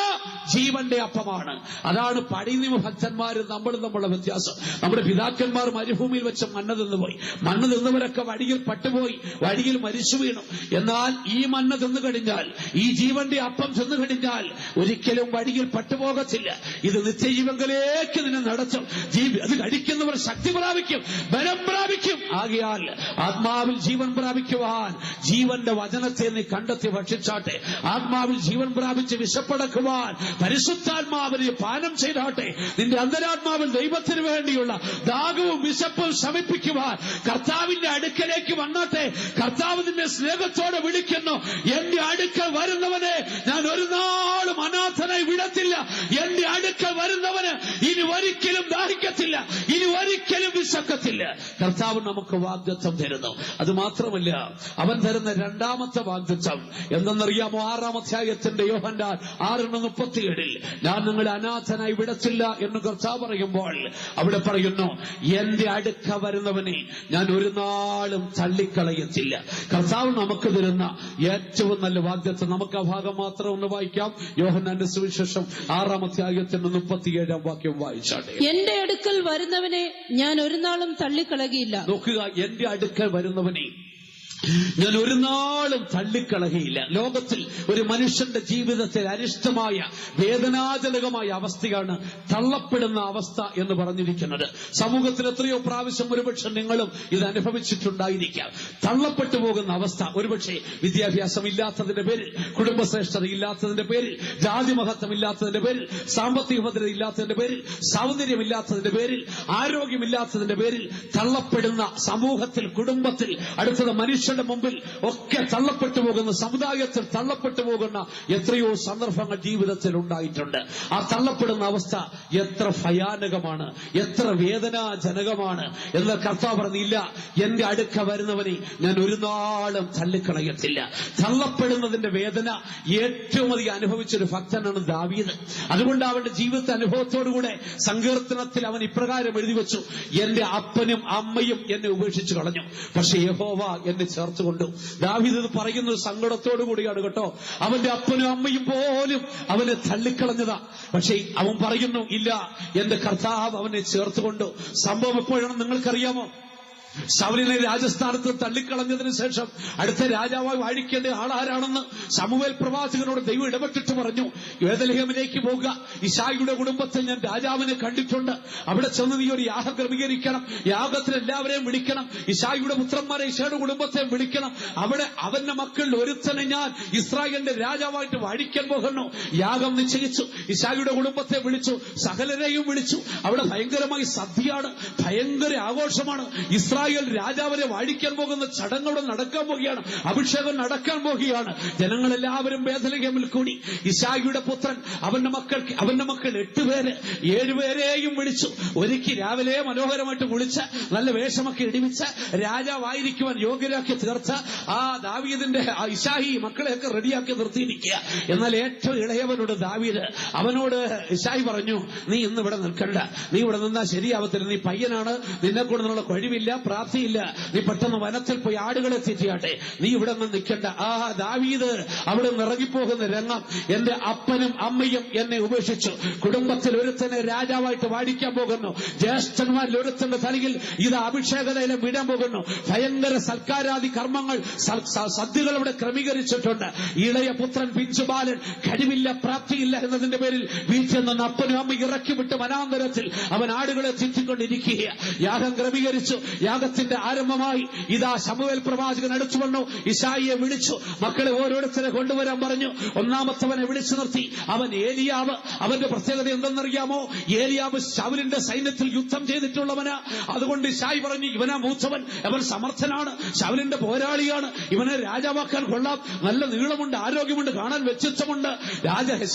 ജീവന്റെ അപ്പമാണ്. അതാണ് പടിനിമ ഭക്തന്മാരും നമ്മളും തമ്മിലുള്ള വ്യത്യാസം. നമ്മുടെ പിതാക്കന്മാർ മരുഭൂമിയിൽ വെച്ച് മന്ന തിന്നുപോയി. മന്ന തിന്നവരൊക്കെ വഴിയിൽ പട്ടുപോയി, വഴിയിൽ മരിച്ചു വീണു. എന്നാൽ ഈ മന്ന തിന്നു കഴിഞ്ഞാൽ, ഈ ജീവന്റെ അപ്പം തിന്നു കഴിഞ്ഞാൽ ഒരിക്കലും വഴിയിൽ പട്ടുപോകത്തില്ല. ഇത് നിത്യജീവങ്കിലേക്ക് നിന്നെ നടത്തും. അത് കഴിക്കുന്നവർ ശക്തി പ്രാപിക്കും, ബലം പ്രാപിക്കും. ആകയാൽ ആത്മാവിൽ ജീവൻ പ്രാപിക്കുവാൻ ജീവന്റെ വചനത്തെ നീ കണ്ടെത്തി ഭക്ഷിച്ചാട്ടെ. ആത്മാവിൽ ജീവൻ പ്രാപിച്ച് വിശപ്പടക്കുവാൻ പരിശുദ്ധാത്മാവിനെ പാനം ചെയ്താട്ടെ. നിന്റെ അന്തരാത്മാവിൽ ദൈവത്തിന് വേണ്ടിയുള്ള ദാഹവും വിശപ്പും ശമിപ്പിക്കുവാൻ കർത്താവിന്റെ അടുക്കലേക്ക് വന്നാട്ടെ. കർത്താവ് നിന്നെ സ്നേഹത്തോടെ വിളിക്കുന്നു. എന്റെ അടുക്കൽ വരുന്നവനെ ഞാൻ ഒരു നാളും അനാഥനായി വിടത്തില്ല. എന്റെ അടുക്കൽ വരുന്നവന് ഇനി ഒരിക്കലും ദാഹിക്കത്തില്ല, ഇനി ഒരിക്കലും വിശക്കത്തില്ല. കർത്താവ് നമുക്ക് വാഗ്ദത്തം തരുന്നു. അത് മാത്രമല്ല, അവൻ തരുന്ന രണ്ടാമത്തെ വാഗ്ദത്തം എന്തെന്നറിയാമോ? 6-ാം അധ്യായത്തിന്റെ യോഹന്നാൻ 6:37 ഞാൻ നിങ്ങളെ അനാഥനായി വിടത്തില്ല എന്ന് കർത്താവ് പറയുമ്പോൾ അവിടെ പറയുന്നു, എന്റെ അടുക്ക വരുന്നവനെ ഞാൻ ഒരു നാളും തള്ളിക്കളയത്തില്ല. കർത്താവ് നമുക്ക് തരുന്ന ഏറ്റവും നല്ല വാഗ്ദത്തം. നമുക്ക് ആ ഭാഗം മാത്രം ഒന്ന് വായിക്കാം. യോഹന്നാന്റെ സുവിശേഷം 6-ാം അധ്യായത്തിന്റെ 37-ാം വാക്യം വായിച്ചാട്ടെ. എന്റെ അടുക്കൽ വരുന്നവനെ ഞാൻ ഒരു നാളും തള്ളിക്കളകിയില്ല. നോക്കുക, എന്റെ അടുക്കൽ വരുന്നവനെ ഞാൻ ഒരു നാളും തള്ളിക്കളകയില്ല. ലോകത്തിൽ ഒരു മനുഷ്യന്റെ ജീവിതത്തിൽ അരിഷ്ടമായ വേദനാജനകമായ അവസ്ഥയാണ് തള്ളപ്പെടുന്ന അവസ്ഥ എന്ന് പറഞ്ഞിരിക്കുന്നത്. സമൂഹത്തിൽ എത്രയോ പ്രാവശ്യം ഒരുപക്ഷെ നിങ്ങളും ഇത് അനുഭവിച്ചിട്ടുണ്ടായിരിക്കാം. തള്ളപ്പെട്ടു പോകുന്ന അവസ്ഥ, ഒരുപക്ഷെ വിദ്യാഭ്യാസം ഇല്ലാത്തതിന്റെ പേരിൽ, കുടുംബശ്രേഷ്ഠത ഇല്ലാത്തതിന്റെ പേരിൽ, ജാതിമഹത്വം ഇല്ലാത്തതിന്റെ പേരിൽ, സാമ്പത്തിക ഭദ്രത ഇല്ലാത്തതിന്റെ പേരിൽ, സൗന്ദര്യമില്ലാത്തതിന്റെ പേരിൽ, ആരോഗ്യമില്ലാത്തതിന്റെ പേരിൽ തള്ളപ്പെടുന്ന സമൂഹത്തിൽ, കുടുംബത്തിൽ, അടുത്തത് മനുഷ്യന്റെ മുമ്പിൽ ഒക്കെ തള്ളപ്പെട്ടു പോകുന്ന, സമുദായത്തിൽ തള്ളപ്പെട്ടു പോകുന്ന എത്രയോ സന്ദർഭങ്ങൾ ജീവിതത്തിൽ ഉണ്ടായിട്ടുണ്ട്. ആ തള്ളപ്പെടുന്ന അവസ്ഥ എത്ര ഭയാനകമാണ്, എത്ര വേദനാജനകമാണ് എന്ന് കർത്താവ് പറഞ്ഞില്ല. എന്റെ അടുക്ക വരുന്നവനെ ഞാൻ ഒരു നാളും തള്ളിക്കളയത്തില്ല. തള്ളപ്പെടുന്നതിന്റെ വേദന ഏറ്റവും അധികം അനുഭവിച്ചൊരു ഭക്തനാണ് ദാവീദ്. അതുകൊണ്ട് അവന്റെ ജീവിതത്തെ അനുഭവത്തോടുകൂടെ സങ്കീർത്തനത്തിൽ അവൻ ഇപ്രകാരം എഴുതി വെച്ചു, എന്റെ അപ്പനും അമ്മയും എന്നെ ഉപേക്ഷിച്ചു കളഞ്ഞു, പക്ഷെ യഹോവ എന്നെ ചേർത്തുകൊണ്ടു. ദാവീദ് ഇത് പറയുന്നത് സങ്കടത്തോടു കൂടിയാണ് കേട്ടോ. അവന്റെ അപ്പനും അമ്മയും പോലും അവനെ തള്ളിക്കളഞ്ഞതാ. പക്ഷെ അവൻ പറയുന്നു, ഇല്ല, എന്റെ കർത്താവ് അവനെ ചേർത്തുകൊണ്ടു. സംഭവം എപ്പോഴാണ് നിങ്ങൾക്കറിയാമോ? ശൗലിനെ രാജസ്ഥാനത്ത് തള്ളിക്കളഞ്ഞതിന് ശേഷം അടുത്ത രാജാവായി വാഴിക്കേണ്ട ആളാരാണെന്ന് ശമൂവേൽ പ്രവാചകനോട് ദൈവം ഇടപെട്ടിട്ട് പറഞ്ഞു, ബേത്ലഹേമിലേക്ക് പോകുക, ഇശായിയുടെ കുടുംബത്തിൽ ഞാൻ രാജാവിനെ കണ്ടിട്ടുണ്ട്, അവിടെ ചെന്ന് നീ ഒരു യാഗം ക്രമീകരിക്കണം, യാഗത്തിന് എല്ലാവരെയും വിളിക്കണം, ഇശായിയുടെ പുത്രന്മാരെ ഇശായുടെ കുടുംബത്തെ വിളിക്കണം, അവിടെ അവന്റെ മക്കളിൽ ഒരുത്തനെ ഞാൻ ഇസ്രായേലിന്റെ രാജാവായിട്ട് വാഴിക്കാൻ പോകുന്നു. യാഗം നിശ്ചയിച്ചു, ഇശായിയുടെ കുടുംബത്തെ വിളിച്ചു, സകലരെയും വിളിച്ചു. അവിടെ ഭയങ്കരമായി സദ്യയാണ്, ഭയങ്കര ആഘോഷമാണ്. ഇസ്രായേൽ രാജാവിനെ വാഴിക്കാൻ പോകുന്ന ചടങ്ങുകൾ നടക്കാൻ പോവുകയാണ്, അഭിഷേകം നടക്കാൻ പോവുകയാണ്. ജനങ്ങളെല്ലാവരും ബേത്ലഹേമിൽ കൂടി. ഇശായിയുടെ പുത്രൻ അവന്റെ മക്കൾ 8 പേര്, 7 പേരെയും വിളിച്ചു. ഒരുക്കി രാവിലെ മനോഹരമായിട്ട് കുളിച്ച് നല്ല വേഷമൊക്കെ ഇടിവിച്ച് രാജാവായിരിക്കുവാൻ യോഗ്യരാക്കി തീർച്ച ആ ദാവീദിന്റെ ഇശായി മക്കളെയൊക്കെ റെഡിയാക്കി നിർത്തിയിരിക്കുക. എന്നാൽ ഏറ്റവും ഇളയവനോട് ദാവീദ്, അവനോട് ഇശായി പറഞ്ഞു, നീ ഇന്ന് ഇവിടെ നിൽക്കണ്ട, നീ ഇവിടെ നിന്നാൽ ശരിയാവത്തില്ല, നീ പയ്യനാണ്, നിന്നെ കൊണ്ട് നിന്നുള്ള കഴിവില്ല, പ്രാപ്തിയില്ല, നീ പെട്ടെന്ന് വനത്തിൽ പോയി ആടുകളെ തീറ്റിയാട്ടെ, നീ ഇവിടെ നിന്ന് നിൽക്കണ്ട. ആ ദാവീദ് അവിടെ നിന്ന് ഇറങ്ങിപ്പോകുന്ന രംഗം, എന്റെ അപ്പനും അമ്മയും എന്നെ ഉപേക്ഷിച്ചു, കുടുംബത്തിൽ ഒരുത്തനെ രാജാവായിട്ട് വാഴിക്കാൻ പോകുന്നു, ജ്യേഷ്ഠന്മാരിൽ ഒരുത്തന്റെ തലയിൽ ഇത് അഭിഷേകതയിലും വിടാൻ പോകുന്നു, ഭയങ്കര സൽക്കാരാദി കർമ്മങ്ങൾ സദ്യകൾ ഇവിടെ ക്രമീകരിച്ചിട്ടുണ്ട്. ഇളയ പുത്രൻ പിഞ്ചുബാലൻ കഴിവില്ല, പ്രാപ്തിയില്ല എന്നതിന്റെ പേരിൽ വീട്ടിൽ നിന്ന് അപ്പനും അമ്മ ഇറക്കി വിട്ട് വനാന്തരത്തിൽ അവൻ ആടുകളെ തീറ്റിക്കൊണ്ടിരിക്കുക. യാഗം ക്രമീകരിച്ചു. യാഗത്തിന്റെ ആരംഭമായി. ഇതാ ശമൂവേൽ പ്രവാചകൻ അടുത്തു വന്നു, ഇശായിയെ വിളിച്ചു, മക്കളെ ഓരോരുത്തരെ കൊണ്ടുവരാൻ പറഞ്ഞു. ഒന്നാമത്തവനെ വിളിച്ചു നിർത്തി, അവൻ ഏലിയാവ്. അവന്റെ പ്രത്യേകത എന്തെന്നറിയാമോ? ഏലിയാവ് ശൗലിന്റെ സൈന്യത്തിൽ യുദ്ധം ചെയ്തിട്ടുള്ളവനാ. അതുകൊണ്ട് ഇശായി പറഞ്ഞു, ഇവനാ മൂത്തവൻ, അവൻ സമർത്ഥനാണ്, ശൗലിന്റെ പോരാളിയാണ്, ഇവനെ രാജാവാക്കാൻ കൊള്ളാം, നല്ല നീളമുണ്ട്, ആരോഗ്യമുണ്ട്, കാണാൻ വ്യക്തിത്വമുണ്ട്.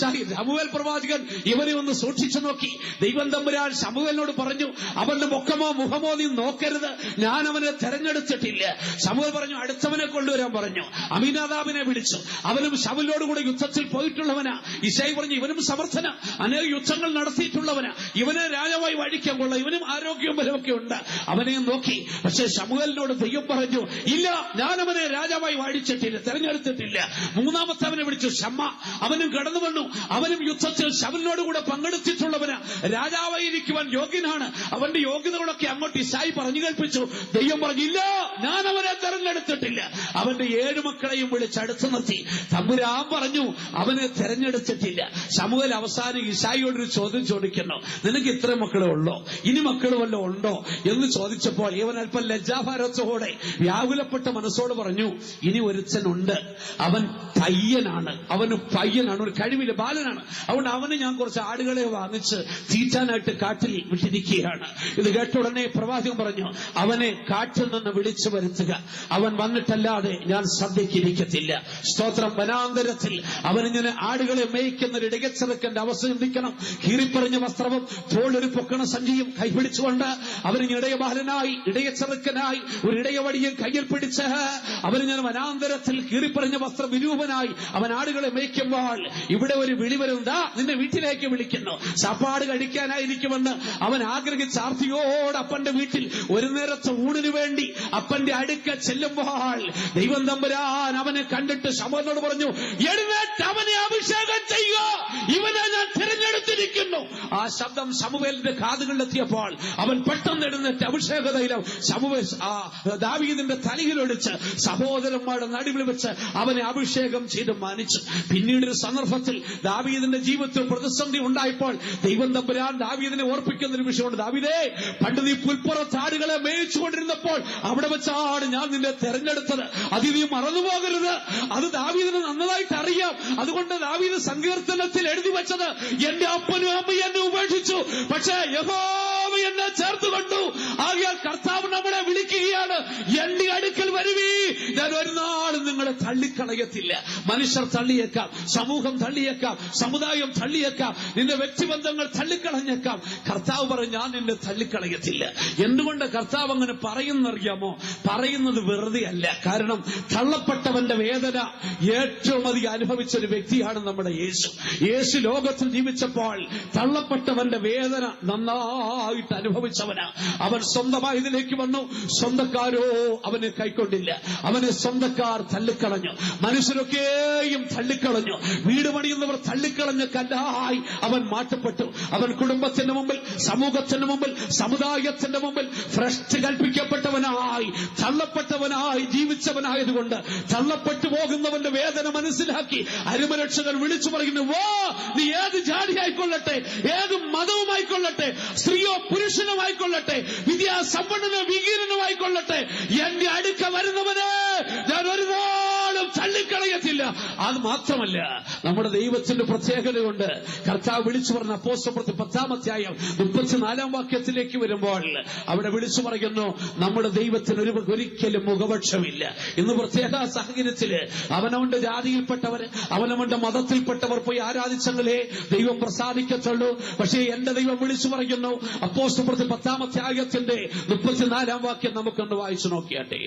ശമൂവേൽ പ്രവാചകൻ ഇവനെ ഒന്ന് സൂക്ഷിച്ചു നോക്കി. ദൈവം തമ്പുരാൻ ശമൂവേലിനോട് പറഞ്ഞു, അവന്റെ മുഖമോ മുഖമോ നീ നോക്കരുത്, ഞാൻ അവനെ തെരഞ്ഞെടുത്തിട്ടില്ല. ശമൂവേൽ പറഞ്ഞു, അടുത്തവനെ കൊണ്ടുവരാൻ പറഞ്ഞു. അമീനാദാബിനെ വിളിച്ചു. അവനും ശൗലിനോട് കൂടെ യുദ്ധത്തിൽ പോയിട്ടുള്ളവനാ. ഇശായി പറഞ്ഞു, ഇവനും സമർത്ഥന, അനേക യുദ്ധങ്ങൾ നടത്തിയിട്ടുള്ളവനാ, ഇവനെ രാജാവായി വാഴിക്കാൻ കൊള്ളാം, ഇവനും ആരോഗ്യവും ബലമൊക്കെ ഉണ്ട്. അവനെയും നോക്കി. പക്ഷേ ശമൂവേലിനോട് ദൈവം പറഞ്ഞു, ഇല്ല, ഞാൻ അവനെ രാജാവായി വാഴിച്ചിട്ടില്ല, തെരഞ്ഞെടുത്തിട്ടില്ല. മൂന്നാമത്തെ അവനെ വിളിച്ചു, ഷമ്മ. അവനും കടന്നു വന്നു. അവനും യുദ്ധത്തിൽ ശൗലിനോട് കൂടെ പങ്കെടുത്തിട്ടുള്ളവനാ, രാജാവായിരിക്കുവാൻ യോഗ്യനാണ്. അവന്റെ യോഗ്യതകളൊക്കെ അങ്ങോട്ട് ഇശായി പറഞ്ഞു കേൾപ്പിച്ചു. ദൈവം പറഞ്ഞില്ല, ഞാൻ അവനെ തെരഞ്ഞെടുത്തിട്ടില്ല. അവന്റെ 7 മക്കളെയും വിളിച്ച് അടുത്തു നിർത്തി. തമ്പുരാൻ പറഞ്ഞു, അവനെ തെരഞ്ഞെടുത്തിട്ടില്ല. ശമൂവേൽ അവസാനം ഇശായിയോടൊരു ചോദ്യം ചോദിക്കുന്നു, നിനക്ക് ഇത്ര മക്കളെ ഉള്ളോ, ഇനി മക്കൾ വല്ലതും ഉണ്ടോ എന്ന് ചോദിച്ചപ്പോൾ ഇവൻ അല്പം ലജ്ജാഭാരത്തോടെ വ്യാകുലപ്പെട്ട മനസ്സോട് പറഞ്ഞു, ഇനി ഒരുത്തനുണ്ട്, അവൻ പയ്യനാണ്, ഒരു കഴിവില്ല, ബാലനാണ്. അതുകൊണ്ട് അവന് ഞാൻ കുറച്ച് ആടുകളെ വാങ്ങിച്ച് തീറ്റാനായിട്ട് കാട്ടിൽ വിട്ടിരിക്കുകയാണ്. ഇത് കേട്ട ഉടനെ പ്രവാചകൻ പറഞ്ഞു, അവനെ കാട്ടിൽ നിന്ന് വിളിച്ചു വരുത്തുക, അവൻ വന്നിട്ടല്ലാതെ ഞാൻ സദ്യക്കിരിക്കത്തില്ല. സ്തോത്രം. വനാന്തരത്തിൽ അവനിങ്ങനെ ആടുകളെ മേയ്ക്കുന്ന ഒരു ഇടയച്ചെറുക്കന്റെ അവസ്ഥ ചിന്തിക്കണം. കീറിപ്പറിഞ്ഞ വസ്ത്രവും തോളൊരു പൊക്കണ സഞ്ചിയും കൈപിടിച്ചുകൊണ്ട് അവനിങ്ങനെ ഇടയബാലനായി, ഇടയച്ചെറുക്കനായി ഒരു ഇടയവടിയും കയ്യിൽ പിടിച്ച് അവനിങ്ങനെ വനാന്തരത്തിൽ കീറിപ്പറിഞ്ഞ വസ്ത്രം വിരൂപനായി അവൻ ആടുകളെ മേയ്ക്കുമ്പോൾ ഇവിടെ ഒരു വിളി വരുന്നതാ, നിന്നെ വീട്ടിലേക്ക് വിളിക്കുന്നു, ചപ്പാട് കഴിക്കാനായിരിക്കുമെന്ന് അവൻ ആഗ്രഹിച്ച ആർത്തിയോട് അപ്പന്റെ വീട്ടിൽ ഒരു നേരത്തെ ഊണിന് വേണ്ടി അപ്പന്റെ അടുക്ക ചെല്ലുമ്പോൾ ദൈവം തമ്പുരാൻ അവനെ കണ്ടിട്ട് ശമൂവേലിനോട് പറഞ്ഞു, എഴുന്നേറ്റ് അവനെ അഭിഷേകം ചെയ്യുക, ഇവനെ ഞാൻ തിരഞ്ഞെടുത്തിരിക്കുന്നു. ആ ശബ്ദം ശമൂവേലിന്റെ കാതുകളിലെത്തിയപ്പോൾ അവൻ പെട്ടെന്ന് എഴുന്നേറ്റ് അഭിഷേകതയിലും ദാവീദിന്റെ തലയിലൊടിച്ച് സഹോദരന്മാരുടെ നടുവിൽ വെച്ച് അവനെ അഭിഷേകം ചെയ്ത് മാനിച്ചു. പിന്നീട് ഒരു സന്ദർഭത്തിൽ ദാവീദിന്റെ ജീവിതത്തിൽ പ്രതിസന്ധി ഉണ്ടായപ്പോൾ ദൈവം തമ്പുരാൻ ദാവീദിനെ ഓർപ്പിക്കുന്ന ഒരു വിഷയമുണ്ട്. ദാവീദേ, പണ്ട് നീ പുൽപ്പുറത്ത് ആടുകളെ മേയിച്ചുകൊണ്ടിരുന്നപ്പോൾ അവിടെ വെച്ചാണ് ഞാൻ നിന്നെ തെരഞ്ഞെടുത്തത്, അത് നീ മറന്നുപോകരുത്. അത് ദാവീദിന് നന്നായിട്ട് അറിയാം. അതുകൊണ്ട് ദാവീദ് സങ്കീർത്തനത്തിൽ എഴുതി വെച്ചത്, എന്റെ അപ്പനും അമ്മയും എന്നെ ഉപേക്ഷിച്ചു, പക്ഷേ യഹോവ എന്നെ ചേർത്തുകൊണ്ടു. ആകയാൽ കർത്താവ് നമ്മളെ വിളിക്കുകയാണ്, എന്റെ അടുക്കൽ വരുവീ, ഞാൻ ഒരു നാളും നിങ്ങളെ തള്ളിക്കളയത്തില്ല. മനുഷ്യർ തള്ളിയേക്കാം, സമൂഹം തള്ളിയേക്കാം, സമുദായം തള്ളിയേക്കാം, നിന്റെ വ്യക്തിബന്ധങ്ങൾ തള്ളിക്കളഞ്ഞേക്കാം. കർത്താവ് പറഞ്ഞു, ഞാൻ നിന്നെ തള്ളിക്കളയത്തില്ല. എന്തുകൊണ്ട് കർത്താവ് അങ്ങനെ പറയുന്നറിയാമോ? പറയുന്നത് വെറുതെ അല്ല. കാരണം തള്ളപ്പെട്ടവന്റെ വേദന ഏറ്റവും അധികം അനുഭവിച്ച ഒരു വ്യക്തിയാണ് നമ്മുടെ യേശു. യേശു ലോകത്തിൽ ജീവിച്ചപ്പോൾ തള്ളപ്പെട്ടവന്റെ വേദന നന്നായിട്ട് അനുഭവിച്ചവനാ. അവൻ സ്വന്തമായി ഇതിലേക്ക് വന്നു, സ്വന്തക്കാരോ അവനെ കൈക്കൊണ്ടില്ല, അവനെ സ്വന്തക്കാർ തള്ളിക്കളഞ്ഞു. തള്ളിക്കളഞ്ഞു. മനുഷ്യരൊക്കെയും തള്ളിക്കളഞ്ഞു. വീട് പണിയുന്നവർ തള്ളിക്കളഞ്ഞ കല്ലായി അവൻ മാറ്റപ്പെട്ടു. അവൻ കുടുംബത്തിന്റെ മുമ്പിൽ, സമൂഹത്തിന്റെ മുമ്പിൽ, സമുദായത്തിന്റെ മുമ്പിൽ ഭ്രഷ്ട് കൽപ്പിക്കപ്പെട്ടവനായി, തള്ളപ്പെട്ടവനായി ജീവിച്ചവനായതുകൊണ്ട് തള്ളപ്പെട്ടു പോകുന്നവന്റെ വേദന മനസ്സിലാക്കി അരുമരക്ഷകൻ വിളിച്ചു പറയുന്നു, വാ, നീ ഏത് ജാതിയായിക്കൊള്ളട്ടെ, ഏത് മതവുമായിക്കൊള്ളട്ടെ, സ്ത്രീയോ പുരുഷനുമായിക്കൊള്ളട്ടെ, വിദ്യാസമ്പന്നനോ വികീരനുമായിക്കൊള്ളട്ടെ, എന്റെ അടുക്ക വരുന്നവനെ ഞാൻ ഒരു നാളും തള്ളിക്കളയത്തില്ല. അത് മാത്രമല്ല, നമ്മുടെ ദൈവത്തിന്റെ പ്രത്യേകതയുണ്ട്. കർത്താവ് വിളിച്ചു പറഞ്ഞ അപ്പോസ്തലപ്രവൃത്തി 10-ാം 34-ാം വാക്യത്തിലേക്ക് വരുമ്പോൾ അവിടെ വിളിച്ചു പറയുന്നു, നമ്മുടെ ദൈവത്തിന് ഒരിക്കലും മുഖപക്ഷമില്ല. ഇന്ന് പ്രത്യേക സാഹചര്യത്തില് അവനവന്റെ ജാതിയിൽപ്പെട്ടവർ, അവനവന്റെ മതത്തിൽപ്പെട്ടവർ പോയി ആരാധിച്ചെങ്കിലേ ദൈവം പ്രസാദിക്കത്തുള്ളൂ. പക്ഷേ എന്റെ ദൈവം വിളിച്ചു പറയുന്നു. അപ്പോസ്തലപ്രവൃത്തി 10-ാം അധ്യായത്തിന്റെ 34-ാം വാക്യം നമുക്കൊന്ന് വായിച്ചു നോക്കിയാട്ടെ.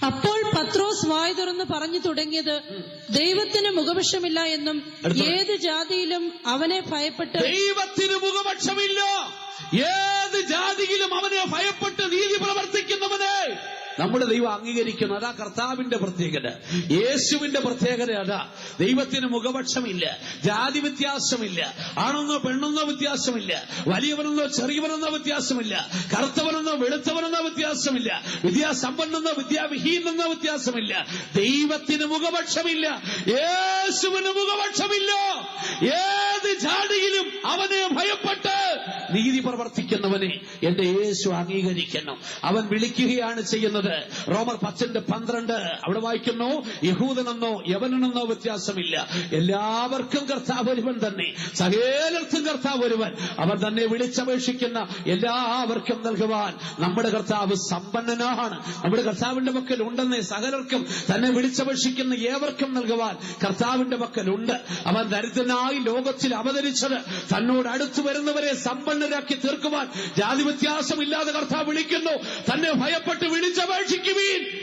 അപ്പോൾ പത്രോസ് വായ് തുറന്ന് പറഞ്ഞു തുടങ്ങിയത്, ദൈവത്തിന് മുഖപക്ഷമില്ല എന്നും ഏത് ജാതിയിലും അവനെ ഭയപ്പെട്ട്, ദൈവത്തിന് മുഖപക്ഷമില്ല, ഏത് ജാതിയിലും അവനെ ഭയപ്പെട്ട് നീതി പ്രവർത്തിക്കുന്നവനെ നമ്മുടെ ദൈവം അംഗീകരിക്കുന്നു. അതാ കർത്താവിന്റെ പ്രത്യേകത. യേശുവിന്റെ പ്രത്യേകത അതാ. ദൈവത്തിന് മുഖപക്ഷമില്ല, ജാതി വ്യത്യാസമില്ല, ആണെന്നോ പെണ്ണെന്നോ വ്യത്യാസമില്ല, വലിയവനെന്നോ ചെറിയവനെന്നോ വ്യത്യാസമില്ല, കറുത്തവനെന്നോ വെളുത്തവനെന്നോ വ്യത്യാസമില്ല, വിദ്യാസമ്പന്നെന്നോ വിദ്യാവിഹീനെന്നോ വ്യത്യാസമില്ല. ദൈവത്തിന് മുഖപക്ഷമില്ല, യേശുവിന് മുഖപക്ഷമില്ല. ഏത് ജാതിയിലും അവനെ ഭയപ്പെട്ട് നീതി പ്രവർത്തിക്കുന്നവനെ എന്റെ യേശു അംഗീകരിക്കുന്നു. അവൻ വിളിക്കുകയാണ് ചെയ്യുന്നത്. റോമർ 10:12 അവിടെ വായിക്കുന്നു, യഹൂദനെന്നോ യവനെന്നോ വ്യത്യാസമില്ല, എല്ലാവർക്കും കർത്താവ് ഒരുവൻ തന്നെ, സകലർക്കും കർത്താവ് ഒരുവൻ. അവൻ തന്നെ വിളിച്ചപേക്ഷിക്കുന്ന എല്ലാവർക്കും നൽകുവാൻ നമ്മുടെ കർത്താവ് സമ്പന്നനാണ്. നമ്മുടെ കർത്താവിന്റെ പക്കൽ ഉണ്ടെന്നേ, സകലർക്കും തന്നെ വിളിച്ചപേക്ഷിക്കുന്ന ഏവർക്കും നൽകുവാൻ കർത്താവിന്റെ പക്കലുണ്ട്. അവൻ ദരിദ്രനായി ലോകത്തിൽ അവതരിച്ചത് തന്നോട് അടുത്തു വരുന്നവരെ സമ്പന്നരാക്കി തീർക്കുവാൻ ജാതി വ്യത്യാസമില്ലാതെ കർത്താവ് വിളിക്കുന്നു. തന്നെ ഭയപ്പെട്ട്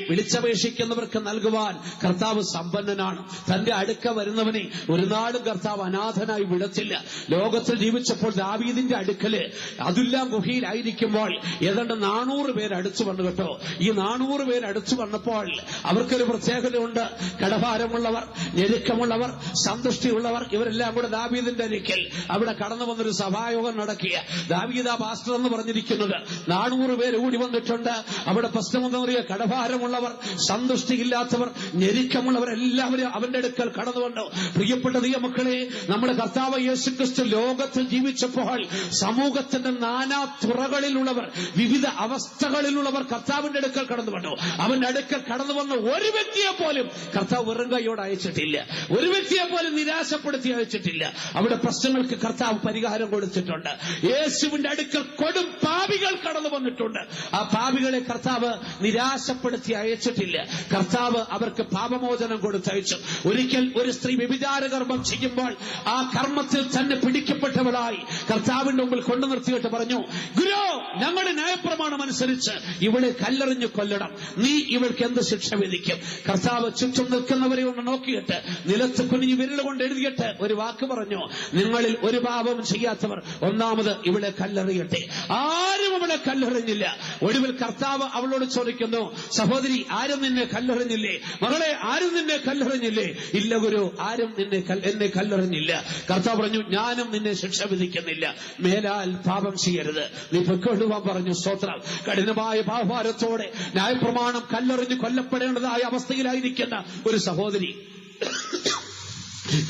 വിളിച്ചപേക്ഷിക്കുന്നവർക്ക് നൽകുവാൻ കർത്താവ് സമ്പന്നനാണ്. തന്റെ അടുക്ക വരുന്നവനെ ഒരു നാളും കർത്താവ് അനാഥനായി വിടത്തില്ല. ലോകത്തിൽ ജീവിച്ചപ്പോൾ ദാവീദിന്റെ അടുക്കല് അതുല്ലാം ഗുഹയിലായിരിക്കുമ്പോൾ ഏതാണ്ട് 400 പേര് അടുത്തു വന്നു കേട്ടോ. ഈ 400 പേര് അടുത്തു വന്നപ്പോൾ അവർക്കൊരു പ്രത്യേകതയുണ്ട്. കടഭാരമുള്ളവർ, ഞെരുക്കമുള്ളവർ, സന്തുഷ്ടിയുള്ളവർ, ഇവരെല്ലാം കൂടെ ദാവീദിന്റെ അടുക്കൽ അവിടെ കടന്നു വന്നൊരു സഭായോഗം നടക്കിയ ദാവീദ പാസ്റ്റർ എന്ന് പറഞ്ഞിരിക്കുന്നത് 400 പേര് കൂടി വന്നിട്ടുണ്ട്. അവിടെ പ്രശ്നമെന്നറിയ കടഭാരമുള്ളവർ, സന്തുഷ്ടിയില്ലാത്തവർ, ഞെരുക്കമുള്ളവർ എല്ലാവരും അവന്റെ അടുക്കൽ കടന്നു വന്നു. പ്രിയപ്പെട്ട ദൈവമക്കളെ, നമ്മുടെ കർത്താവ് യേശുക്രിസ്തു ലോകത്തിൽ ജീവിച്ചപ്പോൾ സമൂഹത്തിന്റെ നാനാ തുറകളിലുള്ളവർ, വിവിധ അവസ്ഥകളിലുള്ളവർ കർത്താവിന്റെ അടുക്കൽ കടന്നു വന്നു. അവന്റെ അടുക്കൽ കടന്നു വന്ന ഒരു വ്യക്തിയെ പോലും കർത്താവ് വെറും കൈയോട് അയച്ചിട്ടില്ല. ഒരു വ്യക്തിയെ പോലും നിരാശപ്പെടുത്തി അയച്ചിട്ടില്ല. അവിടെ പ്രശ്നങ്ങൾക്ക് കർത്താവ് പരിഹാരം കൊടുത്തിട്ടുണ്ട്. യേശുവിന്റെ അടുക്കൽ കൊടും പാപികൾ കടന്നു വന്നിട്ടുണ്ട്. ആ പാപികളെ കർത്താവ് നിരാശപ്പെടുത്തി അയച്ചിട്ടില്ല. കർത്താവ് അവർക്ക് പാപമോചനം കൊടുത്തയച്ചു. ഒരിക്കൽ ഒരു സ്ത്രീ വ്യഭിചാര കർമ്മം ചെയ്യുമ്പോൾ ആ കർമ്മത്തിൽ തന്നെ പിടിക്കപ്പെട്ടവളായി കർത്താവിന്റെ മുമ്പിൽ കൊണ്ടു നിർത്തിയിട്ട് പറഞ്ഞു, ഗുരു, ഞങ്ങളുടെ ന്യായപ്രമാണം അനുസരിച്ച് ഇവളെ കല്ലെറിഞ്ഞു കൊല്ലണം. നീ ഇവൾക്ക് എന്ത് ശിക്ഷ വിധിക്കും? കർത്താവ് ചുറ്റും നിൽക്കുന്നവരെ ഒന്ന് നോക്കിയിട്ട് നിലത്ത് കുനിഞ്ഞു വിരലുകൊണ്ട് എഴുതിയിട്ട് ഒരു വാക്ക് പറഞ്ഞു, നിങ്ങളിൽ ഒരു പാപം ചെയ്യാത്തവർ ഒന്നാമത് ഇവളെ കല്ലെറിയട്ടെ. ആരും അവളെ കല്ലെറിഞ്ഞില്ല. ഒടുവിൽ കർത്താവ് അവളോട് ചോദിക്കുന്നു, സഹോദരി, ആരും നിന്നെ കല്ലെറിഞ്ഞില്ലേ? മകളെ, ആരും നിന്നെ കല്ലെറിഞ്ഞില്ലേ? ഇല്ല ഗുരു, ആരും എന്നെ കല്ലെറിഞ്ഞില്ല. കർത്താവ് പറഞ്ഞു, ഞാനും നിന്നെ ശിക്ഷ വിധിക്കുന്നില്ല. മേലാൽ പാപം ചെയ്യരുത്, നീ പൊയ്ക്കൊള്ളുവാൻ പറഞ്ഞു. സ്തോത്രം. കഠിനമായ പാപഭാരത്തോടെ ന്യായപ്രമാണം കല്ലെറിഞ്ഞ് കൊല്ലപ്പെടേണ്ടതായ അവസ്ഥയിലായിരിക്കുന്ന ഒരു സഹോദരി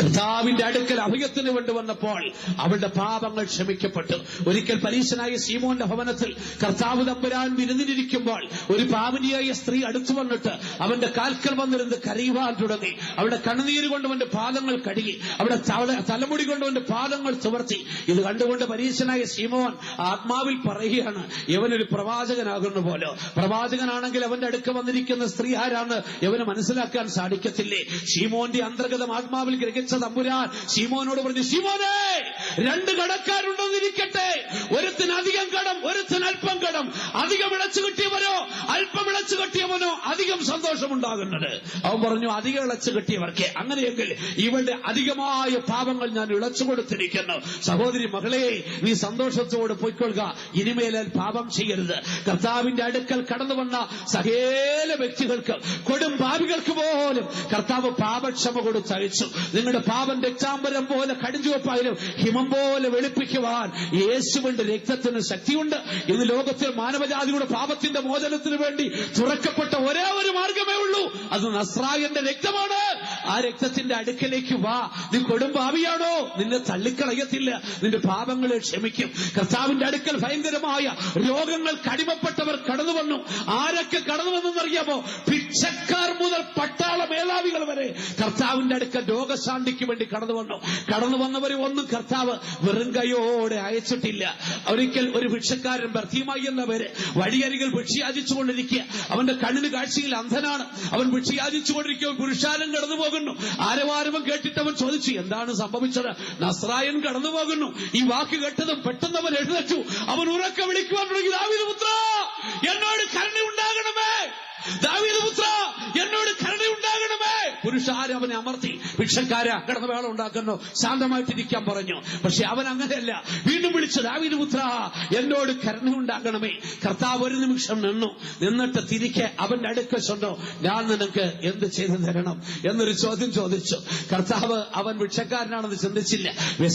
കർത്താവിന്റെ അടുക്കൽ അഭയത്തിന് വേണ്ടി വന്നപ്പോൾ അവളുടെ പാപങ്ങൾ ക്ഷമിക്കപ്പെട്ടു. ഒരിക്കൽ പരീശനായ ശീമോന്റെ ഭവനത്തിൽ കർത്താവ് തമ്പുരാൻ വിരുന്നിരിക്കുമ്പോൾ ഒരു പാപിനിയായ സ്ത്രീ അടുത്തു വന്നിട്ട് അവന്റെ കാൽക്കൽ വന്നിരുന്ന് കരയുവാൻ തുടങ്ങി. അവളുടെ കണ്ണുനീര് കൊണ്ട് അവന്റെ പാദങ്ങൾ കഴുകി, അവിടെ തലമുടി കൊണ്ട് അവന്റെ പാദങ്ങൾ തുവർത്തി. ഇത് കണ്ടുകൊണ്ട് പരീശനായ ശീമോൻ ആത്മാവിൽ പറയുകയാണ്, ഇവനൊരു പ്രവാചകനാകുന്ന പോലെ. പ്രവാചകനാണെങ്കിൽ അവന്റെ അടുക്ക വന്നിരിക്കുന്ന സ്ത്രീ ആരാണ് ഇവന് മനസ്സിലാക്കാൻ സാധിക്കത്തില്ലേ? ശീമോന്റെ അന്തർഗതം ആത്മാവിൽ ഗ്രഹിച്ച തമ്പുരാൻ ശീമോനോട് പറഞ്ഞു, ശീമോനെ, 2 കടക്കാരുണ്ടെന്നിരിക്കട്ടെ, ഒരുത്തിന് അധികം കടം, ഒരുത്തിന് അല്പം കടം. അധികം ഇളച്ചു കിട്ടിയവരോ അല്പം ഇളച്ചു കിട്ടിയവരോ ഇളച്ചവനോ അധികം സന്തോഷമുണ്ടാകുന്നത്. അവൻ പറഞ്ഞു, അധികം ഇളച്ചു കിട്ടിയവർക്ക്. അങ്ങനെയെങ്കിൽ ഇവളുടെ അധികമായ പാപങ്ങൾ ഞാൻ ഇളച്ചു കൊടുത്തിരിക്കുന്നു. സഹോദരി മകളെ, നീ സന്തോഷത്തോട് പൊയ്ക്കൊള്ളുക. ഇനിമേലാൽ പാപം ചെയ്യരുത്. കർത്താവിന്റെ അടുക്കൽ കടന്നു വന്ന സകല വ്യക്തികൾക്ക്, കൊടും പാപികൾക്ക് പോലും കർത്താവ് പാപക്ഷമ കൊടുത്തയച്ചു. നിങ്ങളുടെ പാപം രക്താംബരം പോലെ കടുഞ്ചുവപ്പായാലും ഹിമം പോലെ വെളുപ്പിക്കുവാൻ യേശുവിന്റെ രക്തത്തിന് ശക്തിയുണ്ട്. ഇന്ന് ലോകത്തിൽ മാനവജാതിയുടെ പാപത്തിന്റെ മോചനത്തിന് വേണ്ടി തുറക്കപ്പെട്ട ഒരേ ഒരു മാർഗമേ ഉള്ളൂ. അത് നസ്രായന്റെ രക്തമാണ്. ആ രക്തത്തിന്റെ അടുക്കലേക്ക് വാ. നീ കൊടും പാപിയാണോ? നിന്നെ തള്ളിക്കളയത്തില്ല, നിന്റെ പാപങ്ങളെ ക്ഷമിക്കും. കർത്താവിന്റെ അടുക്കൽ ഭയങ്കരമായ രോഗങ്ങൾ കടിമപ്പെട്ടവർ കടന്നു വന്നു. ആരൊക്കെ കടന്നു വന്നെന്നറിയാമോ? ഭിക്ഷക്കാർ മുതൽ പട്ടാള മേധാവികൾ വരെ കർത്താവിന്റെ അടുക്കൽ രോഗശാന്തിക്ക് വേണ്ടി കടന്നു വന്നു. കടന്നു വന്നവരെ ഒന്നും കർത്താവ് വെറും കൈയോടെ അയച്ചിട്ടില്ല. ഒരിക്കൽ ഒരു ഭിക്ഷക്കാരൻ ബർത്തിമായി എന്ന പേര് വഴിയരികിൽ ഭിക്ഷയാചിച്ചുകൊണ്ടിരിക്കുക. അവന്റെ കണ്ണിന് കാഴ്ചയിൽ അന്ധനാണ്. അവൻ ഭിക്ഷയാചിച്ചുകൊണ്ടിരിക്കുക. പുരുഷാരം കടന്നു പോകുന്നു. ആരവാരവം കേട്ടിട്ട് അവൻ ചോദിച്ചു, എന്താണ് സംഭവിച്ചത്? നസ്രായൻ കടന്നു പോകുന്നു. ഈ വാക്ക് കേട്ടതും പെട്ടെന്ന് അവൻ എഴുന്നേറ്റു. അവൻ ഉറക്കെ വിളിക്കുവാൻ തുടങ്ങി, ദാവീദ് പുത്ര, എന്നോട് കരുണയുണ്ടാകണമേ! ദാവീദ് പുത്ര, എന്നോട് കരുണയുണ്ടാകണമേ! പുരുഷാരം അവനെ അമർത്തി. ഭിക്ഷക്കാരെ കടന്ന വേളം ഉണ്ടാക്കുന്നു, ശാന്തമായിട്ടിരിക്കാൻ പറഞ്ഞു. പക്ഷെ അവൻ അങ്ങനെയല്ല. വീണ്ടും വിളിച്ചു, ദാവീദ് പുത്ര, എന്നോട് കരുണയുണ്ടാകണമേ! കർത്താവ് ഒരു നിമിഷം നിന്നിട്ട് തിരികെ അവന്റെ അടുക്കൽ ചെന്നു, ഞാൻ നിനക്ക് എന്ത് ചെയ്തു തരണം എന്നൊരു ചോദ്യം ചോദിച്ചു. കർത്താവ് അവൻ ഭിക്ഷക്കാരനാണെന്ന് ചിന്തിച്ചില്ല.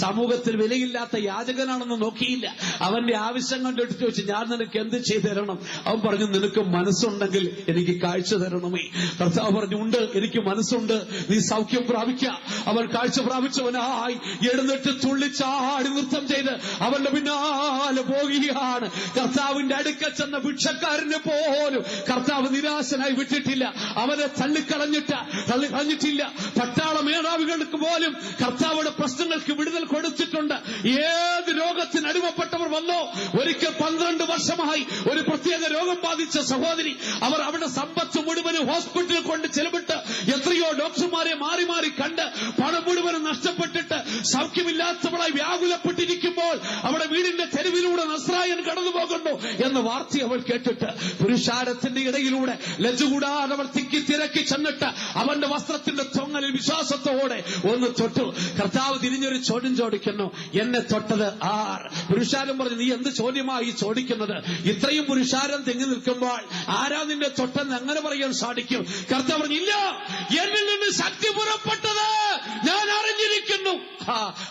സമൂഹത്തിൽ വിലയില്ലാത്ത യാചകനാണെന്ന് നോക്കിയില്ല. അവന്റെ ആവശ്യം കണ്ടെടുത്ത് വെച്ച്, ഞാൻ നിനക്ക് എന്ത് ചെയ്തു തരണം? അവൻ പറഞ്ഞു, നിനക്ക് മനസ്സുണ്ടെങ്കിൽ എനിക്ക് കാഴ്ച തരണമേ. കർത്താവ് പറഞ്ഞു, ഉണ്ട്, എനിക്ക് മനസ്സുണ്ട്, നീ സൗഖ്യം പ്രാപിക്ക. അവൻ കാഴ്ച പ്രാപിച്ചവനായി എഴുന്നേറ്റ് തുള്ളിച്ചാടി നൃത്തം ചെയ്ത് അവന്റെ പിന്നാലെ പോകുകയാണ്. കർത്താവിന്റെ അടുക്കൽ ചെന്ന ഭിക്ഷക്കാരനെ പോലും കർത്താവ് നിരാശനായി വിട്ടിട്ടില്ല. അവനെ തള്ളിക്കളഞ്ഞിട്ടില്ല. പട്ടാള മേധാവികൾക്ക് പോലും കർത്താവുടെ പ്രശ്നങ്ങൾക്ക് വിടുതൽ കൊടുത്തിട്ടുണ്ട്. ഏത് രോഗത്തിന് അടിമപ്പെട്ടവർ വന്നോ, ഒരിക്കൽ 12 വർഷമായി ഒരു പ്രത്യേക രോഗം ബാധിച്ച സഹോദരി, അവർ അവിടെ സമ്പത്ത് മുഴുവനും ഹോസ്പിറ്റലിൽ കൊണ്ട് ചെലവിട്ട് എത്രയോ ഡോക്ടർമാരെ മാറി മാറി കണ്ട് പണം മുഴുവനും നഷ്ടപ്പെട്ടിട്ട് സൗഖ്യമില്ലാത്തവളായി വ്യാകുലപ്പെട്ടിരിക്കുമ്പോൾ അവിടെ വീടിന്റെ തെരുവിലൂടെ നസ്രായൻ കടന്നു പോകുന്നു എന്ന വാർത്ത അവൾ കേട്ടിട്ട് പുരുഷാരത്തിന്റെ ഇടയിലൂടെ ലജ്ജകൂടാതെ അവൾ തിരക്കി ചെന്നിട്ട് അവന്റെ വസ്ത്രത്തിന്റെ തൊങ്ങലിൽ വിശ്വാസത്തോടെ ഒന്ന് തൊട്ടു. കർത്താവ് തിരിഞ്ഞൊരു ചോദ്യം ചോദിക്കുന്നു, എന്നെ തൊട്ടത് ആർ? പുരുഷാരം പറഞ്ഞു, നീ എന്ത് ചോദ്യമായി ചോദിക്കുന്നത്? ഇത്രയും പുരുഷാരം തെങ്ങി നിൽക്കുമ്പോൾ ആരാ നിന്നെ തൊട്ടെന്ന് എങ്ങനെ പറയാൻ സാധിക്കും? കർത്താവ് പറഞ്ഞു, ഇല്ല, എന്നിൽ നിന്ന് ശക്തി പുറപ്പെട്ടത് ഞാൻ അറിഞ്ഞിരിക്കുന്നു.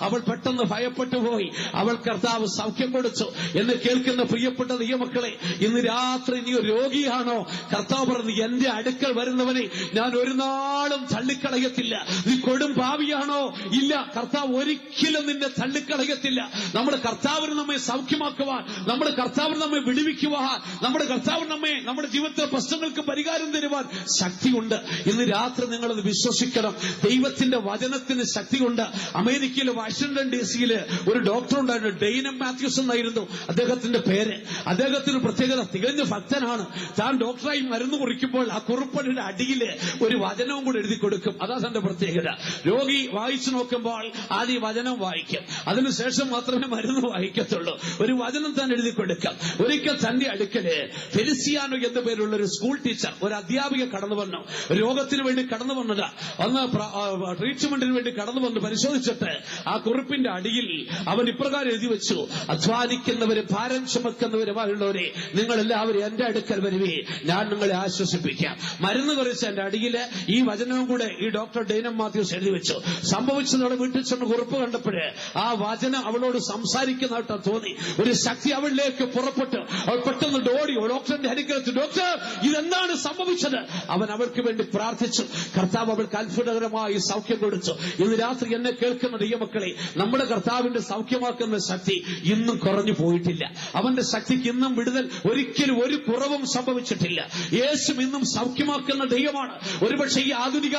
അവൾ പെട്ടെന്ന് ഭയപ്പെട്ടു പോയി. അവൾ കർത്താവ് സൗഖ്യം കൊടുത്തു. എന്ന് കേൾക്കുന്ന പ്രിയപ്പെട്ട ദൈവമക്കളെ, ഇന്ന് രാത്രി നീ രോഗിയാണോ? കർത്താവ് പറഞ്ഞു, എന്റെ അടുക്കൽ വരുന്നവനെ ഞാൻ ഒരു നാളും തള്ളിക്കളയത്തില്ല. നീ കൊടും പാവിയാണോ? ഇല്ല, കർത്താവ് ഒരിക്കലും നിന്നെ തള്ളിക്കളയത്തില്ല. നമ്മുടെ കർത്താവിന് നമ്മെ സൗഖ്യമാക്കുവാൻ, നമ്മുടെ കർത്താവിന് നമ്മെ വിടുവിക്കുവാൻ, നമ്മുടെ കർത്താവിന് നമ്മെ നമ്മുടെ ജീവിതത്തിലെ പ്രശ്നങ്ങൾക്ക് പരിഹാരം തരുവാൻ ശക്തിയുണ്ട്. ഇന്ന് രാത്രി നിങ്ങളത് വിശ്വസിക്കണം. ദൈവത്തിന്റെ വചനത്തിന് ശക്തിയുണ്ട്. അമേരിക്കയിലെ വാഷിംഗ്ടൺ DC-യില് ഒരു ഡോക്ടർ ഉണ്ടായിരുന്നു, ഡെയ്നം മാത്യൂസ് എന്നായിരുന്നു അദ്ദേഹത്തിന്റെ പേര്. അദ്ദേഹത്തിന് പ്രത്യേകത, തികഞ്ഞ ഭക്തനാണ്. താൻ ഡോക്ടറായി മരുന്ന് കുറിക്കുമ്പോൾ ആ കുറിപ്പടിയുടെ അടിയില് ഒരു വചനവും കൂടെ എഴുതി കൊടുക്കും. അതാ തന്റെ പ്രത്യേകത. രോഗി വായിച്ചു നോക്കുമ്പോൾ ആദ്യം വചനം വായിക്കും, അതിനുശേഷം മാത്രമേ മരുന്ന് വായിക്കത്തുള്ളൂ. ഒരു വചനം താൻ എഴുതി കൊടുക്കാം. ഒരിക്കൽ തന്റെ അടുക്കല് ഫെലിസിയാനോ എന്ന പേരുള്ള ഒരു സ്കൂൾ ടീച്ചർ, ഒരു അധ്യാപിക കടന്നു വന്നു. രോഗത്തിന് വേണ്ടി കടന്നു വന്നത്, അന്ന് ട്രീറ്റ്മെന്റിന് വേണ്ടി കടന്നു വന്ന് പരിശോധിച്ചിട്ട് ആ കുറിപ്പിന്റെ അടിയിൽ അവൻ ഇപ്രകാരം എഴുതി വെച്ചു, അധ്വാനിക്കുന്നവരും ഭാരം ചുമക്കുന്നവരുമായുള്ളവരെ നിങ്ങൾ എല്ലാവരും എന്റെ അടുക്കൽ വരുവേ, ഞാൻ നിങ്ങളെ ആശ്വസിപ്പിക്കാം. മരുന്ന് കുറിച്ച് എന്റെ അടിയിൽ ഈ വചനവും കൂടെ ഈ ഡോക്ടർ ഡെയ്നം മാത്യൂസ് എഴുതി വെച്ചു. സംഭവിച്ചതോടെ വീട്ടിൽ ചെന്ന് കുറിപ്പ് കണ്ടപ്പോഴേ ആ വചനം അവളോട് സംസാരിക്കുന്നതായിട്ട് തോന്നി. ഒരു ശക്തി അവളിലേക്ക് പുറപ്പെട്ടു. അവൾ പെട്ടെന്ന് ഓടി ഡോക്ടറിന്റെ അടുക്കലെത്തി, ഡോക്ടർ, ഇതെന്താണ് സംഭവിച്ചത്? അവൻ അവൾക്ക് വേണ്ടി പ്രാർത്ഥിച്ചു. കർത്താവ് അവൾക്ക് അത്ഭുതകരമായി സൗഖ്യം കൊടുത്തു. ഇന്ന് രാത്രി എന്നെ കേൾക്കുന്ന ദൈവമക്കളെ, നമ്മുടെ കർത്താവിന്റെ സൗഖ്യമാക്കുന്ന ശക്തി ഇന്നും കുറഞ്ഞു പോയിട്ടില്ല. അവന്റെ ശക്തിക്ക് ഇന്നും വിടുതൽ ഒരിക്കലും ഒരു കുറവും സംഭവിച്ചിട്ടില്ല. യേശു ഇന്നും സൗഖ്യമാക്കുന്ന ദൈവമാണ്. ഒരുപക്ഷെ ഈ ആധുനിക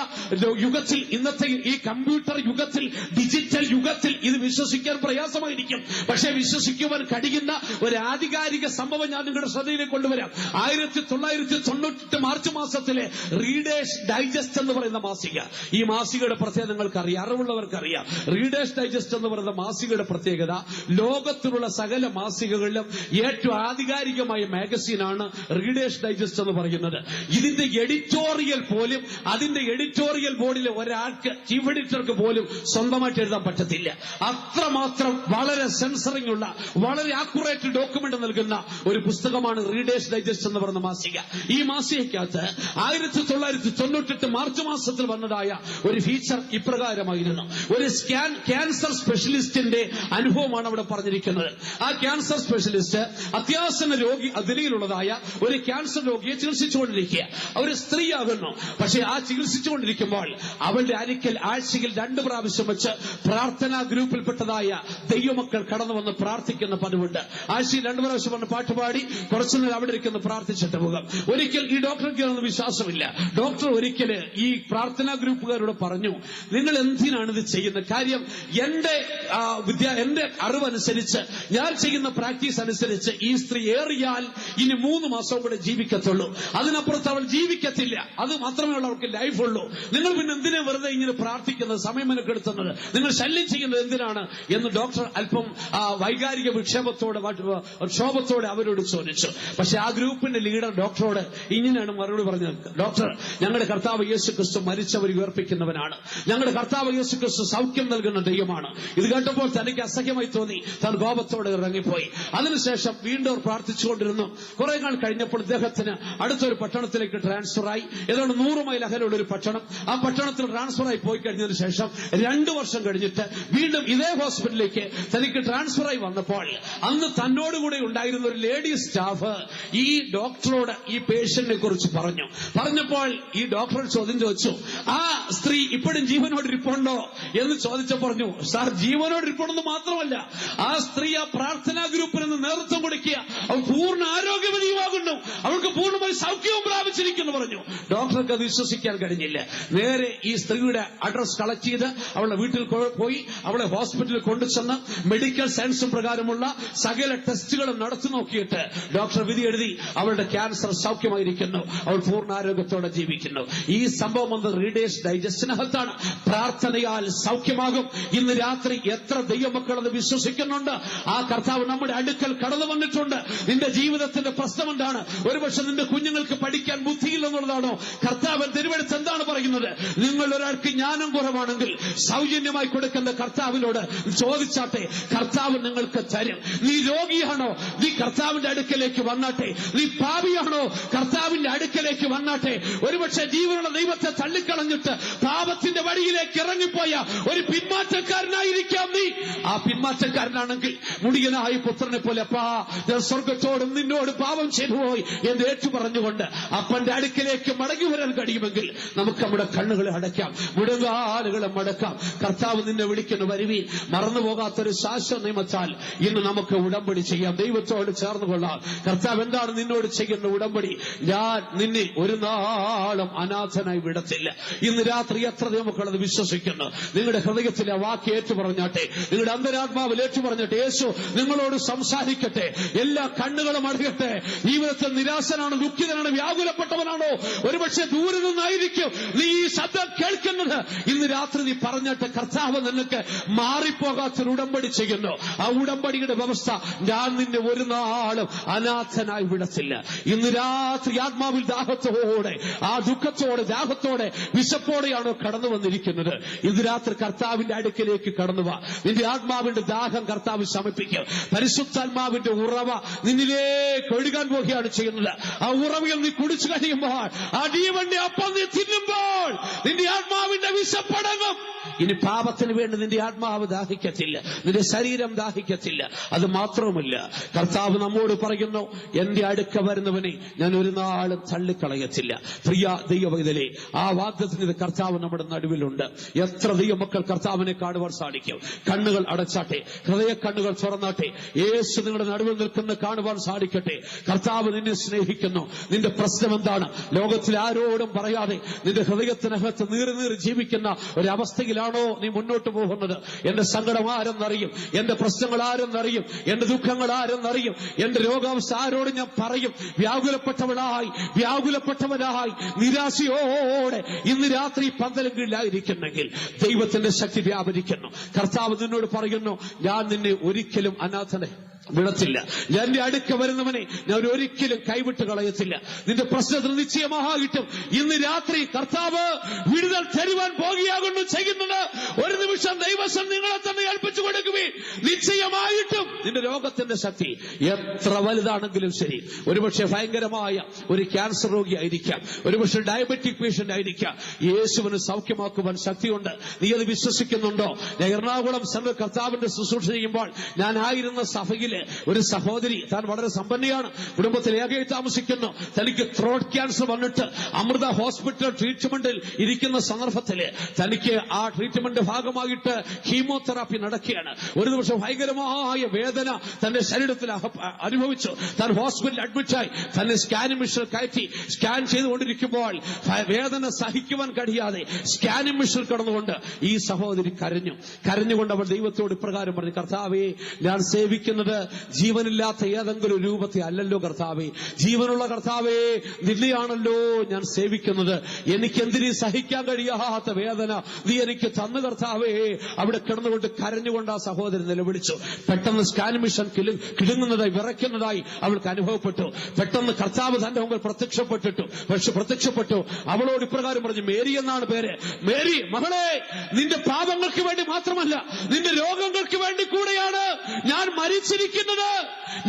യുഗത്തിൽ, ഇന്നത്തെ ഈ കമ്പ്യൂട്ടർ യുഗത്തിൽ, ഡിജിറ്റൽ യുഗത്തിൽ ഇത് വിശ്വസിക്കാൻ പ്രയാസമായിരിക്കും. പക്ഷെ വിശ്വസിക്കുവാൻ കഴിയുന്ന ഒരു ആധികാരിക സംഭവം ഞാൻ നിങ്ങളുടെ ശ്രദ്ധയിലേക്ക് കൊണ്ടുവരാം. 1998 മാർച്ച് മാസത്തിലെ റീഡേഴ്സ് ഡൈജസ്റ്റ് എന്ന് പറയുന്ന മാസിക, ഈ മാസികയുടെ പ്രത്യേകത നിങ്ങൾക്കറിയാം, അറിവുള്ളവർക്കറിയാം. റീഡേഴ്സ് ഡൈജസ്റ്റ് എന്ന് പറയുന്ന മാസികയുടെ പ്രത്യേകത, ലോകത്തിലുള്ള സകല മാസികകളിലും ഏറ്റവും ആധികാരികമായ മാഗസീനാണ് റീഡേഴ്സ് ഡൈജസ്റ്റ് എന്ന് പറയുന്നത്. ഇതിന്റെ എഡിറ്റോറിയൽ പോലും അതിന്റെ എഡിറ്റോറിയൽ ബോർഡിലെ ഒരാൾക്ക്, ചീഫ് എഡിറ്റർക്ക് പോലും സ്വന്തമായിട്ട് എഴുതാൻ പറ്റത്തില്ല. അത്രമാത്രം വളരെ സെൻസറിംഗ് ഉള്ള, വളരെ ആക്യുറേറ്റ് ഡോക്യുമെന്റ് നൽകുന്ന ഒരു പുസ്തകമാണ് റീഡേഴ്സ് ഡൈജസ്റ്റ് എന്ന് പറയുന്ന മാസിക. ഈ മാസികയ്ക്കകത്ത് 1998 മാർച്ച് മാസത്തിൽ വന്നതായ ഒരു ഫീച്ചർ ഇപ്രകാരമായിരുന്നു. ഒരു ക്യാൻസർ സ്പെഷ്യലിസ്റ്റിന്റെ അനുഭവമാണ് അവിടെ പറഞ്ഞിരിക്കുന്നത്. ആ ക്യാൻസർ സ്പെഷ്യലിസ്റ്റ് അത്യാസന്ന നിലയിലുള്ളതായ ഒരു ക്യാൻസർ രോഗിയെ ചികിത്സിച്ചുകൊണ്ടിരിക്കുക. ഒരു സ്ത്രീയാകുന്നു. പക്ഷെ ആ ചികിത്സിച്ചുകൊണ്ടിരിക്കുമ്പോൾ അവളുടെ അരിക്കൽ ആഴ്ചയിൽ 2 പ്രാവശ്യം വെച്ച് പ്രാർത്ഥനാ ഗ്രൂപ്പിൽപ്പെട്ടതായ ദൈവമക്കൾ കടന്നു വന്ന് പ്രാർത്ഥിക്കുന്ന പതിവുണ്ട്. ആഴ്ചയിൽ 2 പ്രാവശ്യം വന്ന് പാട്ടുപാടി കുറച്ചുനേരം അവിടെ ഇരിക്കുന്ന പ്രാർത്ഥിച്ചിട്ട് പോകും. ഒരിക്കൽ ഈ ഡോക്ടർക്ക് അതൊന്നും വിശ്വാസമില്ല. ഡോക്ടർ ഒരിക്കല് ഈ പ്രാർത്ഥനാ ഗ്രൂപ്പുകാരോട് പറഞ്ഞു, നിങ്ങൾ എന്തിനാണ് ഇത് ചെയ്യുന്നത്? കാര്യം എന്റെ അറിവനുസരിച്ച്, ഞാൻ ചെയ്യുന്ന പ്രാക്ടീസ് അനുസരിച്ച് ഈ സ്ത്രീ ഏറിയാൽ ഇനി 3 മാസം കൂടെ ജീവിക്കത്തുള്ളൂ. അതിനപ്പുറത്ത് അവൾ ജീവിക്കത്തില്ല. അത് മാത്രമേ അവൾക്ക് ലൈഫ് ഉള്ളൂ. നിങ്ങൾ പിന്നെ എന്തിനാ വെറുതെ ഇങ്ങനെ പ്രാർത്ഥിക്കുന്നത്, സമയം മെനക്കെടുത്തുന്നത്, നിങ്ങൾ ശല്യം ചെയ്യുന്നത് എന്തിനാണ് എന്ന് ഡോക്ടർ അല്പം വൈകാരിക ക്ഷോഭത്തോടെ അവരോട് ചോദിച്ചു. പക്ഷെ ആ ഗ്രൂപ്പിന്റെ ലീഡർ ഡോക്ടറോട് ഇങ്ങനെയാണ് മറുപടി പറഞ്ഞത്. ഡോക്ടർ, ഞങ്ങളുടെ കർത്താവ് യേശു ക്രിസ്തു മരിച്ചവർ ഉയർപ്പിക്കുന്നവനാണ്. ഞങ്ങളുടെ കർത്താവ് യേശു ക്രിസ്തു സൗഖ്യം നൽകുന്ന ദൈവമാണ്. ഇത് കേട്ടപ്പോൾ തനിക്ക് അസഹ്യമായി തോന്നി. താൻ കോപത്തോടെ ഇറങ്ങിപ്പോയി. അതിനുശേഷം വീണ്ടും പ്രാർത്ഥിച്ചുകൊണ്ടിരുന്നു. കുറെ നാൾ കഴിഞ്ഞപ്പോൾ ഇദ്ദേഹത്തിന് അടുത്തൊരു പട്ടണത്തിലേക്ക് ട്രാൻസ്ഫർ ആയി. ഏതാണ്ട് 100 മൈൽ അകലെയുള്ള ഒരു പട്ടണം. ആ പട്ടണത്തിൽ ട്രാൻസ്ഫർ ആയി പോയി കഴിഞ്ഞതിന് ശേഷം 2 വർഷം കഴിഞ്ഞിട്ട് വീണ്ടും ഇതേ ഹോസ്പിറ്റലിലേക്ക് തനിക്ക് ട്രാൻസ്ഫർ ആയി വന്നപ്പോൾ അന്ന് തന്നോടുകൂടെ ഉണ്ടായിരുന്ന ഒരു ലേഡി സ്റ്റാഫ് ഈ ഡോക്ടറോട് ഈ പേഷ്യന്റിനെ കുറിച്ച് പറഞ്ഞപ്പോൾ ഈ ഡോക്ടർ ചോദ്യം ചോദിച്ചു, ആ സ്ത്രീ ഇപ്പോഴും ജീവനോട് ഇരിപ്പുണ്ടോ എന്ന് ചോദിച്ചു. പറഞ്ഞു, സാർ, ജീവനോട് ഇരിപ്പുണ്ടെന്ന് മാത്രമല്ല, ആ സ്ത്രീ ആ പ്രാർത്ഥനാ ഗ്രൂപ്പിൽ നിന്ന് നേതൃത്വം കൊടുക്കുക. അവൾ പൂർണ്ണ ആരോഗ്യവതിയുമാകുന്നു. അവൾക്ക് പൂർണ്ണമായി സൗഖ്യവും പ്രാപിച്ചിരിക്കുന്നു പറഞ്ഞു. ഡോക്ടർക്ക് അത് വിശ്വസിക്കാൻ കഴിഞ്ഞില്ല. നേരെ ഈ സ്ത്രീയുടെ അഡ്രസ് കളക്ട് ചെയ്ത് അവളുടെ വീട്ടിൽ പോയി അവളെ ഹോസ്പിറ്റലിൽ കൊണ്ടുചെന്ന് മെഡിക്കൽ സയൻസും പ്രകാരമുള്ള സകല ടെസ്റ്റുകളും നടത്തി നോക്കിയിട്ട് ഡോക്ടർ വിധി എഴുതി, അവളുടെ ക്യാൻസർ സൗഖ്യമായിരിക്കുന്നു, അവൾ പൂർണ്ണ ആരോഗ്യത്തോടെ ജീവിക്കുന്നു. ഈ സംഭവം വന്ന് റീഡേഴ്സ് ഡൈജസ്റ്റിനകത്താണ്. പ്രാർത്ഥനയാൽ സൗഖ്യമാകും. ഇന്ന് രാത്രി എത്ര ദൈവമക്കൾ അത് വിശ്വസിക്കുന്നുണ്ട്? ആ കർത്താവ് നമ്മുടെ അടുക്കൽ കടന്നു വന്നിട്ടുണ്ട്. നിന്റെ ജീവിതത്തിന്റെ പ്രശ്നം എന്താണ്? ഒരുപക്ഷെ നിന്റെ കുഞ്ഞുങ്ങൾക്ക് പഠിക്കാൻ ബുദ്ധിയില്ലെന്നുള്ളതാണോ? കർത്താവ് തിരുവെടുത്ത് എന്താണ് പറയുന്നത്? നിങ്ങൾ ഒരാൾക്ക് ജ്ഞാനം കുറവാണെങ്കിൽ സൗജന്യമായി കൊടുക്കുന്ന കർത്താവിനോട് ചോദിച്ചാട്ടെ, കർത്താവ് നിങ്ങൾക്ക് തരും. നീ രോഗിയാണോ? നീ കർത്താവിന്റെ അടുക്കലേക്ക് വന്നാട്ടെ. നീ പാപിയാണോ? കർത്താവിന്റെ അടുക്കലേക്ക് വന്നാട്ടെ. ഒരുപക്ഷെ ജീവനുള്ള ദൈവത്തെ തള്ളിക്കളഞ്ഞിട്ട് പാപത്തിന്റെ വഴിയിലേക്ക് ഇറങ്ങിപ്പോയ ഒരു പിന്മാറ്റക്കാരനായിരിക്കാം നീ. ആ പിന്മാറ്റക്കാരനാണെങ്കിൽ മുടിയനായ പുത്രനെ പോലെ, അപ്പാ, ഞാൻ സ്വർഗത്തോടും നിന്നോട് പാപം ചെയ്തുപോയി എന്ന് ഏറ്റു പറഞ്ഞുകൊണ്ട് അപ്പന്റെ അടുക്കലേക്ക് മടങ്ങി വരാൻ കഴിയുമെങ്കിൽ നമുക്ക് നമ്മുടെ കണ്ണുകളെ അടയ്ക്കാം, മുഴങ്കാലുകളെ മടക്കാം. കർത്താവ് നിന്നെ വിളിക്കുന്നു, വരുവീൻ. മറന്നുപോകാത്തൊരു ശാശ്വത നിയമത്താൽ ഇന്ന് നമുക്ക് ഉടമ്പടി ചെയ്യാം. ദൈവത്തോട് ചേർന്ന് കൊള്ളാം. കർത്താവ് എന്താണ് നിന്നോട് ചെയ്യുന്ന ഉടമ്പടി? ഞാൻ നിന്നെ ഒരു നാളും അനാഥനായി വിടത്തില്ല. ഇന്ന് രാത്രി എത്ര ദൈവമക്കൾ അത് വിശ്വസിക്കുന്നു? നിങ്ങളുടെ ഹൃദയത്തിലെ വാക്ക് ഏറ്റു പറഞ്ഞാട്ടെ, നിങ്ങളുടെ അന്തരാത്മാവിൽ ഏറ്റു പറഞ്ഞിട്ട് യേശു നിങ്ങളോട് സംസാരിക്കട്ടെ. എല്ലാ കണ്ണുകളും അടയട്ടെ. ജീവിതത്തിൽ നിരാശനാണോ, ദുഃഖിതനാണോ, വ്യാകുലപ്പെട്ടവനാണോ? ഒരുപക്ഷെ ദൂരെ നിന്നായിരിക്കും നീ ഈ ശബ്ദം കേൾക്കുന്നത്. ഇന്ന് രാത്രി നീ പറഞ്ഞിട്ട് കർത്താവ് നിനക്ക് മാറിപ്പോകാത്തൊരു ഉടമ്പടി ചെയ്യുന്നു. ആ ഉടമ്പടിയുടെ വ്യവസ്ഥ, ഞാൻ നിന്നെ ഒരു നാളും അനാഥനായി വിടത്തില്ല. ഇന്ന് രാത്രി ആത്മാവിൽ ദാഹത്തോടെ, ആ ദുഃഖത്തോടെ, ദാഹത്തോടെ, വിശപ്പോടെയാണോ കടന്നു വന്നിരിക്കുന്നത്? ഇന്ന് രാത്രി കർത്താവിന്റെ അടുക്കലേക്ക് കടന്നു വാ. നിന്റെ ആത്മാവിന്റെ ദാഹം കർത്താവ് ശമിപ്പിക്കും. പരിശുദ്ധാത്മാവിന്റെ ഉറവ നിന്നിലേക്ക് ഒഴുകാൻ പോകുകയാണ് ചെയ്യുന്നത്. ആ ഉറവയിൽ നീ കുടിച്ചു കഴിയുമ്പോൾ, ആ ജീവന്റെ അപ്പം നീ തിന്നുമ്പോൾ നിന്റെ ആത്മാവിന്റെ വിശപ്പടങ്ങും. ഇനി പാപത്തിന് വേണ്ടി നിന്റെ ആത്മാവ് ദാഹിക്കത്തില്ല, നിന്റെ ശരീരം ദാഹിക്കത്തില്ല. അത് മാത്രവുമല്ല, കർത്താവ് നമ്മോട് പറയുന്നു, എന്റെ അടുക്ക വരുന്നവനെ ഞാൻ ഒരു നാളും തള്ളിക്കളയത്തില്ല. പ്രിയ ദൈവവൈതലേ, ആ വാഗ്ദത്തത്തിന്റെ കർത്താവ് നമ്മുടെ നടുവിലുണ്ട്. എത്ര ദൈവമക്കൾ കർത്താവിനെ കാണുവാൻ സാധിക്കും? കണ്ണുകൾ അടച്ചാട്ടെ, ഹൃദയ കണ്ണുകൾ തുറന്നാട്ടെ. യേശു നിങ്ങളുടെ നടുവിൽ നിൽക്കുന്ന കാണുവാൻ സാധിക്കട്ടെ. കർത്താവ് നിന്നെ സ്നേഹിക്കുന്നു. നിന്റെ പ്രശ്നം എന്താണ്? ലോകത്തിൽ ആരോടും പറയാതെ നിന്റെ ഹൃദയത്തിനകത്ത് നീറി ജീവിക്കുന്ന ഒരവസ്ഥയിലാണോ നീ മുന്നോട്ട് പോകുന്നത്? എന്റെ സങ്കടം ആരെന്നറിയും, എന്റെ പ്രശ്നങ്ങൾ ആരെന്നറിയും, എന്റെ ദുഃഖങ്ങൾ ആരെന്നറിയും, എന്റെ രോഗാവസ്ഥ ആരോട് ഞാൻ പറയും? വ്യാകുലപ്പെട്ടവനായി നിരാശയോടെ ഇന്ന് രാത്രി പന്തലും കീഴിലായിരിക്കുന്നെങ്കിൽ ദൈവത്തിന്റെ ശക്തി വ്യാപരിക്കുന്നു. കർത്താവ് നിന്നോട് പറയുന്നു, ഞാൻ നിന്നെ ഒരിക്കലും അനാഥനെ വിടത്തില്ല. എന്റെ അടുക്ക വരുന്നവനെ ഞാൻ ഒരിക്കലും കൈവിട്ട് കളയത്തില്ല. നിന്റെ പ്രശ്നത്തിന് നിശ്ചയമായിട്ടും ഇന്ന് രാത്രി കർത്താവ് വിടുതൽ തരുവാൻ പോകുകയാകുന്നു ചെയ്യുന്നത്. ഒരു നിമിഷം ദൈവസം നിങ്ങളെ തന്നെ ഏൽപ്പിച്ചു കൊടുക്കുകയും നിശ്ചയമായിട്ടും നിന്റെ രോഗത്തിന്റെ ശക്തി എത്ര വലുതാണെങ്കിലും ശരി, ഒരുപക്ഷെ ഭയങ്കരമായ ഒരു ക്യാൻസർ രോഗിയായിരിക്കാം, ഒരുപക്ഷെ ഡയബറ്റിക് പേഷ്യന്റ് ആയിരിക്കാം, യേശുവിന് സൗഖ്യമാക്കുവാൻ ശക്തിയുണ്ട്. നീ അത് വിശ്വസിക്കുന്നുണ്ടോ? ഞാൻ എറണാകുളം സെൻട്രൽ കർത്താവിന്റെ ശുശ്രൂഷ ചെയ്യുമ്പോൾ ഞാൻ ആയിരുന്ന സഭയിൽ ഒരു സഹോദരി, താൻ വളരെ സമ്പന്നയാണ്, കുടുംബത്തിൽ ഏകയായി താമസിക്കുന്നു. തനിക്ക് ത്രോട്ട് ക്യാൻസർ വന്നിട്ട് അമൃത ഹോസ്പിറ്റൽ ട്രീറ്റ്മെന്റിൽ ഇരിക്കുന്ന സന്ദർഭത്തില് തനിക്ക് ആ ട്രീറ്റ്മെന്റ് ഭാഗമായിട്ട് കീമോതെറാപ്പി നടക്കുകയാണ്. ഒരു ദിവസം ഭയങ്കരമായ വേദന തന്റെ ശരീരത്തിൽ അനുഭവിച്ചു. താൻ ഹോസ്പിറ്റലിൽ അഡ്മിറ്റായി. തന്നെ സ്കാനിംഗ് മെഷീൻ കയറ്റി സ്കാൻ ചെയ്തുകൊണ്ടിരിക്കുമ്പോൾ വേദന സഹിക്കുവാൻ കഴിയാതെ സ്കാനിംഗ് മെഷീൻ കടന്നുകൊണ്ട് ഈ സഹോദരി കരഞ്ഞുകൊണ്ട് അവൾ ദൈവത്തോട് ഇപ്രകാരം പറഞ്ഞു, കർത്താവേ, ഞാൻ സേവിക്കുന്നത് ജീവനില്ലാത്ത ഏതെങ്കിലും രൂപത്തെ അല്ലല്ലോ കർത്താവേ, ജീവനുള്ള കർത്താവേ നിന്നെയാണല്ലോ ഞാൻ സേവിക്കുന്നത്. എനിക്ക് എന്തിനീ സഹിക്കാൻ കഴിയാത്ത വേദന നീ എനിക്ക് തന്നു കർത്താവേ. അവിടെ കിടന്നുകൊണ്ട് കരഞ്ഞുകൊണ്ട് ആ സഹോദരൻ നിലവിളിച്ചു. പെട്ടെന്ന് സ്കാൻ മിഷൻ കിടുങ്ങുന്നതായി വിറയ്ക്കുന്നതായി അവൾക്ക് അനുഭവപ്പെട്ടു. പെട്ടെന്ന് കർത്താവ് തന്റെ മുമ്പിൽ പ്രത്യക്ഷപ്പെട്ടു. അവളോട് ഇപ്രകാരം പറഞ്ഞു, മേരി എന്നാണ് പേര്. മേരി, മകളെ, നിന്റെ പാപങ്ങൾക്ക് വേണ്ടി മാത്രമല്ല, നിന്റെ രോഗങ്ങൾക്ക് വേണ്ടി കൂടെയാണ് ഞാൻ മരിച്ചിരിക്കുന്നത്.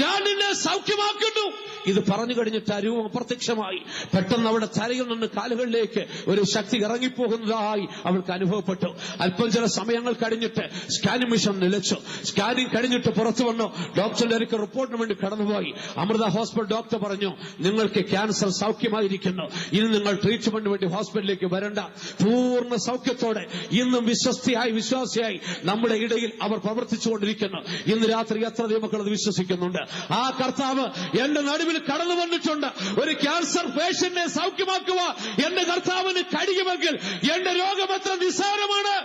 ഞാൻ നിന്നെ സൗഖ്യമാക്കുന്നു. ഇത് പറഞ്ഞു കഴിഞ്ഞിട്ട് ആ രൂപം അപ്രത്യക്ഷമായി. പെട്ടെന്ന് അവിടെ തലയിൽ നിന്ന് കാലുകളിലേക്ക് ഒരു ശക്തി ഇറങ്ങിപ്പോകുന്നതായി അവൾക്ക് അനുഭവപ്പെട്ടു. അല്പം ചില സമയങ്ങൾ കഴിഞ്ഞിട്ട് സ്കാനിംഗ് മിഷൻ നിലച്ചു. സ്കാനിംഗ് കഴിഞ്ഞിട്ട് പുറത്തു വന്നു. ഡോക്ടറിന്റെ അടുക്കൽ റിപ്പോർട്ടിന് വേണ്ടി കടന്നുപോയി. അമൃത ഹോസ്പിറ്റൽ ഡോക്ടർ പറഞ്ഞു, നിങ്ങൾക്ക് ക്യാൻസർ സൗഖ്യമായിരിക്കുന്നു, ഇനി നിങ്ങൾ ട്രീറ്റ്മെന്റിന് വേണ്ടി ഹോസ്പിറ്റലിലേക്ക് വരണ്ട. പൂർണ്ണ സൗഖ്യത്തോടെ ഇന്നും വിശ്വാസിയായി നമ്മുടെ ഇടയിൽ അവർ പ്രവർത്തിച്ചുകൊണ്ടിരിക്കുന്നു. ഇന്ന് രാത്രി എത്ര ദൈവമക്കൾ അത് വിശ്വസിക്കുന്നുണ്ട്? ആ കർത്താവ് എന്റെ നടുവിൽ കടന്നു വന്നിട്ടുണ്ട്. ഒരു ക്യാൻസർ പേഷ്യന്റിനെ സൗഖ്യമാക്കുക എന്റെ കർത്താവിന് കഴിയുമെങ്കിൽ എന്റെ രോഗം എത്ര നിസ്സാരമാണ്.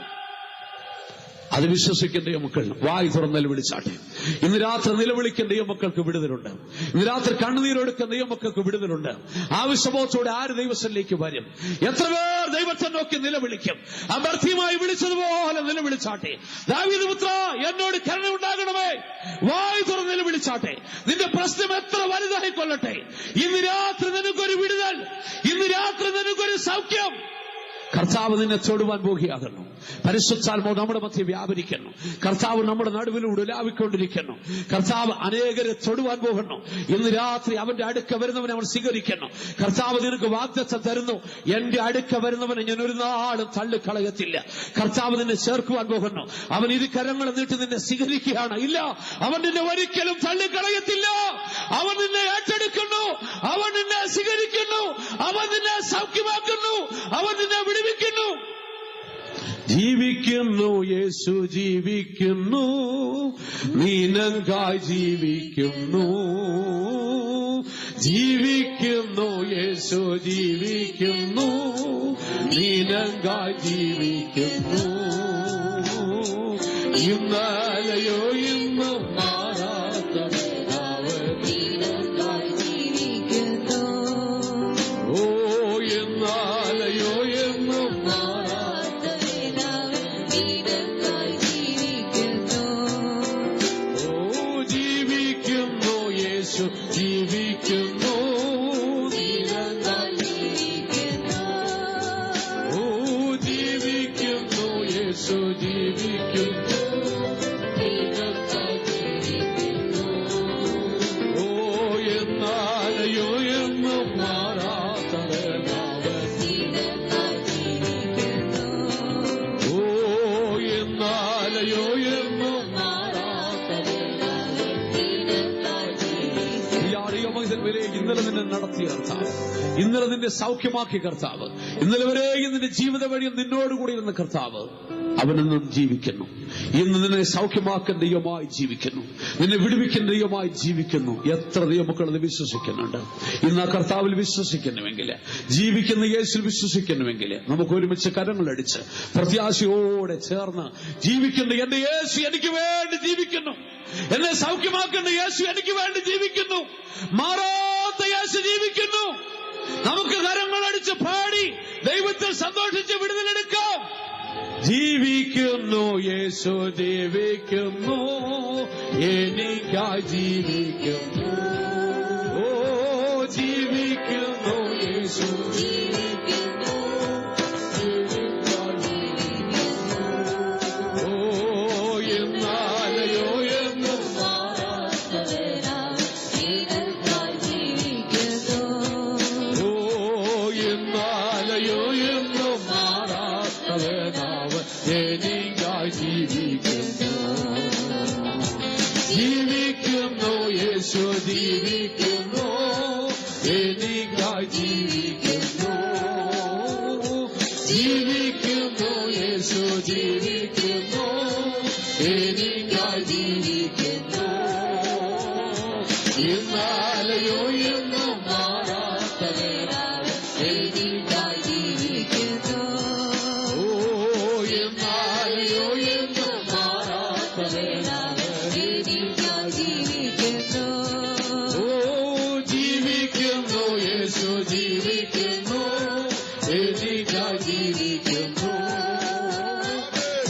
അത് വിശ്വസിക്കുന്ന ദൈവമക്കൾ വായി തുറന്ന് നിലവിളിച്ചാട്ടെ. ഇന്ന് രാത്രി നിലവിളിക്കുന്ന ദൈവമക്കൾക്ക് വിടുതലുണ്ട്. ഇന്ന് രാത്രി കണ്ണുനീരൊടുക്കുന്ന ദൈവമക്കൾക്ക് വിടുതലുണ്ട്. ആവശ്യബോധത്തോടെ ആര് ദൈവത്തിലേക്ക് വരും? എത്ര പേർ ദൈവത്തെ നോക്കി നിലവിളിക്കും? അഭ്യർത്ഥിയുമായി വിളിച്ചതുപോലെ നിലവിളിച്ചാട്ടെ. ദാവീദ് പുത്ര, എന്നോട് കരുണയുണ്ടാകണമേ, വായി തുറന്ന് നിലവിളിച്ചാട്ടെ. നിന്റെ പ്രശ്നം എത്ര വലുതായിക്കൊള്ളട്ടെ, ഇന്ന് രാത്രി നിനക്കൊരു വിടുതൽ, ഇന്ന് രാത്രി നിനക്കൊരു സൗഖ്യം. കർത്താവ് നിന്നെ തൊടുവാൻ പോകുകയാകുന്നു. പരിശുദ്ധാത്മാവ് നമ്മുടെ മധ്യ വ്യാപരിക്കുന്നു. കർത്താവ് നമ്മുടെ നടുവിലൂടെ ഉലാവിക്കൊണ്ടിരിക്കുന്നു. കർത്താവ് അനേകരെ തൊടുവാൻ പോകുന്നു. ഇന്ന് രാത്രി അവന്റെ അടുക്ക വരുന്നവനെ അവൻ സ്വീകരിക്കുന്നു. കർത്താവ് നിനക്ക് വാഗ്ദത്തം തരുന്നു, എന്റെ അടുക്ക വരുന്നവനെ ഞാൻ ഒരു നാളും തള്ളിക്കളയത്തില്ല. കർത്താവ് നിന്നെ ചേർക്കുവാൻ പോകുന്നു. അവൻ ഇരു കരങ്ങളും നീട്ടി നിന്നെ സ്വീകരിക്കുകയാണ്. ഇല്ല, അവൻ നിന്നെ ഒരിക്കലും തള്ളിക്കളയത്തില്ല. അവൻ നിന്നെ ഏറ്റെടുക്കുന്നു, അവൻ നിന്നെ സ്വീകരിക്കുന്നു, അവൻ നിന്നെ സൗഖ്യമാക്കുന്നു, അവൻ നിന്നെ വിടുവിക്കുന്നു. ജീവിക്കുന്നു, യേശു ജീവിക്കുന്നു, നീനങ്കായി ജീവിക്കുന്നു. ജീവിക്കുന്നു, യേശു ജീവിക്കുന്നു, നീനങ്കായി ജീവിക്കുന്നു. ഇന്നലെയോ ഇന്നും മാറാത്ത പിതാവ് നീനങ്കായി ജീവിക്കുന്നു. ഓ, ഇന്നലെയോ എന്നും മാറാത്ത പിതാവ് നീനങ്കായി ജീവിക്കുന്നു. ഓ, ജീവിക്കുന്നു, യേശു ജീവിക്കുന്നു, നീനങ്കായി ജീവിക്കുന്നു. ഓ, ജീവിക്കുന്നു, യേശു ജീവിക്കുന്നു, നീനങ്കായി ജീവിക്കുന്നു. ഓ, എന്നാലെയോ എന്നും മാറാത്ത പിതാവ് നീനങ്കായി ജീവിക്കുന്നു. ഓ, എന്നാലെയോ എന്നും മാറാത്ത പിതാവ് നീനങ്കായി ജീവിക്കുന്നു. ഈ ആടിയ മകൻ വരെ ഇന്നലെ നിന്നെ നടത്തിയ കർത്താവ്, ഇന്നലെ നിന്നെ സൗഖ്യമാക്കിയ കർത്താവ്, ഇന്നലെ വരെയും നിന്റെ ജീവിത വഴിയും നിന്നോടുകൂടി ഇരുന്ന കർത്താവ് അവനെന്നും ജീവിക്കുന്നു. ഇന്ന് നിന്നെ സൗഖ്യമാക്കുന്ന ദൈവമായി ജീവിക്കുന്നു, നിന്നെ വിടുവിക്കുന്ന ദൈവമായി ജീവിക്കുന്നു. എത്ര ദൈവമക്കൾ അത് വിശ്വസിക്കുന്നുണ്ട്? ഇന്ന് ആ കർത്താവിൽ വിശ്വസിക്കുന്നുവെങ്കിൽ, ജീവിക്കുന്ന യേശുവിൽ വിശ്വസിക്കുന്നുവെങ്കിൽ നമുക്ക് ഒരുമിച്ച് കരങ്ങളടിച്ച് പ്രത്യാശയോടെ ചേർന്ന് ജീവിക്കുന്നു. എന്റെ യേശു എനിക്ക് വേണ്ടി ജീവിക്കുന്നു, എന്നെ സൗഖ്യമാക്കുന്ന യേശു എനിക്ക് വേണ്ടി ജീവിക്കുന്നു, മാറാത്ത യേശു ജീവിക്കുന്നു. നമുക്ക് കരങ്ങളടിച്ച് പാടി ദൈവത്തിൽ സന്തോഷിച്ച് വിടുതലെടുക്കാം. ജീവിക്കുന്നു, യേശു ജീവിക്കുന്നു, എനിക്കായി ജീവിക്കുന്നു. ഓ ജീവിക്കുന്നു, യേശു ജീവിക്കുന്നു, ഓ എന്നാലയോ എന്നും ഓ എന്നാലയോ എന്നും മാറാത്തവനാവൻ എനിക്കായി ജീവിക്കുന്നു. ജീവിക്കുന്നു, യേശു ജീവിക്കുന്നു, എനിക്കായി ജീവിക്കുന്നു. ജീവിക്കുന്നു, യേശു ജീവിക്കുന്നു, എനിക്കായി ജീവിക്കുന്നു. എന്നാലയോ എന്നും മാറാത്തവനാവൻ എനിക്കായി ജീവിക്കുന്നു. ഓ എന്നാലയോ എന്നും മാറാത്തവനാവൻ എനിക്കായി ജീവിക്കുന്നു. ഓ ജീവിക്കുന്നു, യേശു ജീവിക്കുന്നു, എനിക്കായി ജീവിക്കുന്നു.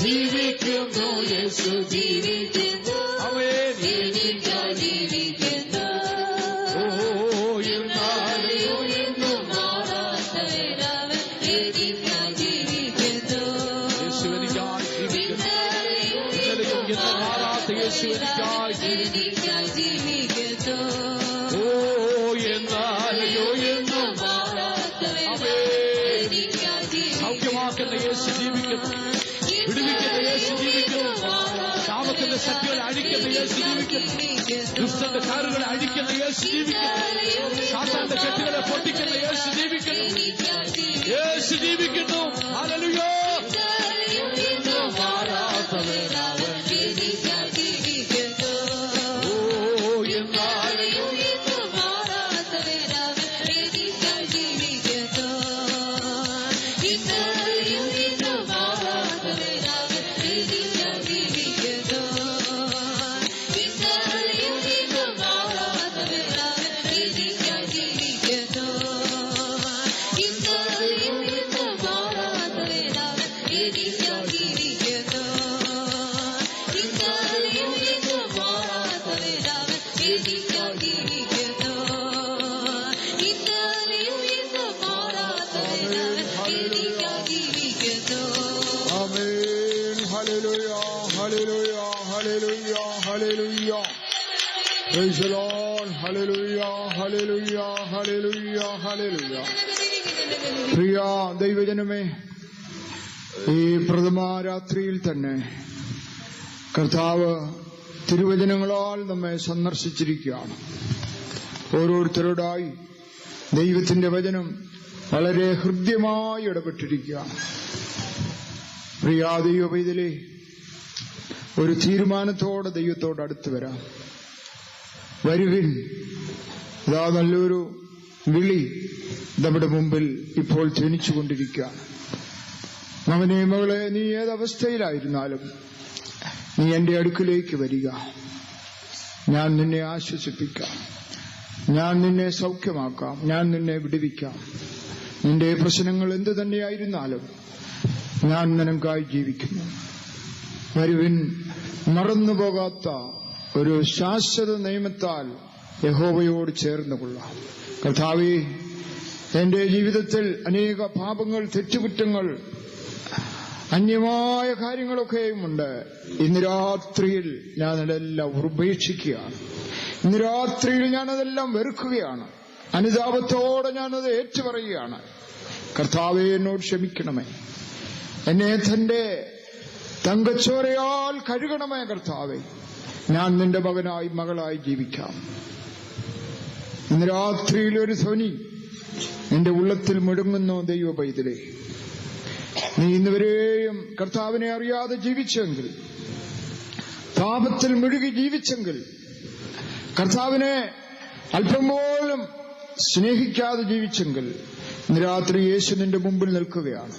ജീവിക്കുന്നു, യേശു ജീവിക്കുന്നു, അവൻ എനിക്കായി ജീവിക്കുന്നു. ഓ എന്നാലയോ എന്നും മാറാത്തവനാവൻ എനിക്കായി ജീവിക്കുന്നു. യേശു എനിക്കായി ജീവിക്കുന്നു. ഇന്നലെയും ഇന്നും മാറാത്ത യേശു എനിക്കായി ജീവിക്കുന്നു. ഓ എന്നാലയോ എന്നും സൗഖ്യമാക്കുന്ന യേശു ജീവിക്കുന്നു. വിടുവിക്കുന്ന യേശു ജീവിക്കുന്നു. ശാപത്തിന്റെ ശക്തികളെ അഴിക്കുന്ന യേശു ജീവിക്കുന്നു. ദുഷ്ടന്റെ കാറുകളെ അഴിക്കുന്ന യേശു ജീവിക്കുന്നു. സാത്താന്റെ കെട്ടുകളെ പൊട്ടിക്കുന്ന യേശു ജീവിക്കുന്നു. യേശു ജീവിക്കുന്നു. ഹല്ലേലൂയ. മാറാത്തവനാവൻ ഓ എന്നാലയോ Praise the Lord. Hallelujah, hallelujah, hallelujah, hallelujah. പ്രിയ ദൈവജനമേ, ഈ പ്രഥമ രാത്രിയിൽ തന്നെ കർത്താവ് തിരുവചനങ്ങളാൽ നമ്മെ സന്ദർശിച്ചിരിക്കുകയാണ്. ഓരോരുത്തരോടായി ദൈവത്തിന്റെ വചനം വളരെ ഹൃദ്യമായി ഇടപെട്ടിരിക്കുകയാണ്. പ്രിയ ദൈവ പൈതലേ, ഒരു തീരുമാനത്തോടെ ദൈവത്തോട് അടുത്ത് വരാം. വരുവിൻ. ഇതാ നല്ലൊരു വിളി നമ്മുടെ മുമ്പിൽ ഇപ്പോൾ ധ്വനിച്ചുകൊണ്ടിരിക്കുകയാണ്. മകനെ, മകളെ, നീ ഏതവസ്ഥയിലായിരുന്നാലും നീ എന്റെ അടുക്കിലേക്ക് വരിക. ഞാൻ നിന്നെ ആശ്വസിപ്പിക്കാം, ഞാൻ നിന്നെ സൗഖ്യമാക്കാം, ഞാൻ നിന്നെ വിടുവിക്കാം. നിന്റെ പ്രശ്നങ്ങൾ എന്തു തന്നെയായിരുന്നാലും ഞാൻ നിനക്കായി ജീവിക്കുന്നു. വരുവിൻ. മറന്നുപോകാത്ത ഒരു ശാശ്വത നിയമത്താൽ യഹോവയോട് ചേർന്ന് കൊള്ളാം. കർത്താവേ, എന്റെ ജീവിതത്തിൽ അനേക പാപങ്ങൾ, തെറ്റുകുറ്റങ്ങൾ, അന്യമായ കാര്യങ്ങളൊക്കെയുമുണ്ട്. ഇന്ന് രാത്രിയിൽ ഞാനതെല്ലാം ഉപേക്ഷിക്കുകയാണ്. ഇന്ന് രാത്രിയിൽ ഞാനതെല്ലാം വെറുക്കുകയാണ്. അനുതാപത്തോടെ ഞാനത് ഏറ്റുപറയുകയാണ്. കർത്താവേ, എന്നോട് ക്ഷമിക്കണമേ. എന്നെ തന്റെ തങ്കച്ചോരയാൽ കഴുകണമേ. കർത്താവേ, ഞാൻ നിന്റെ മകനായി, മകളായി ജീവിക്കാം. ഇന്ന് രാത്രിയിൽ ഒരു ധ്വനി നിന്റെ ഉള്ളത്തിൽ മുഴങ്ങുന്നു. ദൈവ പൈതലേ, നീ ഇന്നുവരെയും കർത്താവിനെ അറിയാതെ ജീവിച്ചെങ്കിൽ, പാപത്തിൽ മുഴുകി ജീവിച്ചെങ്കിൽ, കർത്താവിനെ അല്പം പോലും സ്നേഹിക്കാതെ ജീവിച്ചെങ്കിൽ, ഇന്ന് രാത്രി യേശു നിന്റെ മുമ്പിൽ നിൽക്കുകയാണ്.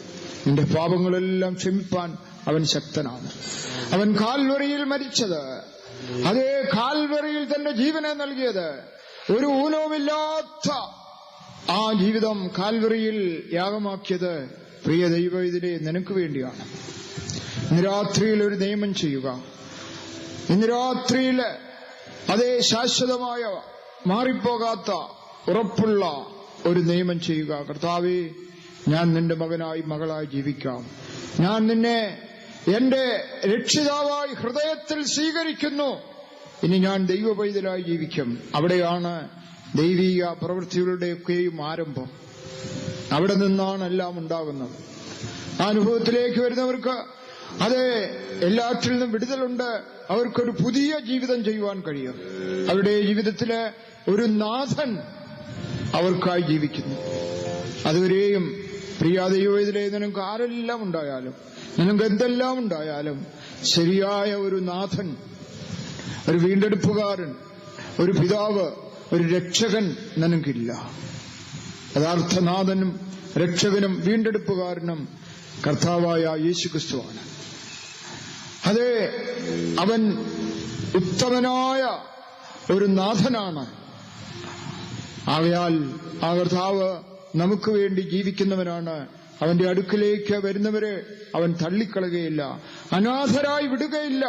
നിന്റെ പാപങ്ങളെല്ലാം ക്ഷമിപ്പാൻ അവൻ ശക്തനാണ്. അവൻ കാൽവറിയിൽ മരിച്ചത്, അതേ കാൽവറിയിൽ തന്റെ ജീവനെ നൽകിയത്, ഒരു ഊനവുമില്ലാത്ത ആ ജീവിതം കാൽവറിയിൽ യാഗമാക്കിയത് പ്രിയ ദൈവ ഇതിലെ നിനക്ക് വേണ്ടിയാണ്. ഇന്ന് രാത്രിയിൽ ഒരു നിയമം ചെയ്യുക. ഇന്ന് രാത്രിയിൽ അതേ ശാശ്വതമായ മാറിപ്പോകാത്ത ഉറപ്പുള്ള ഒരു നിയമം ചെയ്യുക. കർത്താവേ, ഞാൻ നിന്റെ മകനായി മകളായി ജീവിക്കാം. ഞാൻ നിന്നെ എന്റെ രക്ഷിതാവായി ഹൃദയത്തിൽ സ്വീകരിക്കുന്നു. ഇനി ഞാൻ ദൈവ പൈതലായി ജീവിക്കും. അവിടെയാണ് ദൈവിക പ്രവൃത്തികളുടെയൊക്കെയും ആരംഭം. അവിടെ നിന്നാണ് എല്ലാം ഉണ്ടാകുന്നത്. ആ അനുഭവത്തിലേക്ക് വരുന്നവർക്ക് അതെ എല്ലാറ്റിൽ നിന്നും വിടുതലുണ്ട്. അവർക്കൊരു പുതിയ ജീവിതം ചെയ്യുവാൻ കഴിയും. അവരുടെ ജീവിതത്തിലെ ഒരു നാഥൻ അവർക്കായി ജീവിക്കുന്നു. അതുവരെയും പ്രിയ ദൈവവേദിലെ നിനക്ക് ആരെല്ലാം ഉണ്ടായാലും, നിനക്ക് എന്തെല്ലാം ഉണ്ടായാലും, ശരിയായ ഒരു നാഥൻ, ഒരു വീണ്ടെടുപ്പുകാരൻ, ഒരു പിതാവ്, ഒരു രക്ഷകൻ നിനക്കില്ല. യഥാർത്ഥനാഥനും രക്ഷകനും വീണ്ടെടുപ്പുകാരനും കർത്താവായ യേശുക്രിസ്തുവാണ്. അതെ, അവൻ ഉത്തമനായ ഒരു നാഥനാണ്. ആകയാൽ ആ കർത്താവ് നമുക്ക് വേണ്ടി ജീവിക്കുന്നവനാണ്. അവന്റെ അടുക്കിലേക്ക് വരുന്നവരെ അവൻ തള്ളിക്കളയുകയില്ല, അനാഥരായി വിടുകയില്ല.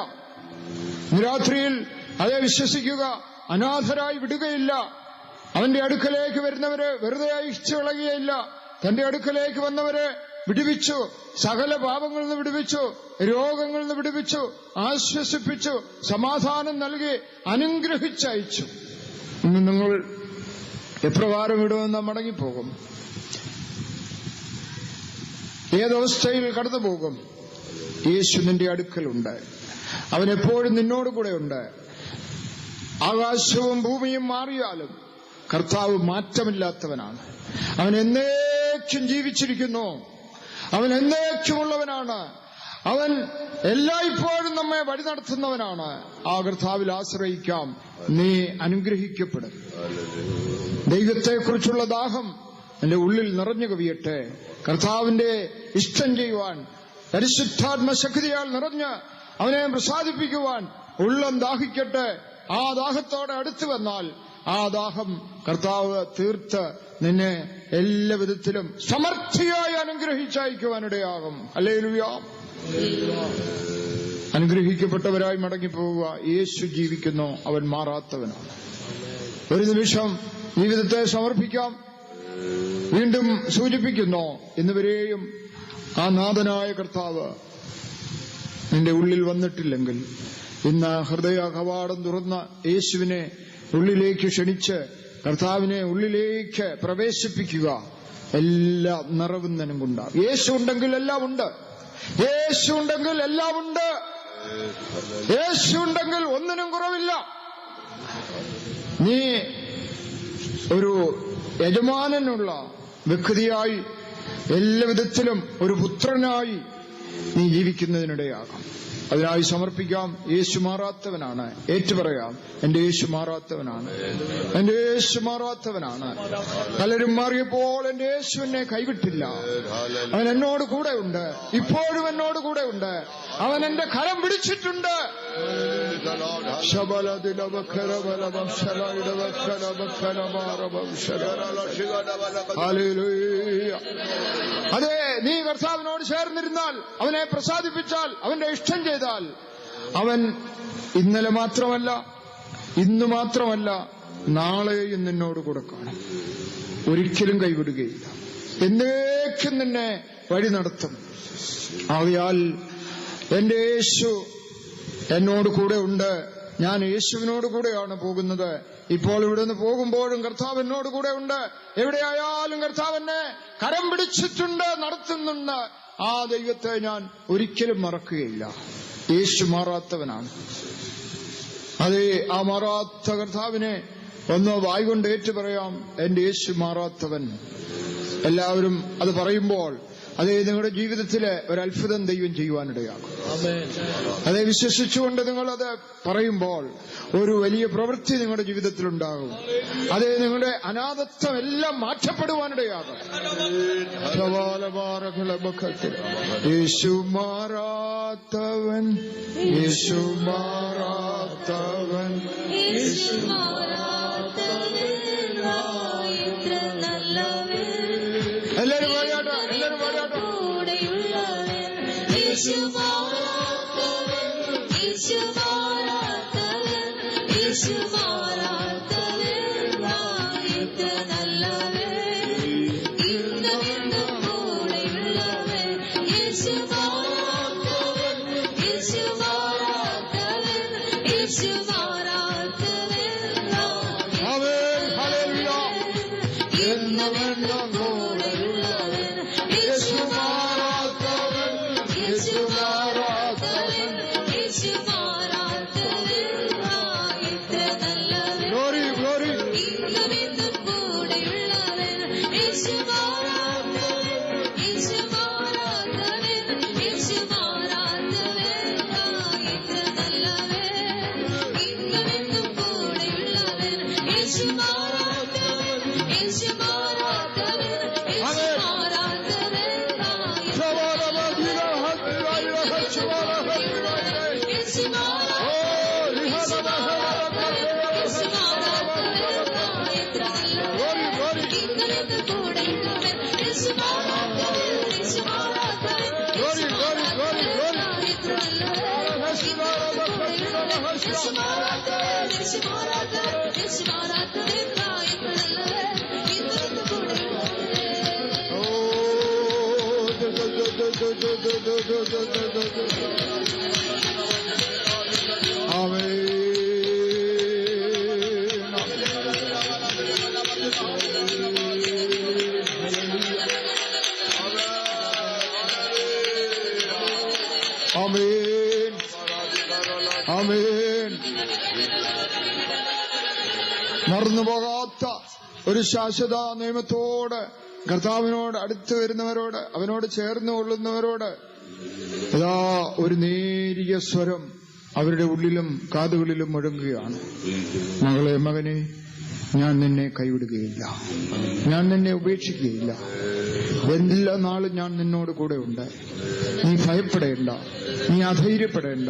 രാത്രിയിൽ അതേ വിശ്വസിക്കുക, അനാഥരായി വിടുകയില്ല. അവന്റെ അടുക്കലേക്ക് വരുന്നവരെ വെറുതെ അയച്ചു കളയുകയില്ല. തന്റെ അടുക്കലേക്ക് വന്നവരെ വിടുവിച്ചു, സകല പാപങ്ങളിൽ നിന്ന് വിടുവിച്ചു, രോഗങ്ങളിൽ നിന്ന് വിടുവിച്ചു, ആശ്വസിപ്പിച്ചു, സമാധാനം നൽകി അനുഗ്രഹിച്ചയച്ചു. ഇന്ന് നിങ്ങൾ എപ്രകാരം വിടുമെന്ന് മടങ്ങിപ്പോകും? ഏതവസ്ഥയിൽ കടന്നു പോകും? യേശു നിന്റെ അടുക്കലുണ്ട്. അവൻ എപ്പോഴും നിന്നോട് കൂടെ ഉണ്ട്. ആകാശവും ഭൂമിയും മാറിയാലും കർത്താവ് മാറ്റമില്ലാത്തവനാണ്. അവൻ എന്നേക്കും ജീവിച്ചിരിക്കുന്നു. അവൻ എന്നേക്കുമുള്ളവനാണ്. അവൻ എല്ലായ്പ്പോഴും നമ്മെ വഴി നടത്തുന്നവനാണ്. ആ കർത്താവിൽ ആശ്രയിക്കാം. നീ അനുഗ്രഹിക്കപ്പെടും. ദൈവത്തെക്കുറിച്ചുള്ള ദാഹം എന്റെ ഉള്ളിൽ നിറഞ്ഞു കവിയട്ടെ. കർത്താവിന്റെ ഇഷ്ടം ചെയ്യുവാൻ പരിശുദ്ധാത്മശക്തിയാൽ നിറഞ്ഞ് അവനെ പ്രസാദിപ്പിക്കുവാൻ ഉള്ളം ദാഹിക്കട്ടെ. ആ ദാഹത്തോടെ അടുത്തു വന്നാൽ ആ ദാഹം കർത്താവ് തീർത്ത് നിന്നെ എല്ലാ വിധത്തിലും സമർത്ഥിയായി അനുഗ്രഹിച്ചയക്കുവാനിടയാകും. ഹല്ലേലൂയ. അനുഗ്രഹിക്കപ്പെട്ടവരായി മടങ്ങിപ്പോവുക. യേശു ജീവിക്കുന്നു. അവൻ മാറാത്തവനാണ്. ഒരു നിമിഷം ജീവിതത്തെ സമർപ്പിക്കാം. വീണ്ടും സൂചിപ്പിക്കുന്നു, ഇന്നുവരെയും ആ നാഥനായ കർത്താവ് നിന്റെ ഉള്ളിൽ വന്നിട്ടില്ലെങ്കിൽ ഇന്ന് ഹൃദയ കവാടം തുറന്ന യേശുവിനെ ഉള്ളിലേക്ക് ക്ഷണിച്ച് കർത്താവിനെ ഉള്ളിലേക്ക് പ്രവേശിപ്പിക്കുക. എല്ലാ നിറവും നിനക്കുണ്ടാകും. യേശു ഉണ്ടെങ്കിൽ എല്ലാം ഉണ്ട്. യേശു ഉണ്ടെങ്കിൽ എല്ലാം ഉണ്ട്. യേശു ഉണ്ടെങ്കിൽ ഒന്നിനും കുറവില്ല. നീ ഒരു യജമാനനുള്ള വ്യക്തിയായി എല്ലാ വിധത്തിലും ഒരു പുത്രനായി നീ ജീവിക്കുന്നതിനിടയാകാം. അതിനായി സമർപ്പിക്കാം. യേശു മാറാത്തവനാണ്. ഏറ്റുപറയാം, എന്റെ യേശു മാറാത്തവനാണ്. എന്റെ യേശു മാറാത്തവനാണ്. പലരും മാറിയപ്പോൾ എന്റെ യേശു എന്നെ കൈവിട്ടില്ല. അവൻ എന്നോട് കൂടെ ഉണ്ട്. ഇപ്പോഴും എന്നോട് കൂടെ ഉണ്ട്. അവൻ എന്റെ കരം പിടിച്ചിട്ടുണ്ട്. അതെ, നീ കർത്താവിനോട് ചേർന്നിരുന്നാൽ, അവനെ പ്രസാദിപ്പിച്ചാൽ, അവന്റെ ഇഷ്ടം ചെയ്താൽ, അവൻ ഇന്നലെ മാത്രമല്ല, ഇന്ന് മാത്രമല്ല, നാളെയും നിന്നോട് കൂടെ കാണും. ഒരിക്കലും കൈവിടുകയില്ല. എന്നേക്കും നിന്നെ വഴി നടത്തും. ആകയാൽ എന്റെ യേശു എന്നോട് കൂടെ ഉണ്ട്. ഞാൻ യേശുവിനോട് കൂടെയാണ് പോകുന്നത്. ഇപ്പോൾ ഇവിടെ നിന്ന് പോകുമ്പോഴും കർത്താവ് എന്നോട് കൂടെ ഉണ്ട്. എവിടെയായാലും കർത്താവ് എന്നെ കരം പിടിച്ചിട്ടുണ്ട്, നടത്തുന്നുണ്ട്. ആ ദൈവത്തെ ഞാൻ ഒരിക്കലും മറക്കുകയില്ല. യേശു മാറാത്തവനാണ്. അതേ, ആ മാറാത്ത കർത്താവിനെ ഒന്ന് വായ്കൊണ്ട് ഏറ്റുപറയാം, എന്റെ യേശു മാറാത്തവൻ. എല്ലാവരും അത് പറയുമ്പോൾ അതേ നിങ്ങളുടെ ജീവിതത്തിലെ ഒരത്ഭുതം ദൈവം ചെയ്യുവാനിടയാകും. അതേ, വിശ്വസിച്ചുകൊണ്ട് നിങ്ങളത് പറയുമ്പോൾ ഒരു വലിയ പ്രവൃത്തി നിങ്ങളുടെ ജീവിതത്തിലുണ്ടാകും. അതേ, നിങ്ങളുടെ അനാഥത്വം എല്ലാം മാറ്റപ്പെടുവാനിടയാകും. യേശു മാറാത്തവൻ, യേശു മാറാത്തവൻ, യേശു എല്ലാവരും പാടിയാട്ടോ, എല്ലാവരും പാടിയാട്ടോ. ആമേൻ, ആമേൻ. മറന്നുപോകാത്ത ഒരു ശാശ്വത നിയമത്തോട് കർത്താവിനോട് അടുത്ത് വരുന്നവരോട്, അവനോട് ചേർന്ന് കൊള്ളുന്നവരോട് ഇതാ ഒരു നേരിയ സ്വരം അവരുടെ ഉള്ളിലും കാതുകളിലും മുഴങ്ങുകയാണ്. മകളെ, മകനെ, ഞാൻ നിന്നെ കൈവിടുകയില്ല, ഞാൻ നിന്നെ ഉപേക്ഷിക്കുകയില്ല. എല്ലാ നാളും ഞാൻ നിന്നോട് കൂടെ ഉണ്ട്. നീ ഭയപ്പെടേണ്ട, നീ അധൈര്യപ്പെടേണ്ട,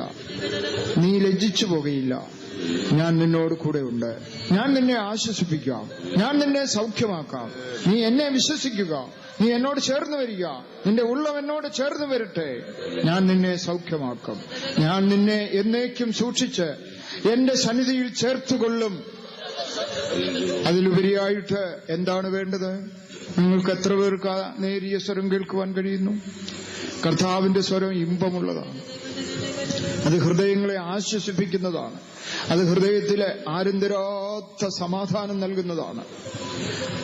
നീ ലജ്ജിച്ചു പോകുകയില്ല. ഞാൻ നിന്നോട് കൂടെ ഉണ്ട്. ഞാൻ നിന്നെ ആശ്വസിപ്പിക്കാം, ഞാൻ നിന്നെ സൗഖ്യമാക്കാം. നീ എന്നെ വിശ്വസിക്കുക, നീ എന്നോട് ചേർന്ന് വരിക, നിന്റെ ഉള്ളം എന്നോട് ചേർന്ന് വരട്ടെ. ഞാൻ നിന്നെ സൗഖ്യമാക്കും. ഞാൻ നിന്നെ എന്നേക്കും സൂക്ഷിച്ച് എന്റെ സന്നിധിയിൽ ചേർത്തുകൊള്ളും. അതിലുപരിയായിട്ട് എന്താണ് വേണ്ടത്? നിങ്ങൾക്ക് എത്ര പേർക്ക് നേരിയ സ്വരം കേൾക്കുവാൻ കഴിയുന്നു? കർത്താവിന്റെ സ്വരം ഇമ്പമുള്ളതാണ്. അത് ഹൃദയങ്ങളെ ആശ്വസിപ്പിക്കുന്നതാണ്. അത് ഹൃദയത്തിലെ ആരും തരാത്ത സമാധാനം നൽകുന്നതാണ്.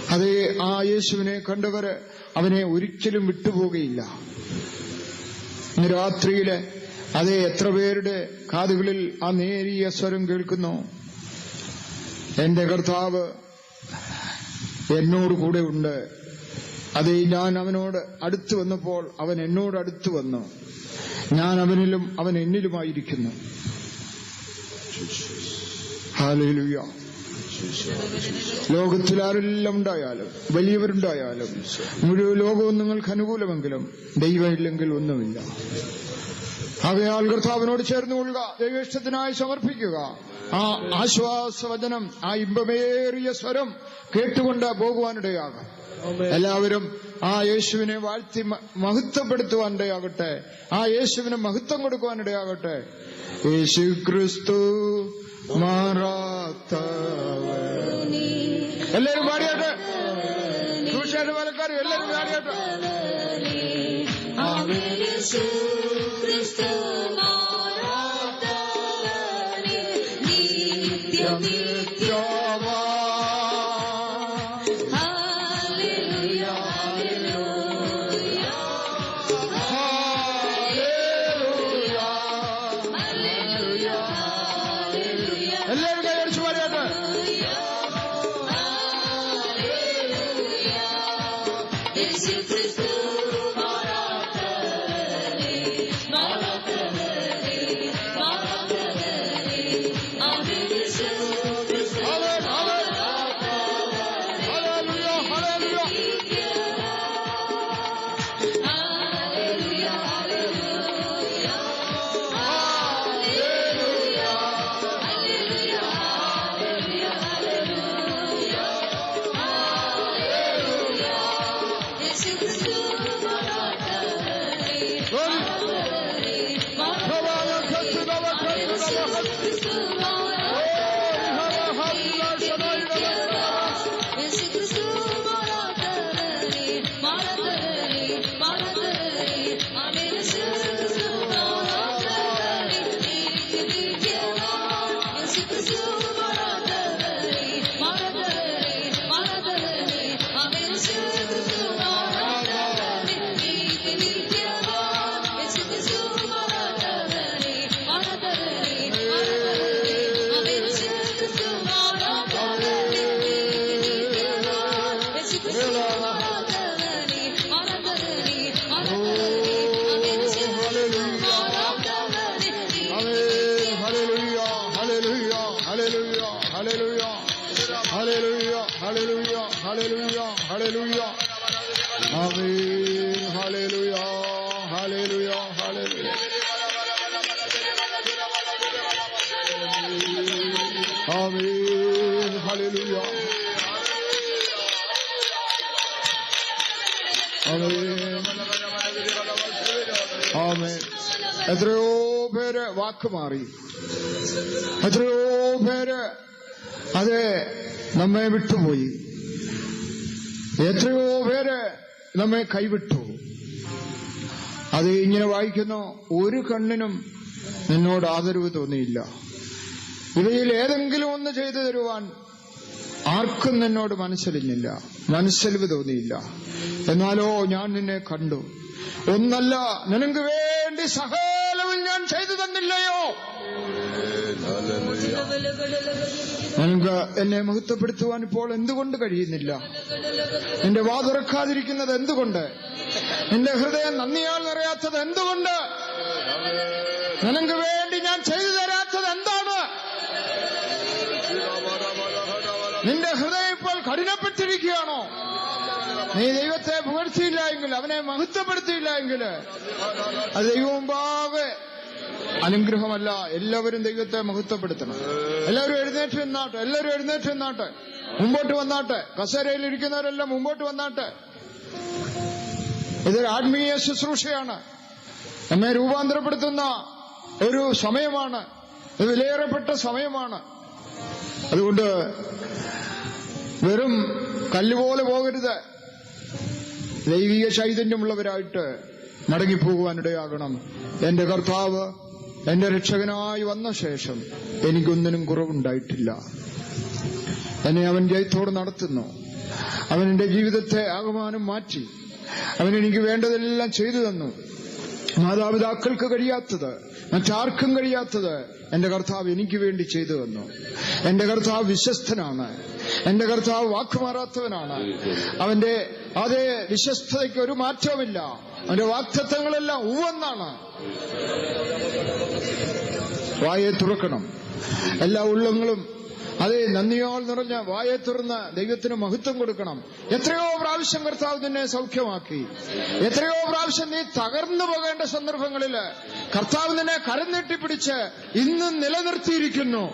അതേ, ആ യേശുവിനെ കണ്ടവര് അവനെ ഒരിക്കലും വിട്ടുപോകുകയില്ല. ഇന്ന് രാത്രിയില് അതേ, എത്ര പേരുടെ കാതുകളിൽ ആ നേരിയ സ്വരം കേൾക്കുന്നു? എന്റെ കർത്താവ് എന്നോട് കൂടെ ഉണ്ട്. അതേ, ഞാൻ അവനോട് അടുത്തു വന്നപ്പോൾ അവൻ എന്നോട് അടുത്തു വന്നു. ഞാൻ അവനിലും അവൻ എന്നിലുമായിരിക്കുന്നു. ഹല്ലേലൂയ. ലോകത്തിൽ ആരെല്ലാം ഉണ്ടായാലും, വലിയവരുണ്ടായാലും, മുഴുവൻ ലോകവും നിങ്ങൾക്ക് അനുകൂലമെങ്കിലും ദൈവമില്ലെങ്കിൽ ഒന്നുമില്ല. ആകയാൽ കർത്താവിനോട് ചേർന്ന് കൊള്ളുക, ദൈവേഷ്ടത്തിനായി സമർപ്പിക്കുക. ആ ആശ്വാസവചനം, ആ ഇമ്പമേറിയ സ്വരം കേട്ടുകൊണ്ട് പോകുവാനിടയാകാം. എല്ലാവരും ആ യേശുവിനെ വാഴ്ത്തി മഹത്വപ്പെടുത്തുവാനിടയാകട്ടെ. ആ യേശുവിന് മഹത്വം കൊടുക്കുവാനിടയാകട്ടെ. യേശു ക്രിസ്തു മാറാത്തവൻ. എല്ലാവരും പാടിയാട്ടെ. ക്രൂശിയുടെ വേലക്കാരും എല്ലാവരും പാടിയാട്ടെ. Yes, you hallelujah. ആമേൻ. എത്രയോ പേര് വാക്കുമാറി, എത്രയോ പേര് അത് നമ്മെ വിട്ടുപോയി, എത്രയോ പേര് നമ്മെ കൈവിട്ടു. അത് ഇങ്ങനെ വായിക്കുന്നു, ഒരു കണ്ണിനും നിന്നോട് ആദരവ് തോന്നിയില്ല. ഇവയിൽ ഏതെങ്കിലും ഒന്ന് ചെയ്തു തരുവാൻ ആർക്കും നിന്നോട് മനസ്സലിവ് തോന്നിയില്ല. എന്നാലോ ഞാൻ നിന്നെ കണ്ടു. ഒന്നല്ല, നിനക്ക് വേണ്ടി സകലവും ഞാൻ ചെയ്തു തന്നില്ലയോ? നിനക്ക് എന്നെ മഹത്വപ്പെടുത്തുവാൻ ഇപ്പോൾ എന്തുകൊണ്ട് കഴിയുന്നില്ല? നിന്റെ വാ തുറക്കാതിരിക്കുന്നത് എന്തുകൊണ്ട്? നിന്റെ ഹൃദയം നന്ദിയാൽ നിറയാത്തത് എന്തുകൊണ്ട്? നിനക്ക് വേണ്ടി ഞാൻ ചെയ്തു തരാത്തത് എന്താണ്? നിന്റെ ഹൃദയം ഇപ്പോൾ കഠിനപ്പെട്ടിരിക്കുകയാണോ? നീ ദൈവത്തെ പുകഴ്ത്തിയില്ല എങ്കിൽ, അവനെ മഹത്വപ്പെടുത്തിയില്ല എങ്കിൽ അത് ദൈവമുമ്പാകെ അനുഗ്രഹമല്ല. എല്ലാവരും ദൈവത്തെ മഹത്വപ്പെടുത്തണം. എല്ലാവരും എഴുന്നേറ്റ് നിന്നാട്ടെ, മുമ്പോട്ട് വന്നാട്ടെ. കസേരയിൽ ഇരിക്കുന്നവരെല്ലാം മുമ്പോട്ട് വന്നാട്ടെ. ഇതൊരു ആത്മീയ ശുശ്രൂഷയാണ്. നമ്മെ രൂപാന്തരപ്പെടുത്തുന്ന ഒരു സമയമാണ്. ഇത് വിലയേറപ്പെട്ട സമയമാണ്. അതുകൊണ്ട് വെറും കല്ലുപോലെ പോകരുത്. ദൈവിക ചൈതന്യമുള്ളവരായിട്ട് മടങ്ങിപ്പോകുവാനിടയാകണം. എന്റെ കർത്താവ് എന്റെ രക്ഷകനായി വന്ന ശേഷം എനിക്കൊന്നിനും കുറവുണ്ടായിട്ടില്ല. എന്നെ അവൻ ജയത്തോടെ നടത്തുന്നു. അവൻ എന്റെ ജീവിതത്തെ ആകമാനം മാറ്റി. അവൻ എനിക്ക് വേണ്ടതെല്ലാം ചെയ്തു തന്നു. മാതാപിതാക്കൾക്ക് കഴിയാത്തത്, മറ്റാർക്കും കഴിയാത്തത് എന്റെ കർത്താവ് എനിക്ക് വേണ്ടി ചെയ്തു തന്നു. എന്റെ കർത്താവ് വിശ്വസ്തനാണ്. എന്റെ കർത്താവ് വാക്കുമാറാത്തവനാണ്. അവന്റെ അതേ വിശ്വസ്തതയ്ക്ക് ഒരു മാറ്റവുമില്ല. അവന്റെ വാഗ്ദത്തങ്ങളെല്ലാം ഉവ്വെന്നാണ്. വായെ തുറക്കണം. എല്ലാ ഉള്ളങ്ങളും അതേ നന്ദിയോൾ നിറഞ്ഞ വായെ തുറന്ന് ദൈവത്തിന് മഹത്വം കൊടുക്കണം. എത്രയോ പ്രാവശ്യം കർത്താവ് നിന്നെ സൗഖ്യമാക്കി. എത്രയോ പ്രാവശ്യം നീ തകർന്നു പോകേണ്ട സന്ദർഭങ്ങളില് കർത്താവ് നിന്നെ കരം നീട്ടിപ്പിടിച്ച് ഇന്നും നിലനിർത്തിയിരിക്കുന്നു.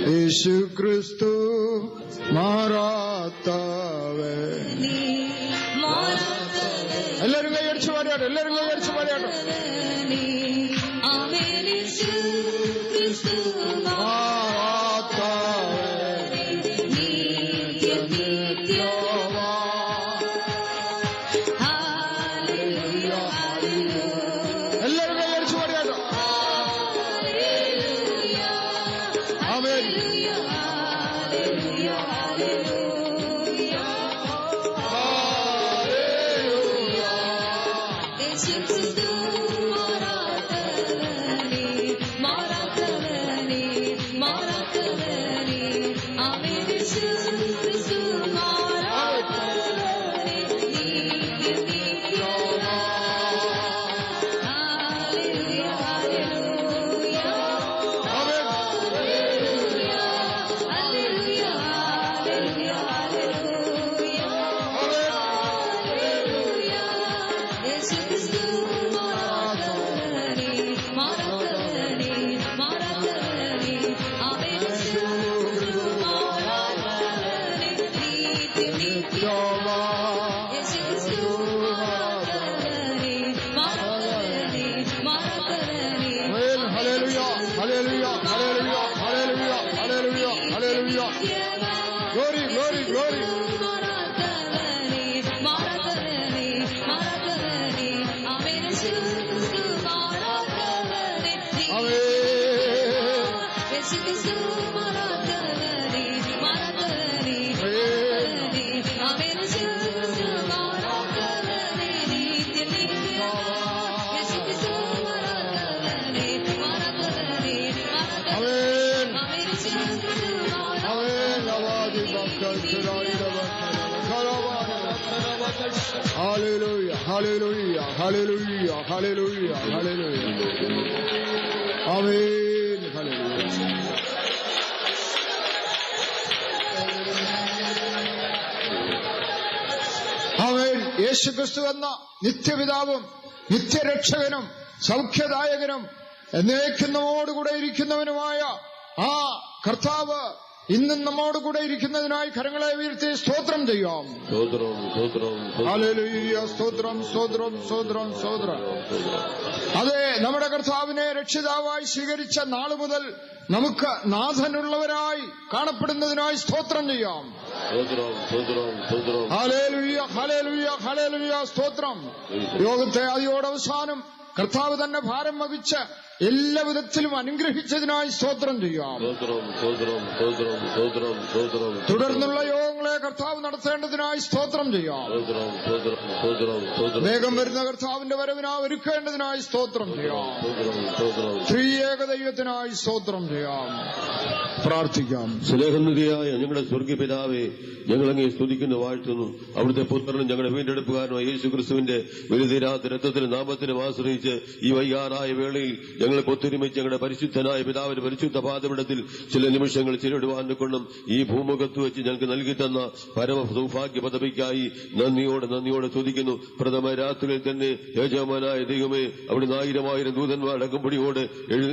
യേശു ക്രിസ്തു മാറാത്തവേ. എല്ലാവരും കൈയടിച്ചു പാടിയാട്ടെ. Hallelujah, hallelujah, hallelujah, hallelujah, hallelujah. Amen, hallelujah. യേശുക്രിസ്തു എന്ന നിത്യപിതാവും നിത്യരക്ഷകനും സൗഖ്യദായകനും എന്നേക്കും നമ്മോടുകൂടെ ഇരിക്കുന്നവനുമായ ആ കർത്താവ് ഇന്നും നമ്മോടുകൂടെ ഇരിക്കുന്നതിനായി കരങ്ങളെ ഉയർത്തി സ്തോത്രം ചെയ്യാം. ഹല്ലേലൂയ, സ്തോത്രം, സ്തോത്രം, സ്തോത്രം, സ്തോത്രം. അതെ, നമ്മുടെ കർത്താവിനെ രക്ഷിതാവായി സ്വീകരിച്ച നാളു മുതൽ നമുക്ക് നാഥനുള്ളവരായി കാണപ്പെടുന്നതിനായി സ്തോത്രം ചെയ്യാം. ഹല്ലേലൂയ, ഹല്ലേലൂയ, ഹല്ലേലൂയ, സ്തോത്രം. യോഗത്തെ അതിയോടവസാനം കർത്താവ് തന്നെ ഭാരം വഹിച്ച് എല്ലാ വിധത്തിലും അനുഗ്രഹിച്ചതിനായി സ്തോത്രം ചെയ്യാം. തുടർന്നുള്ള യോഗങ്ങളെ കർത്താവ് നടത്തേണ്ടതിനായി സ്തോത്രം ചെയ്യാം. വേഗം വരുന്ന കർത്താവിന്റെ വരവിനായി ഒരുക്കേണ്ടതിനായി സ്തോത്രം ചെയ്യാം. ത്രിയേക ദൈവത്തിനായി സ്തോത്രം ചെയ്യാം. പ്രാർത്ഥിക്കാം. സ്നേഹനിധിയായ ഞങ്ങളുടെ സ്വർഗീയ പിതാവേ, ഞങ്ങളങ്ങേ സ്തുതിക്കുന്നു, വാഴ്ത്തുന്നു. അവിടുത്തെ പുത്രനും ഞങ്ങളുടെ വീണ്ടെടുപ്പുകാരനുമായ യേശുക്രിസ്തുവിന്റെ വലുതീരാത്ത രക്തത്തിനും നാമത്തിനും ആശ്രയിച്ച് ഈ വൈകാറായ വേളയിൽ ഞങ്ങളെ ഒത്തൊരുമിച്ച് ഞങ്ങളുടെ പരിശുദ്ധനായ പിതാവിന്റെ പരിശുദ്ധ പാദപീഠത്തിൽ ചില നിമിഷങ്ങൾ ചിലടുവാൻ കൊണ്ടും ഈ ഭൂമുഖത്ത് വെച്ച് ഞങ്ങൾക്ക് നൽകി തന്ന പരമ സൗഭാഗ്യ പദവിക്കായി നന്ദിയോടെ സ്തുതിക്കുന്നു. പ്രഥമ രാത്രിയിൽ തന്നെ യജമാനായ ദൈവമേ, അവിടുന്ന് 1000 ദൂതന്മാർ അകമ്പടിയോട്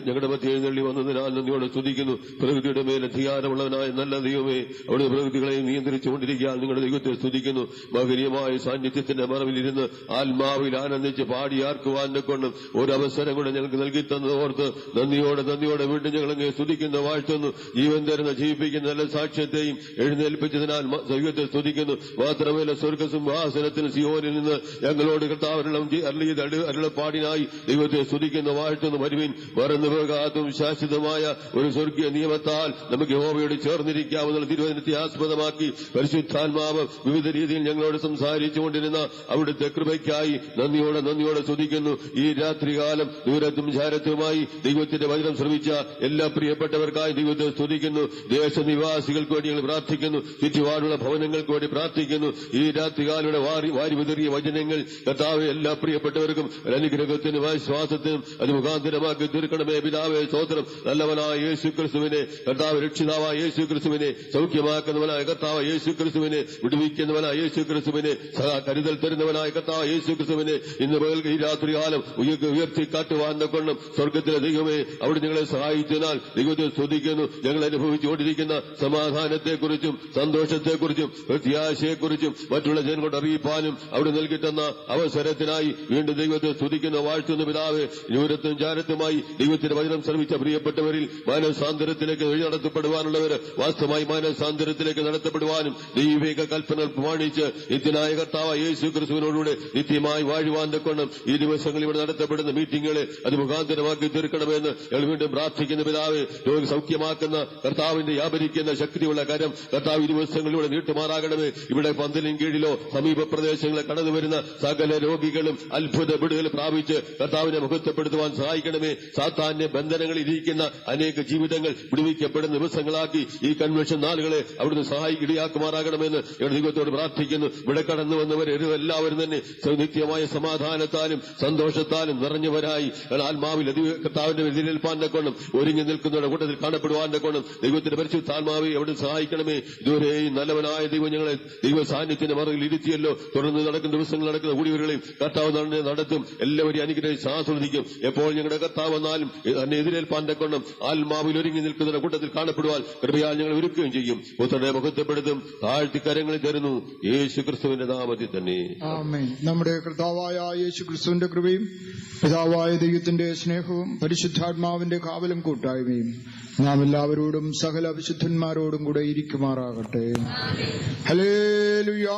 ഞങ്ങളുടെ മധ്യ എഴുന്നള്ളി വന്നതിനാൽ നന്ദിയോടെ സ്തുതിക്കുന്നു. പ്രകൃതിയുടെ മേൽ അധികാരമുള്ളവനായ നല്ല ദൈവമേ, അവിടുന്ന് പ്രകൃതികളെയും നിയന്ത്രിച്ചുകൊണ്ടിരിക്കാൻ നിങ്ങളുടെ ദൈവത്തെ സ്തുതിക്കുന്നു. മഹനീയമായ സാന്നിധ്യത്തിന്റെ മറവിലിരുന്ന് ആത്മാവിൽ ആനന്ദിച്ച് പാടിയാർക്കുവാനെ കൊണ്ടും ഒരവസരം കൂടെ ഞങ്ങൾക്ക് നൽകി തന്നതോർത്ത് നന്ദിയോടെ വീണ്ടും ഞങ്ങളങ്ങ് സ്തുതിക്കുന്നു, വാഴ്ത്തുന്നു. ജീവൻ തരുന്ന ജീവിപ്പിക്കുന്ന നല്ല സാക്ഷ്യത്തെയും എഴുന്നേൽപ്പിച്ചതിനാൽ ദൈവത്തെ സ്തുതിക്കുന്നു. മാത്രമല്ല, സ്വർഗസിംഹാസനത്തിന് സിയോനിൽ നിന്ന് ഞങ്ങളോട് കർത്താവരണം അരുളപ്പാടിനായി ദൈവത്തെ സ്തുതിക്കുന്നു, വാഴ്ത്തുന്നു. വരുവിൻ, മറന്നു പോകാത്തും ശാശ്വതമായ ഒരു സ്വർഗീയ നിയമത്താൽ നമുക്ക് യഹോവയോട് ചേർന്നിരിക്കാവുന്ന തിരുവചനത്തെ ആസ്പദമാക്കി പരിശുദ്ധാത്മാവ് വിവിധ രീതിയിൽ ഞങ്ങളോട് സംസാരിച്ചുകൊണ്ടിരുന്ന അവിടുത്തെ കൃപയ്ക്കായി നന്ദിയോടെ സ്തുതിക്കുന്നു. ഈ രാത്രികാലം ദൂരത്തും ചാരത്തുമായി ദൈവത്തിന്റെ വചനം ശ്രമിച്ച എല്ലാ പ്രിയപ്പെട്ടവർക്കായി ദൈവത്തെ സ്തുതിക്കുന്നു. ദേശനിവാസികൾക്ക് വേണ്ടി ഞങ്ങൾ പ്രാർത്ഥിക്കുന്നു. ചുറ്റുപാടുള്ള ഭവനങ്ങൾക്ക് വേണ്ടി പ്രാർത്ഥിക്കുന്നു. ഈ രാത്രികാലയുടെ വാരി വിതറിയ വചനങ്ങൾ കർത്താവ് എല്ലാ പ്രിയപ്പെട്ടവർക്കും അനുഗ്രഹത്തിനും വിശ്വാസത്തിനും അത് മുഖാന്തരമാക്കി തീർക്കണമേ. പിതാവേ, സ്തോത്രം. നല്ലവനായ യേശുക്രിസ്തുവിനെ, കർത്താവ് രക്ഷിതാവായ യേശുക്രിസ്തുവിനെ, സൗഖ്യമാക്കുന്നവനായ കർത്താവ് യേശുക്രിസ്തുവിനെ, വിടുവിക്കുന്നവനായ യേശുക്രിസ്തുവിനെ, കരുതൽ തരുന്നവനായ കർത്താവ് യേശുക്രിസ്തുവിനെ ഇന്ന് ഈ രാത്രികാലം ഉയർത്തി കാട്ടുവാൻ കൊണ്ടും സ്വർഗത്തിലെ ദൈവമേ, അവിടെ ഞങ്ങളെ സഹായിച്ചതിനാൽ ദൈവത്തെ സ്തുതിക്കുന്നു. ഞങ്ങൾ അനുഭവിച്ചുകൊണ്ടിരിക്കുന്ന സമാധാനത്തെക്കുറിച്ചും സന്തോഷത്തെക്കുറിച്ചും പ്രത്യാശയെക്കുറിച്ചും മറ്റുള്ള ജനങ്ങളോട് അറിയിപ്പാനും അവിടെ നൽകിട്ടുന്ന അവസരത്തിനായി വീണ്ടും ദൈവത്തെ സ്തുതിക്കുന്ന, വാഴ്ത്തുന്ന. പിതാവേ, ദൂരത്തും ചാരത്തുമായി ദൈവത്തിന്റെ വചനം ശ്രമിച്ച പ്രിയപ്പെട്ടവരിൽ മാനസാന്തരത്തിലേക്ക് നടത്തപ്പെടുവാനുള്ളവർ വാസ്തവമായി മാനസാന്തരത്തിലേക്ക് നടത്തപ്പെടുവാനും ദൈവിക കൽപ്പന പ്രമാണിച്ച് നിത്യനായ കർത്താവ് യേശു ക്രിസ്തുവിനോടുകൂടെ നിത്യമായി വാഴുവാൻ കൊണ്ടും ഈ ദിവസങ്ങളിൽ ഇവിടെ നടത്തപ്പെടുന്ന മീറ്റിംഗുകളെ അത് മുഖാന്തരമാക്കി തീർക്കണമെന്ന് ഞങ്ങൾ വീണ്ടും പ്രാർത്ഥിക്കുന്ന. പിതാവ്, രോഗ സൗഖ്യമാക്കുന്ന കർത്താവിന്റെ വ്യാപരിക്കുന്ന ശക്തിയുള്ള കരം കർത്താവ് ഈ ദിവസങ്ങളിലൂടെ നീട്ടുമാറാകണമേ. ഇവിടെ പന്തലിൻ കീഴിലോ സമീപ പ്രദേശങ്ങളെ കടന്നുവരുന്ന സകല രോഗികളും അത്ഭുത വിടുതൽ പ്രാപിച്ച് കർത്താവിനെ മുഖത്തപ്പെടുത്തുവാൻ സഹായിക്കണമേ. സാത്താന്റെ ബന്ധനങ്ങളിൽ ഇരിക്കുന്ന അനേക ജീവിതങ്ങൾ വിടുവിക്കപ്പെടുന്ന ദിവസങ്ങളാക്കി ഈ കൺവെൻഷൻ നാളുകളെ അവിടുന്ന് ഇടയാക്കുമാറാകണമെന്ന് ഞങ്ങൾ ദൈവത്തോട് പ്രാർത്ഥിക്കുന്നു. ഇവിടെ കടന്നു വന്നവർ എല്ലാവരും തന്നെ നിത്യമായ സമാധാനത്താലും സന്തോഷത്താലും നിറഞ്ഞവരായി ആത്മാവിൽ കർത്താവിന്റെ എതിരേൽപ്പാന്റെ കൊണ്ടും ഒരുങ്ങി നിൽക്കുന്നവരുടെ കൂട്ടത്തിൽ കാണപ്പെടുവാന്റെ കൊണ്ടും ദൈവത്തിന്റെ പരിശുദ്ധാത്മാവെ അവിടെ സഹായിക്കണമേ. ഇതുവരെയും നല്ലവനായ ദൈവം ഞങ്ങളെ ദൈവ സാന്നിധ്യത്തിന്റെ മറവിൽ ഇരുത്തിയല്ലോ. തുടർന്ന് നടക്കുന്ന ദിവസങ്ങൾ നടക്കുന്ന കൂടിയവരുകളെയും കർത്താവ് നടത്തും. എല്ലാവരെയും അനുഗ്രഹിച്ച് ആസ്വദിക്കും. എപ്പോൾ ഞങ്ങളുടെ കർത്താവ് വന്നാലും തന്നെ എതിരേൽപ്പാന്റെ കൊണ്ടും ആത്മാവിൽ ഒരുങ്ങി നിൽക്കുന്നവരുടെ കൂട്ടത്തിൽ കാണപ്പെടുവാൻ കൃപയാൽ ഞങ്ങൾ ഒരുക്കുകയും ചെയ്യും. പുത്രനെ മുഖത്തപ്പെടുത്തും, താഴ്ത്തി കരങ്ങളിൽ തരുന്നു, യേശു ക്രിസ്തുവിന്റെ നാമത്തിൽ തന്നെ. ആമേൻ. നമ്മുടെ കർത്താവായ യേശു ക്രിസ്തുവിന്റെ കൃപയും പിതാവായ ദൈവത്തിന്റെ സ്നേഹവും പരിശുദ്ധാത്മാവിന്റെ കാവലും കൂട്ടായ്മയും നാം എല്ലാവരോടും സകല വിശുദ്ധന്മാരോടും കൂടെ ഇരിക്കുമാറാകട്ടെ. ഹല്ലേലൂയ.